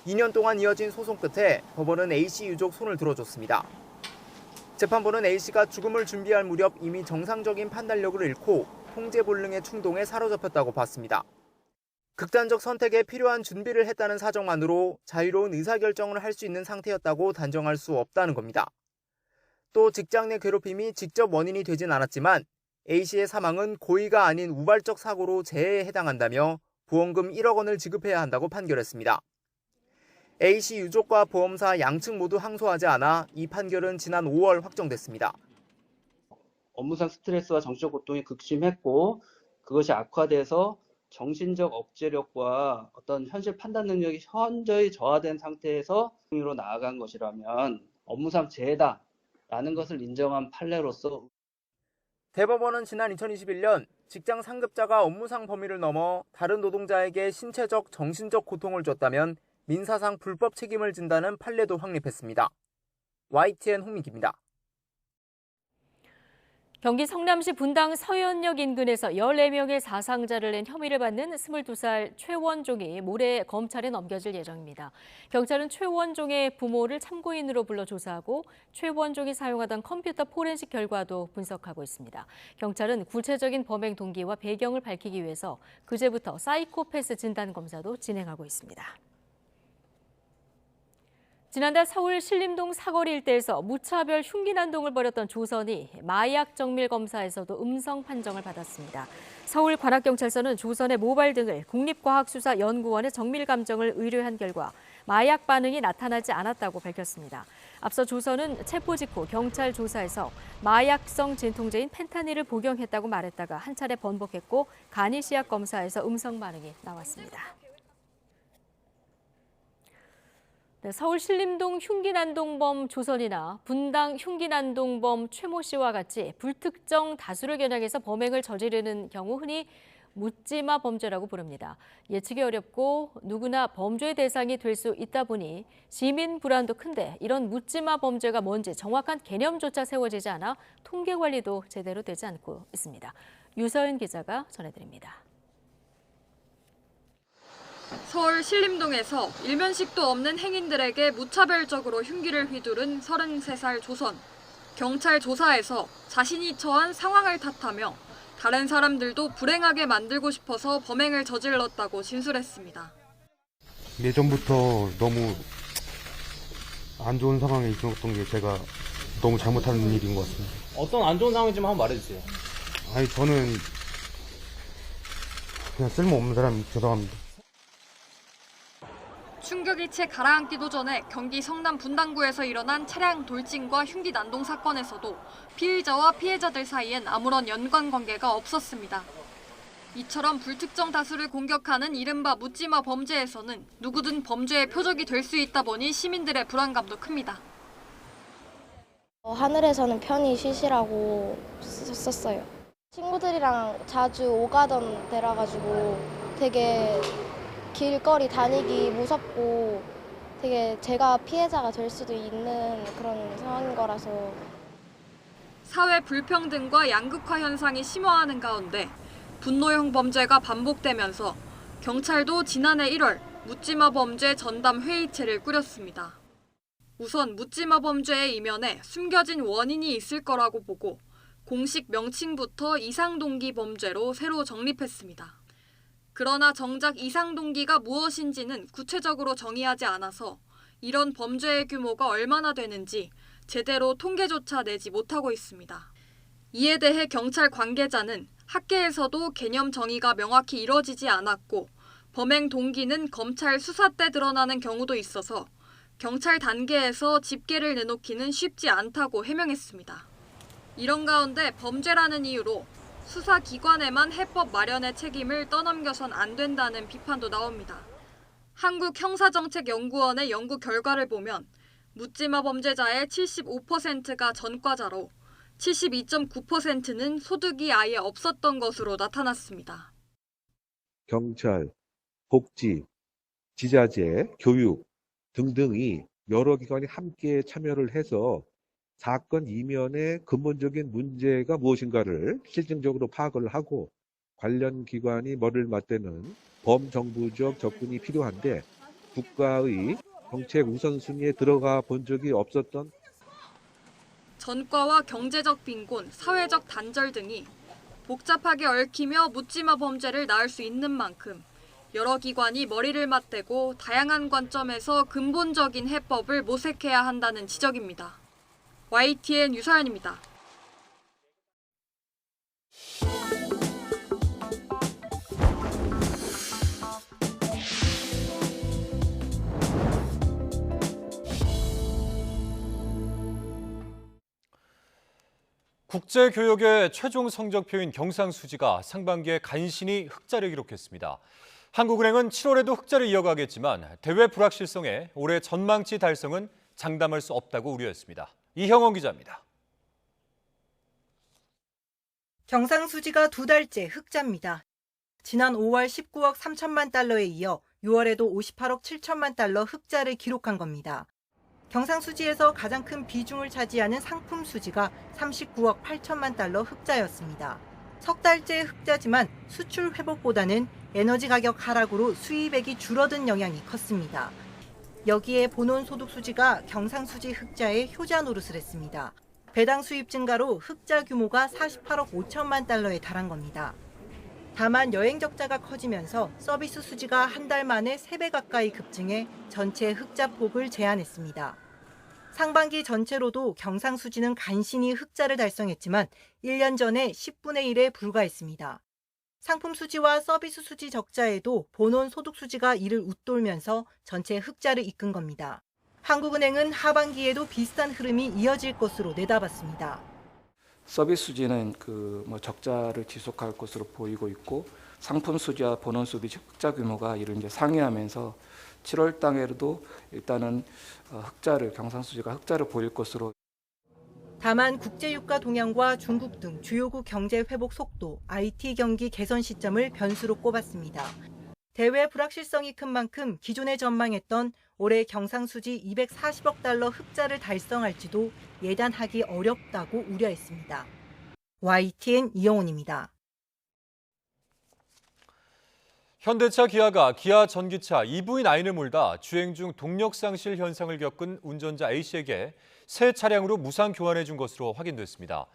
2년 동안 이어진 소송 끝에 법원은 A씨 유족 손을 들어줬습니다. 재판부는 A씨가 죽음을 준비할 무렵 이미 정상적인 판단력을 잃고 통제불능의 충동에 사로잡혔다고 봤습니다. 극단적 선택에 필요한 준비를 했다는 사정만으로 자유로운 의사결정을 할 수 있는 상태였다고 단정할 수 없다는 겁니다. 또 직장 내 괴롭힘이 직접 원인이 되진 않았지만 A씨의 사망은 고의가 아닌 우발적 사고로 재해에 해당한다며 보험금 1억 원을 지급해야 한다고 판결했습니다. A씨 유족과 보험사 양측 모두 항소하지 않아 이 판결은 지난 5월 확정됐습니다. 업무상 스트레스와 정신적 고통이 극심했고 그것이 악화돼서 정신적 억제력과 어떤 현실 판단 능력이 현저히 저하된 상태에서 으로 나아간 것이라면 업무상 재해다라는 것을 인정한 판례로서 대법원은 지난 2021년 직장 상급자가 업무상 범위를 넘어 다른 노동자에게 신체적, 정신적 고통을 줬다면 민사상 불법 책임을 진다는 판례도 확립했습니다. YTN 홍민기입니다. 경기 성남시 분당 서현역 인근에서 14명의 사상자를 낸 혐의를 받는 22살 최원종이 모레 검찰에 넘겨질 예정입니다. 경찰은 최원종의 부모를 참고인으로 불러 조사하고 최원종이 사용하던 컴퓨터 포렌식 결과도 분석하고 있습니다. 경찰은 구체적인 범행 동기와 배경을 밝히기 위해서 그제부터 사이코패스 진단 검사도 진행하고 있습니다. 지난달 서울 신림동 사거리 일대에서 무차별 흉기 난동을 벌였던 조선이 마약 정밀 검사에서도 음성 판정을 받았습니다. 서울관악경찰서는 조선의 모발 등을 국립과학수사연구원에 정밀 감정을 의뢰한 결과 마약 반응이 나타나지 않았다고 밝혔습니다. 앞서 조선은 체포 직후 경찰 조사에서 마약성 진통제인 펜타닐을 복용했다고 말했다가 한 차례 번복했고 간이시약 검사에서 음성 반응이 나왔습니다. 서울 신림동 흉기난동범 조선이나 분당 흉기난동범 최모 씨와 같이 불특정 다수를 겨냥해서 범행을 저지르는 경우 흔히 묻지마 범죄라고 부릅니다. 예측이 어렵고 누구나 범죄의 대상이 될 수 있다 보니 시민 불안도 큰데 이런 묻지마 범죄가 뭔지 정확한 개념조차 세워지지 않아 통계 관리도 제대로 되지 않고 있습니다. 유서연 기자가 전해드립니다. 서울 신림동에서 일면식도 없는 행인들에게 무차별적으로 흉기를 휘두른 33살 조선. 경찰 조사에서 자신이 처한 상황을 탓하며 다른 사람들도 불행하게 만들고 싶어서 범행을 저질렀다고 진술했습니다. 예전부터 너무 안 좋은 상황에 있었던 게 제가 너무 잘못한 일인 것 같습니다. 어떤 안 좋은 상황인지 한번 말해주세요. 아니 저는 그냥 쓸모없는 사람이 죄송합니다. 충격이 채 가라앉기도 전에 경기 성남 분당구에서 일어난 차량 돌진과 흉기 난동 사건에서도 피의자와 피해자들 사이엔 아무런 연관관계가 없었습니다. 이처럼 불특정 다수를 공격하는 이른바 묻지마 범죄에서는 누구든 범죄의 표적이 될 수 있다 보니 시민들의 불안감도 큽니다. 하늘에서는 편히 쉬시라고 썼어요. 친구들이랑 자주 오가던 데라 가지고 되게 길거리 다니기 무섭고 되게 제가 피해자가 될 수도 있는 그런 상황인 거라서. 사회 불평등과 양극화 현상이 심화하는 가운데 분노형 범죄가 반복되면서 경찰도 지난해 1월 묻지마 범죄 전담 회의체를 꾸렸습니다. 우선 묻지마 범죄의 이면에 숨겨진 원인이 있을 거라고 보고 공식 명칭부터 이상동기 범죄로 새로 정립했습니다. 그러나 정작 이상동기가 무엇인지는 구체적으로 정의하지 않아서 이런 범죄의 규모가 얼마나 되는지 제대로 통계조차 내지 못하고 있습니다. 이에 대해 경찰 관계자는 학계에서도 개념 정의가 명확히 이뤄지지 않았고 범행 동기는 검찰 수사 때 드러나는 경우도 있어서 경찰 단계에서 집계를 내놓기는 쉽지 않다고 해명했습니다. 이런 가운데 범죄라는 이유로 수사기관에만 해법 마련의 책임을 떠넘겨선 안 된다는 비판도 나옵니다. 한국형사정책연구원의 연구 결과를 보면 묻지마 범죄자의 75%가 전과자로 72.9%는 소득이 아예 없었던 것으로 나타났습니다. 경찰, 복지, 지자체, 교육 등등이 여러 기관이 함께 참여를 해서 사건 이면의 근본적인 문제가 무엇인가를 실증적으로 파악을 하고 관련 기관이 머리를 맞대는 범정부적 접근이 필요한데 국가의 정책 우선순위에 들어가 본 적이 없었던 전과와 경제적 빈곤, 사회적 단절 등이 복잡하게 얽히며 묻지마 범죄를 낳을 수 있는 만큼 여러 기관이 머리를 맞대고 다양한 관점에서 근본적인 해법을 모색해야 한다는 지적입니다. YTN 유서연입니다. 국제교역의 최종 성적표인 경상수지가 상반기에 간신히 흑자를 기록했습니다. 한국은행은 7월에도 흑자를 이어가겠지만 대외 불확실성에 올해 전망치 달성은 장담할 수 없다고 우려했습니다. 이형원 기자입니다. 경상수지가 두 달째 흑자입니다. 지난 5월 19억 3천만 달러에 이어 6월에도 58억 7천만 달러 흑자를 기록한 겁니다. 경상수지에서 가장 큰 비중을 차지하는 상품 수지가 39억 8천만 달러 흑자였습니다. 석 달째 흑자지만 수출 회복보다는 에너지 가격 하락으로 수입액이 줄어든 영향이 컸습니다. 여기에 본원 소득 수지가 경상수지 흑자에 효자 노릇을 했습니다. 배당 수입 증가로 흑자 규모가 48억 5천만 달러에 달한 겁니다. 다만 여행 적자가 커지면서 서비스 수지가 한 달 만에 3배 가까이 급증해 전체 흑자 폭을 제한했습니다. 상반기 전체로도 경상수지는 간신히 흑자를 달성했지만 1년 전에 10분의 1에 불과했습니다. 상품 수지와 서비스 수지 적자에도 본원 소득 수지가 이를 웃돌면서 전체 흑자를 이끈 겁니다. 한국은행은 하반기에도 비슷한 흐름이 이어질 것으로 내다봤습니다. 서비스 수지는 적자를 지속할 것으로 보이고 있고 상품 수지와 본원 수지 흑자 규모가 이를 이제 상회하면서 7월 달에도 일단은 경상수지가 흑자를 보일 것으로. 다만 국제유가 동향과 중국 등 주요국 경제 회복 속도, IT 경기 개선 시점을 변수로 꼽았습니다. 대외 불확실성이 큰 만큼 기존에 전망했던 올해 경상수지 240억 달러 흑자를 달성할지도 예단하기 어렵다고 우려했습니다. YTN 이영훈입니다. 현대차 기아가 기아 전기차 EV9을 몰다 주행 중 동력 상실 현상을 겪은 운전자 A씨에게 새 차량으로 무상 교환해 준 것으로 확인됐습니다.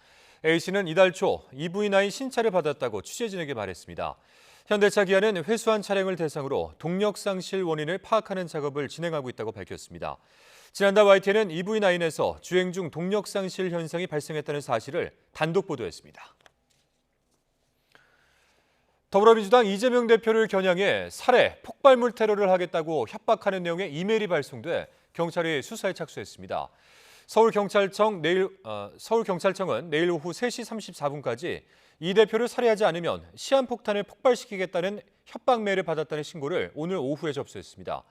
A씨는 이달 초 EV9 신차를 받았다고 취재진에게 말했습니다. 현대차 기아는 회수한 차량을 대상으로 동력 상실 원인을 파악하는 작업을 진행하고 있다고 밝혔습니다. 지난달 YTN은 EV9에서 주행 중 동력 상실 현상이 발생했다는 사실을 단독 보도했습니다. 더불어민주당 이재명 대표를 겨냥해 살해, 폭발물 테러를 하겠다고 협박하는 내용의 이메일이 발송돼 경찰이 수사에 착수했습니다. 서울경찰청은 내일 오후 3시 34분까지 이 대표를 살해하지 않으면 시한폭탄을 폭발시키겠다는 협박 메일을 받았다는 신고를 오늘 오후에 접수했습니다.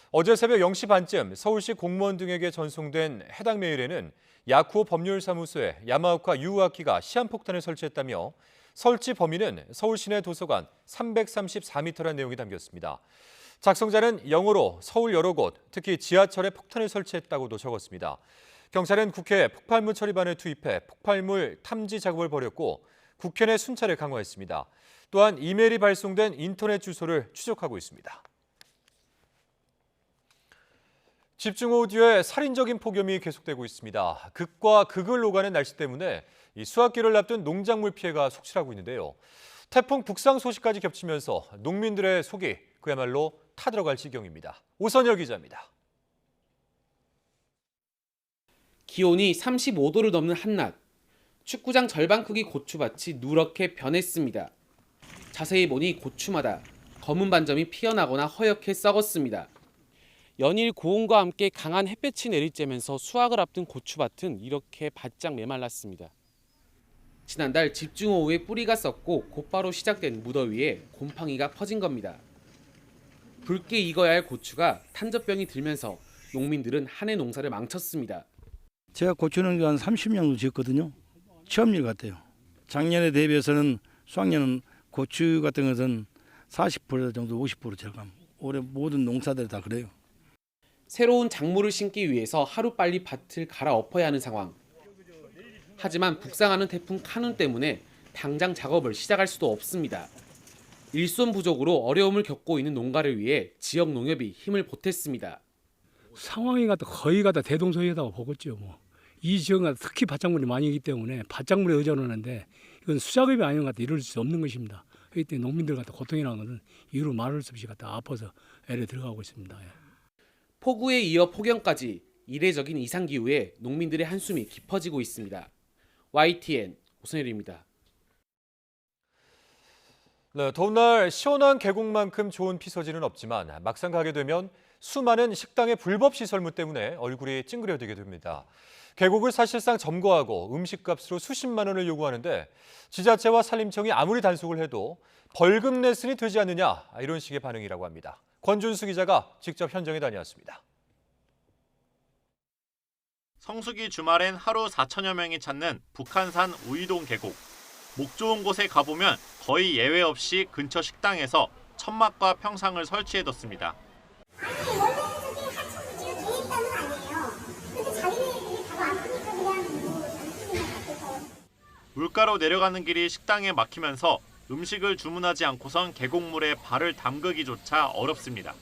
어제 새벽 0시 반쯤 서울시 공무원 등에게 전송된 해당 메일에는 야쿠오 법률사무소에 야마오카 유우아키가 시한폭탄을 설치했다며 설치 범위는 서울시내 도서관 334m라는 내용이 담겼습니다. 작성자는 영어로 서울 여러 곳, 특히 지하철에 폭탄을 설치했다고도 적었습니다. 경찰은 국회 폭발물 처리반을 투입해 폭발물 탐지 작업을 벌였고 국회 내 순찰을 강화했습니다. 또한 이메일이 발송된 인터넷 주소를 추적하고 있습니다. 집중호우 뒤에 살인적인 폭염이 계속되고 있습니다. 극과 극을 오가는 날씨 때문에 수확기를 앞둔 농작물 피해가 속출하고 있는데요. 태풍 북상 소식까지 겹치면서 농민들의 속이 그야말로 타들어갈 지경입니다. 오선열 기자입니다. 기온이 35도를 넘는 한낮, 축구장 절반 크기 고추밭이 누렇게 변했습니다. 자세히 보니 고추마다 검은 반점이 피어나거나 허옇게 썩었습니다. 연일 고온과 함께 강한 햇볕이 내리쬐면서 수확을 앞둔 고추밭은 이렇게 바짝 메말랐습니다. 지난달 집중호우에 뿌리가 썩고 곧바로 시작된 무더위에 곰팡이가 퍼진 겁니다. 붉게 익어야 할 고추가 탄저병이 들면서 농민들은 한 해 농사를 망쳤습니다. 제가 고추는 한 30년 정도 지었거든요. 처음 일 같아요. 작년에 대비해서는 수확량은 고추 같은 것은 40% 정도 50% 절감. 올해 모든 농사들이 다 그래요. 새로운 작물을 심기 위해서 하루빨리 밭을 갈아엎어야 하는 상황. 하지만 북상하는 태풍 카눈 때문에 당장 작업을 시작할 수도 없습니다. 일손 부족으로 어려움을 겪고 있는 농가를 위해 지역 농협이 힘을 보탰습니다. 상황이 거의 다 대동소이하다고 보겠죠. 이 지역은 특히 밭작물이 많이 있기 때문에 밭작물에 의존하는데 이건 수작업이 아닌 것 같아 이룰 수 없는 것입니다. 그렇기 때문에 농민들 고통이 나는 것은 이유로 말할 수 없이 아파서 애를 들어가고 있습니다. 폭우에 이어 폭염까지 이례적인 이상기후에 농민들의 한숨이 깊어지고 있습니다. YTN 오선열입니다. 네, 더운 날 시원한 계곡만큼 좋은 피서지는 없지만 막상 가게 되면 수많은 식당의 불법 시설물 때문에 얼굴이 찡그려지게 됩니다. 계곡을 사실상 점거하고 음식값으로 수십만 원을 요구하는데 지자체와 산림청이 아무리 단속을 해도 벌금 냈으니 되지 않느냐 이런 식의 반응이라고 합니다. 권준수 기자가 직접 현장에 다녀왔습니다. 성수기 주말엔 하루 4천여 명이 찾는 북한산 우이동 계곡. 목 좋은 곳에 가보면 거의 예외 없이 근처 식당에서 천막과 평상을 설치해뒀습니다. 물가로 내려가는 길이 식당에 막히면서 음식을 주문하지 않고선 계곡물에 발을 담그기조차 어렵습니다.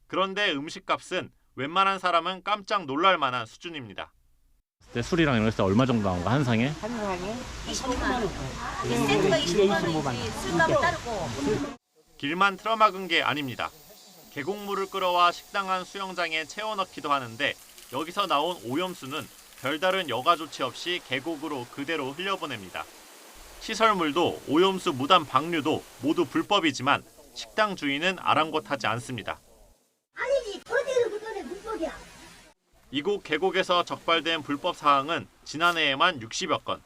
그런데 음식값은 웬만한 사람은 깜짝 놀랄 만한 수준입니다. 술이랑 이런 거 얼마 정도 나온 거 한 상에? 한 상에 25만 원. 세트가 25만 원이지 술값을 따르고. 길만 틀어막은 게 아닙니다. 계곡물을 끌어와 식당 안 수영장에 채워넣기도 하는데 여기서 나온 오염수는 별다른 여과 조치 없이 계곡으로 그대로 흘려보냅니다. 시설물도 오염수 무단 방류도 모두 불법이지만 식당 주인은 아랑곳하지 않습니다. 아니지, 거제는 그거는 불법이야. 이곳 계곡에서 적발된 불법 사항은 지난해에만 60여 건.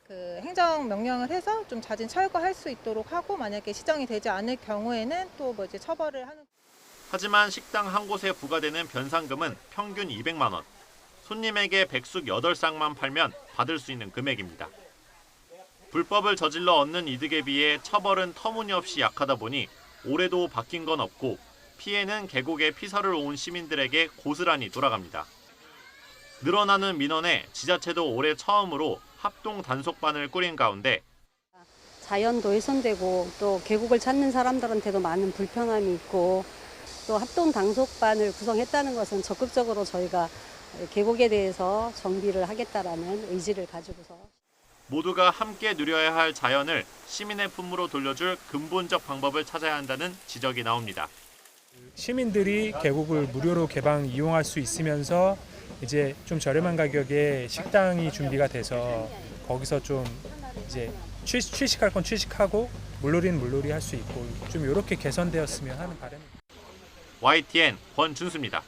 행정 명령을 해서 좀 자진 철거할 수 있도록 하고 만약에 시정이 되지 않을 경우에는 또 이제 처벌을 하는. 하지만 식당 한 곳에 부과되는 변상금은 평균 200만 원. 손님에게 백숙 8쌍만 팔면 받을 수 있는 금액입니다. 불법을 저질러 얻는 이득에 비해 처벌은 터무니없이 약하다 보니 올해도 바뀐 건 없고 피해는 계곡에 피서를 온 시민들에게 고스란히 돌아갑니다. 늘어나는 민원에 지자체도 올해 처음으로 합동 단속반을 꾸린 가운데 자연도 훼손되고 또 계곡을 찾는 사람들한테도 많은 불편함이 있고 또 합동 단속반을 구성했다는 것은 적극적으로 저희가 계곡에 대해서 정비를 하겠다라는 의지를 가지고서 모두가 함께 누려야 할 자연을 시민의 품으로 돌려줄 근본적 방법을 찾아야 한다는 지적이 나옵니다. 시민들이 계곡을 무료로 개방 이용할 수 있으면서 이제 좀 저렴한 가격에 식당이 준비가 돼서 거기서 좀 이제 취식할 건 취식하고 물놀이는 물놀이 할 수 있고 좀 이렇게 개선되었으면 하는 바람입니다. YTN 권준수입니다.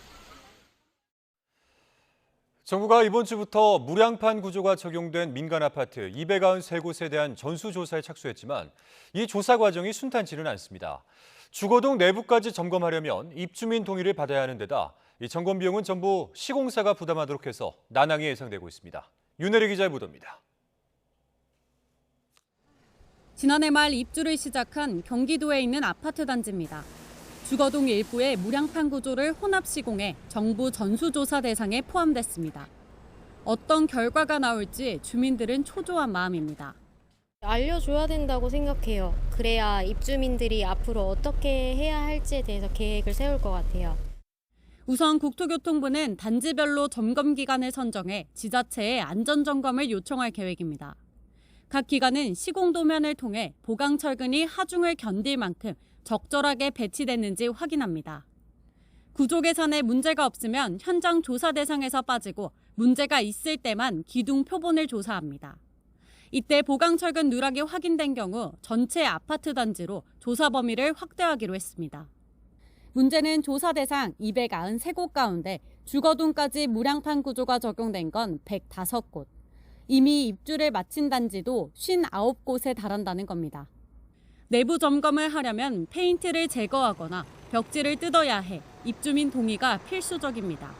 정부가 이번 주부터 무량판 구조가 적용된 민간 아파트 293곳에 대한 전수조사에 착수했지만 이 조사 과정이 순탄치는 않습니다. 주거동 내부까지 점검하려면 입주민 동의를 받아야 하는 데다 이 점검 비용은 전부 시공사가 부담하도록 해서 난항이 예상되고 있습니다. 윤혜리 기자의 보도입니다. 지난해 말 입주를 시작한 경기도에 있는 아파트 단지입니다. 주거동 일부의 무량판 구조를 혼합 시공해 정부 전수조사 대상에 포함됐습니다. 어떤 결과가 나올지 주민들은 초조한 마음입니다. 알려줘야 된다고 생각해요. 그래야 입주민들이 앞으로 어떻게 해야 할지에 대해서 계획을 세울 것 같아요. 우선 국토교통부는 단지별로 점검 기간을 선정해 지자체에 안전점검을 요청할 계획입니다. 각 기관은 시공 도면을 통해 보강 철근이 하중을 견딜 만큼 적절하게 배치됐는지 확인합니다. 구조 계산에 문제가 없으면 현장 조사 대상에서 빠지고 문제가 있을 때만 기둥 표본을 조사합니다. 이때 보강 철근 누락이 확인된 경우 전체 아파트 단지로 조사 범위를 확대하기로 했습니다. 문제는 조사 대상 293곳 가운데 주거동까지 무량판 구조가 적용된 건 105곳. 이미 입주를 마친 단지도 59곳에 달한다는 겁니다. 내부 점검을 하려면 페인트를 제거하거나 벽지를 뜯어야 해 입주민 동의가 필수적입니다.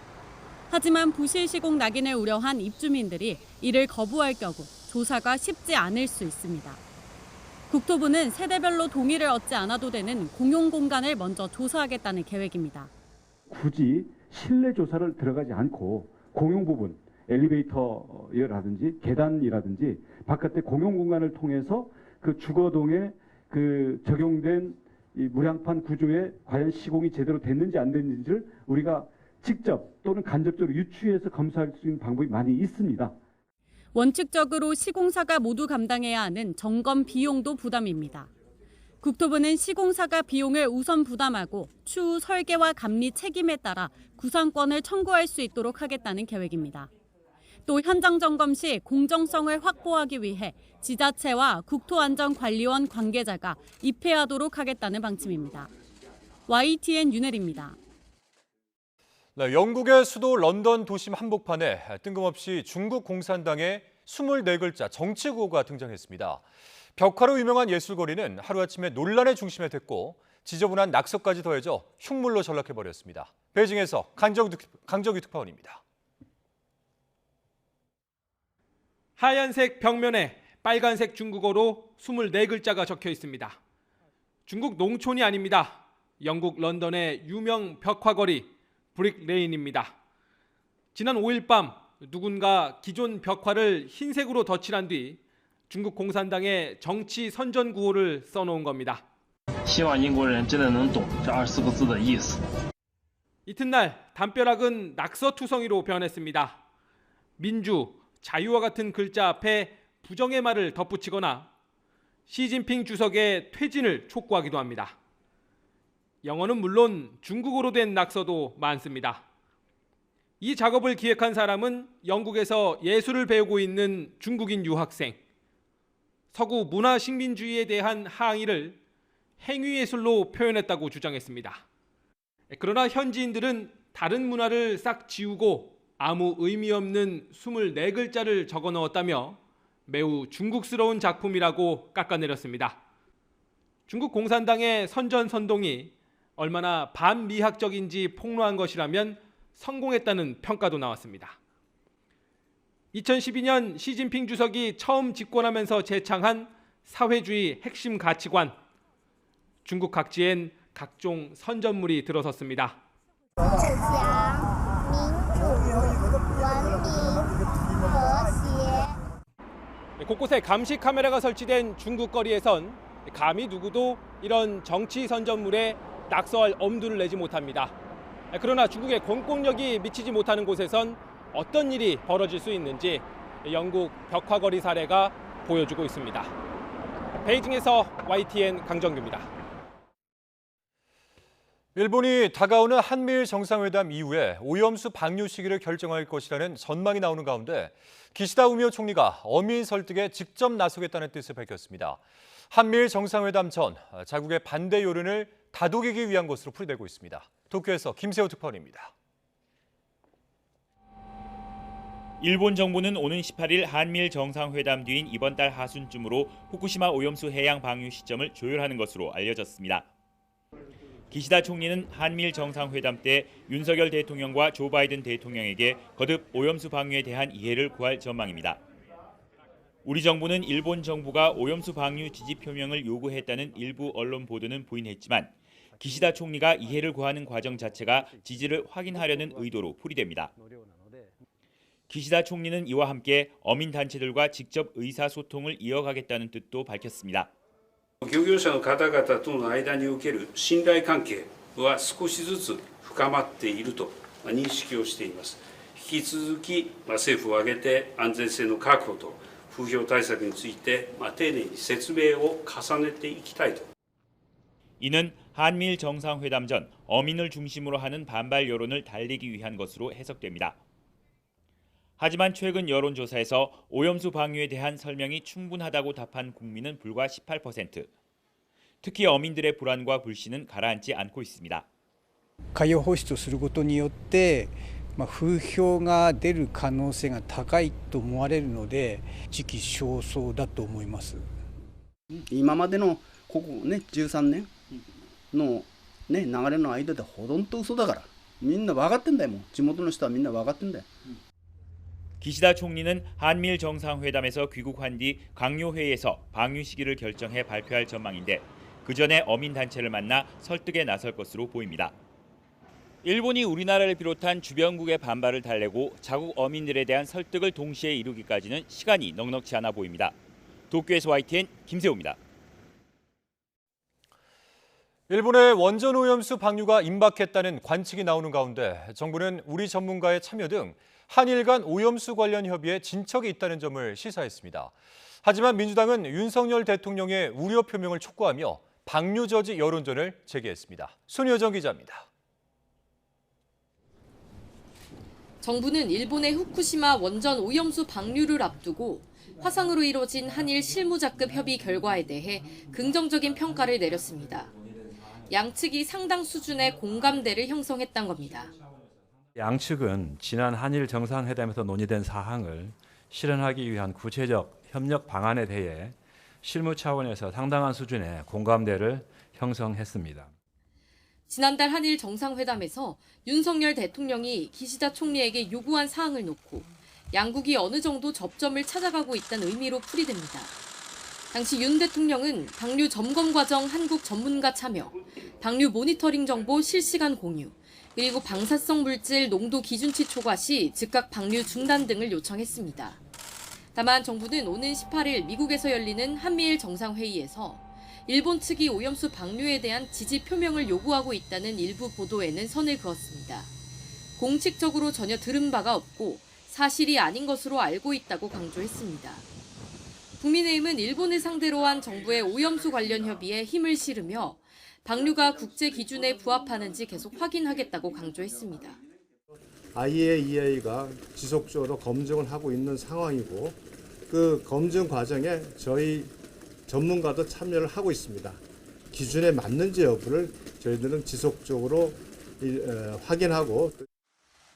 하지만 부실 시공 낙인을 우려한 입주민들이 이를 거부할 경우 조사가 쉽지 않을 수 있습니다. 국토부는 세대별로 동의를 얻지 않아도 되는 공용 공간을 먼저 조사하겠다는 계획입니다. 굳이 실내 조사를 들어가지 않고 공용 부분, 엘리베이터라든지 계단이라든지 바깥의 공용 공간을 통해서 그 주거동에 그 적용된 이 무량판 구조에 과연 시공이 제대로 됐는지 안 됐는지를 우리가 직접 또는 간접적으로 유추해서 검사할 수 있는 방법이 많이 있습니다. 원칙적으로 시공사가 모두 감당해야 하는 점검 비용도 부담입니다. 국토부는 시공사가 비용을 우선 부담하고 추후 설계와 감리 책임에 따라 구상권을 청구할 수 있도록 하겠다는 계획입니다. 또 현장 점검 시 공정성을 확보하기 위해 지자체와 국토안전관리원 관계자가 입회하도록 하겠다는 방침입니다. YTN 윤혜리입니다. 네, 영국의 수도 런던 도심 한복판에 뜬금없이 중국 공산당의 24글자 정치구호가 등장했습니다. 벽화로 유명한 예술거리는 하루아침에 논란의 중심에 됐고 지저분한 낙서까지 더해져 흉물로 전락해버렸습니다. 베이징에서 강정규 특파원입니다. 하얀색 벽면에 빨간색 중국어로 24글자가 적혀 있습니다. 중국 농촌이 아닙니다. 영국 런던의 유명 벽화거리 브릭 레인입니다. 지난 5일 밤 누군가 기존 벽화를 흰색으로 덧칠한 뒤 중국 공산당의 정치 선전 구호를 써놓은 겁니다. 이튿날 담벼락은 낙서투성이로 변했습니다. 민주, 자유와 같은 글자 앞에 부정의 말을 덧붙이거나 시진핑 주석의 퇴진을 촉구하기도 합니다. 영어는 물론 중국어로 된 낙서도 많습니다. 이 작업을 기획한 사람은 영국에서 예술을 배우고 있는 중국인 유학생. 서구 문화 식민주의에 대한 항의를 행위예술로 표현했다고 주장했습니다. 그러나 현지인들은 다른 문화를 싹 지우고 아무 의미 없는 24글자를 적어 넣었다며 매우 중국스러운 작품이라고 깎아내렸습니다. 중국 공산당의 선전선동이 얼마나 반미학적인지 폭로한 것이라면 성공했다는 평가도 나왔습니다. 2012년 시진핑 주석이 처음 집권하면서 제창한 사회주의 핵심 가치관. 중국 각지엔 각종 선전물이 들어섰습니다. 곳곳에 감시 카메라가 설치된 중국 거리에선 감히 누구도 이런 정치 선전물에 낙서할 엄두를 내지 못합니다. 그러나 중국의 공권력이 미치지 못하는 곳에선 어떤 일이 벌어질 수 있는지 영국 벽화거리 사례가 보여주고 있습니다. 베이징에서 YTN 강정규입니다. 일본이 다가오는 한미일 정상회담 이후에 오염수 방류 시기를 결정할 것이라는 전망이 나오는 가운데 기시다 우미오 총리가 어민 설득에 직접 나서겠다는 뜻을 밝혔습니다. 한미일 정상회담 전 자국의 반대 여론을 다독이기 위한 것으로 풀이되고 있습니다. 도쿄에서 김세호 특파원입니다. 일본 정부는 오는 18일 한미일 정상회담 뒤인 이번 달 하순쯤으로 후쿠시마 오염수 해양 방류 시점을 조율하는 것으로 알려졌습니다. 기시다 총리는 한미일 정상회담 때 윤석열 대통령과 조 바이든 대통령에게 거듭 오염수 방류에 대한 이해를 구할 전망입니다. 우리 정부는 일본 정부가 오염수 방류 지지 표명을 요구했다는 일부 언론 보도는 부인했지만 기시다 총리가 이해를 구하는 과정 자체가 지지를 확인하려는 의도로 풀이됩니다. 기시다 총리는 이와 함께 어민 단체들과 직접 의사소통을 이어가겠다는 뜻도 밝혔습니다. 漁業者の方々との間における信頼関係は少しずつ深まっていると認識をしています。引き続き政府を挙げて安全性の確保と風評対策について丁寧に説明を重ねていきたいと。 이는 한미일 정상회담 전 어민을 중심으로 하는 반발 여론을 달래기 위한 것으로 해석됩니다. 하지만 최근 여론조사에서 오염수 방류에 대한 설명이 충분하다고 답한 국민은 불과 18%. 특히 어민들의 불안과 불신은 가라앉지 않고 있습니다. 海洋放出をすることによって、風評が出る可能性が高いと思われるので、時期尚早だと思います。今までのここね13年のね流れの間でほとんど嘘だから、みんな分かってんだよ。もう地元の人はみんな分かってんだよ。 기시다 총리는 한미일 정상회담에서 귀국한 뒤 강요회의에서 방류 시기를 결정해 발표할 전망인데 그 전에 어민 단체를 만나 설득에 나설 것으로 보입니다. 일본이 우리나라를 비롯한 주변국의 반발을 달래고 자국 어민들에 대한 설득을 동시에 이루기까지는 시간이 넉넉지 않아 보입니다. 도쿄에서 YTN 김세호입니다. 일본의 원전 오염수 방류가 임박했다는 관측이 나오는 가운데 정부는 우리 전문가의 참여 등 한일 간 오염수 관련 협의에 진척이 있다는 점을 시사했습니다. 하지만 민주당은 윤석열 대통령의 우려 표명을 촉구하며 방류 저지 여론전을 제기했습니다. 손효정 기자입니다. 정부는 일본의 후쿠시마 원전 오염수 방류를 앞두고 화상으로 이뤄진 한일 실무자급 협의 결과에 대해 긍정적인 평가를 내렸습니다. 양측이 상당 수준의 공감대를 형성했던 겁니다. 양측은 지난 한일 정상회담에서 논의된 사항을 실현하기 위한 구체적 협력 방안에 대해 실무 차원에서 상당한 수준의 공감대를 형성했습니다. 지난달 한일 정상회담에서 윤석열 대통령이 기시다 총리에게 요구한 사항을 놓고 양국이 어느 정도 접점을 찾아가고 있다는 의미로 풀이됩니다. 당시 윤 대통령은 방류 점검 과정 한국 전문가 참여, 방류 모니터링 정보 실시간 공유, 그리고 방사성 물질 농도 기준치 초과 시 즉각 방류 중단 등을 요청했습니다. 다만 정부는 오는 18일 미국에서 열리는 한미일 정상회의에서 일본 측이 오염수 방류에 대한 지지 표명을 요구하고 있다는 일부 보도에는 선을 그었습니다. 공식적으로 전혀 들은 바가 없고 사실이 아닌 것으로 알고 있다고 강조했습니다. 국민의힘은 일본을 상대로 한 정부의 오염수 관련 협의에 힘을 실으며 방류가 국제 기준에 부합하는지 계속 확인하겠다고 강조했습니다. IAEA가 지속적으로 검증을 하고 있는 상황이고 그 검증 과정에 저희 전문가도 참여를 하고 있습니다. 기준에 맞는지 여부를 저희들은 지속적으로 확인하고.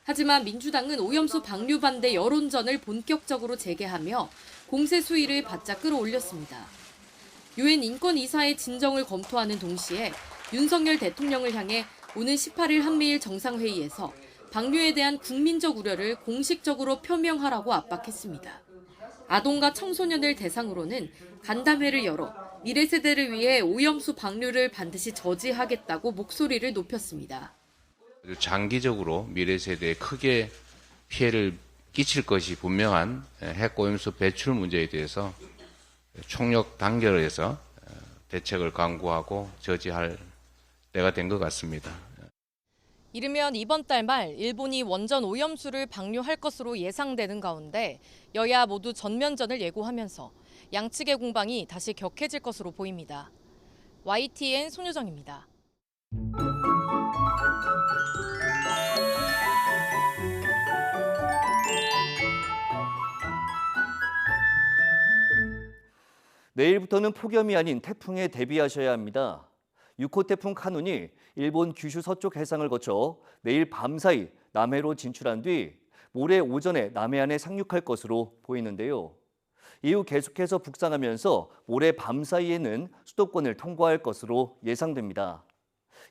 하지만 민주당은 오염수 방류 반대 여론전을 본격적으로 재개하며 공세 수위를 바짝 끌어올렸습니다. 유엔 인권이사의 진정을 검토하는 동시에 윤석열 대통령을 향해 오는 18일 한미일 정상회의에서 방류에 대한 국민적 우려를 공식적으로 표명하라고 압박했습니다. 아동과 청소년을 대상으로는 간담회를 열어 미래 세대를 위해 오염수 방류를 반드시 저지하겠다고 목소리를 높였습니다. 장기적으로 미래 세대에 크게 피해를 끼칠 것이 분명한 핵오염수 배출 문제에 대해서 총력 단결해서 대책을 강구하고 저지할 때가 된 것 같습니다. 이르면 이번 달 말 일본이 원전 오염수를 방류할 것으로 예상되는 가운데 여야 모두 전면전을 예고하면서 양측의 공방이 다시 격해질 것으로 보입니다. YTN 손유정입니다. 내일부터는 폭염이 아닌 태풍에 대비하셔야 합니다. 6호 태풍 카눈이 일본 규슈 서쪽 해상을 거쳐 내일 밤사이 남해로 진출한 뒤 모레 오전에 남해안에 상륙할 것으로 보이는데요. 이후 계속해서 북상하면서 모레 밤사이에는 수도권을 통과할 것으로 예상됩니다.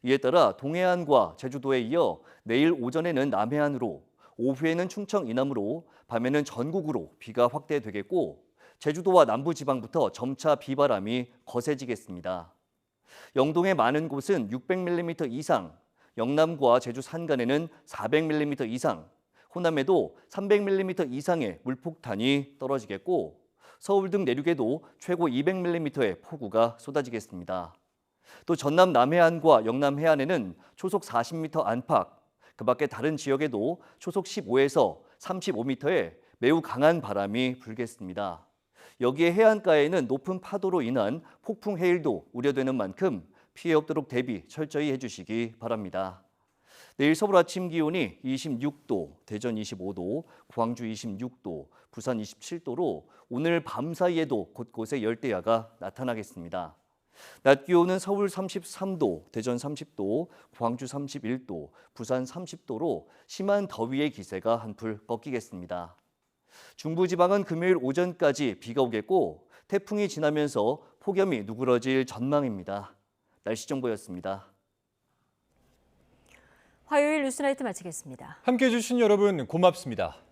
이에 따라 동해안과 제주도에 이어 내일 오전에는 남해안으로, 오후에는 충청 이남으로, 밤에는 전국으로 비가 확대되겠고 제주도와 남부지방부터 점차 비바람이 거세지겠습니다. 영동의 많은 곳은 600mm 이상, 영남과 제주 산간에는 400mm 이상, 호남에도 300mm 이상의 물폭탄이 떨어지겠고 서울 등 내륙에도 최고 200mm의 폭우가 쏟아지겠습니다. 또 전남 남해안과 영남 해안에는 초속 40m 안팎, 그 밖에 다른 지역에도 초속 15에서 35m의 매우 강한 바람이 불겠습니다. 여기에 해안가에는 높은 파도로 인한 폭풍 해일도 우려되는 만큼 피해 없도록 대비 철저히 해주시기 바랍니다. 내일 서울 아침 기온이 26도, 대전 25도, 광주 26도, 부산 27도로 오늘 밤 사이에도 곳곳에 열대야가 나타나겠습니다. 낮 기온은 서울 33도, 대전 30도, 광주 31도, 부산 30도로 심한 더위의 기세가 한풀 꺾이겠습니다. 중부지방은 금요일 오전까지 비가 오겠고 태풍이 지나면서 폭염이 누그러질 전망입니다. 날씨 정보였습니다. 화요일 뉴스나이트 마치겠습니다. 함께해 주신 여러분 고맙습니다.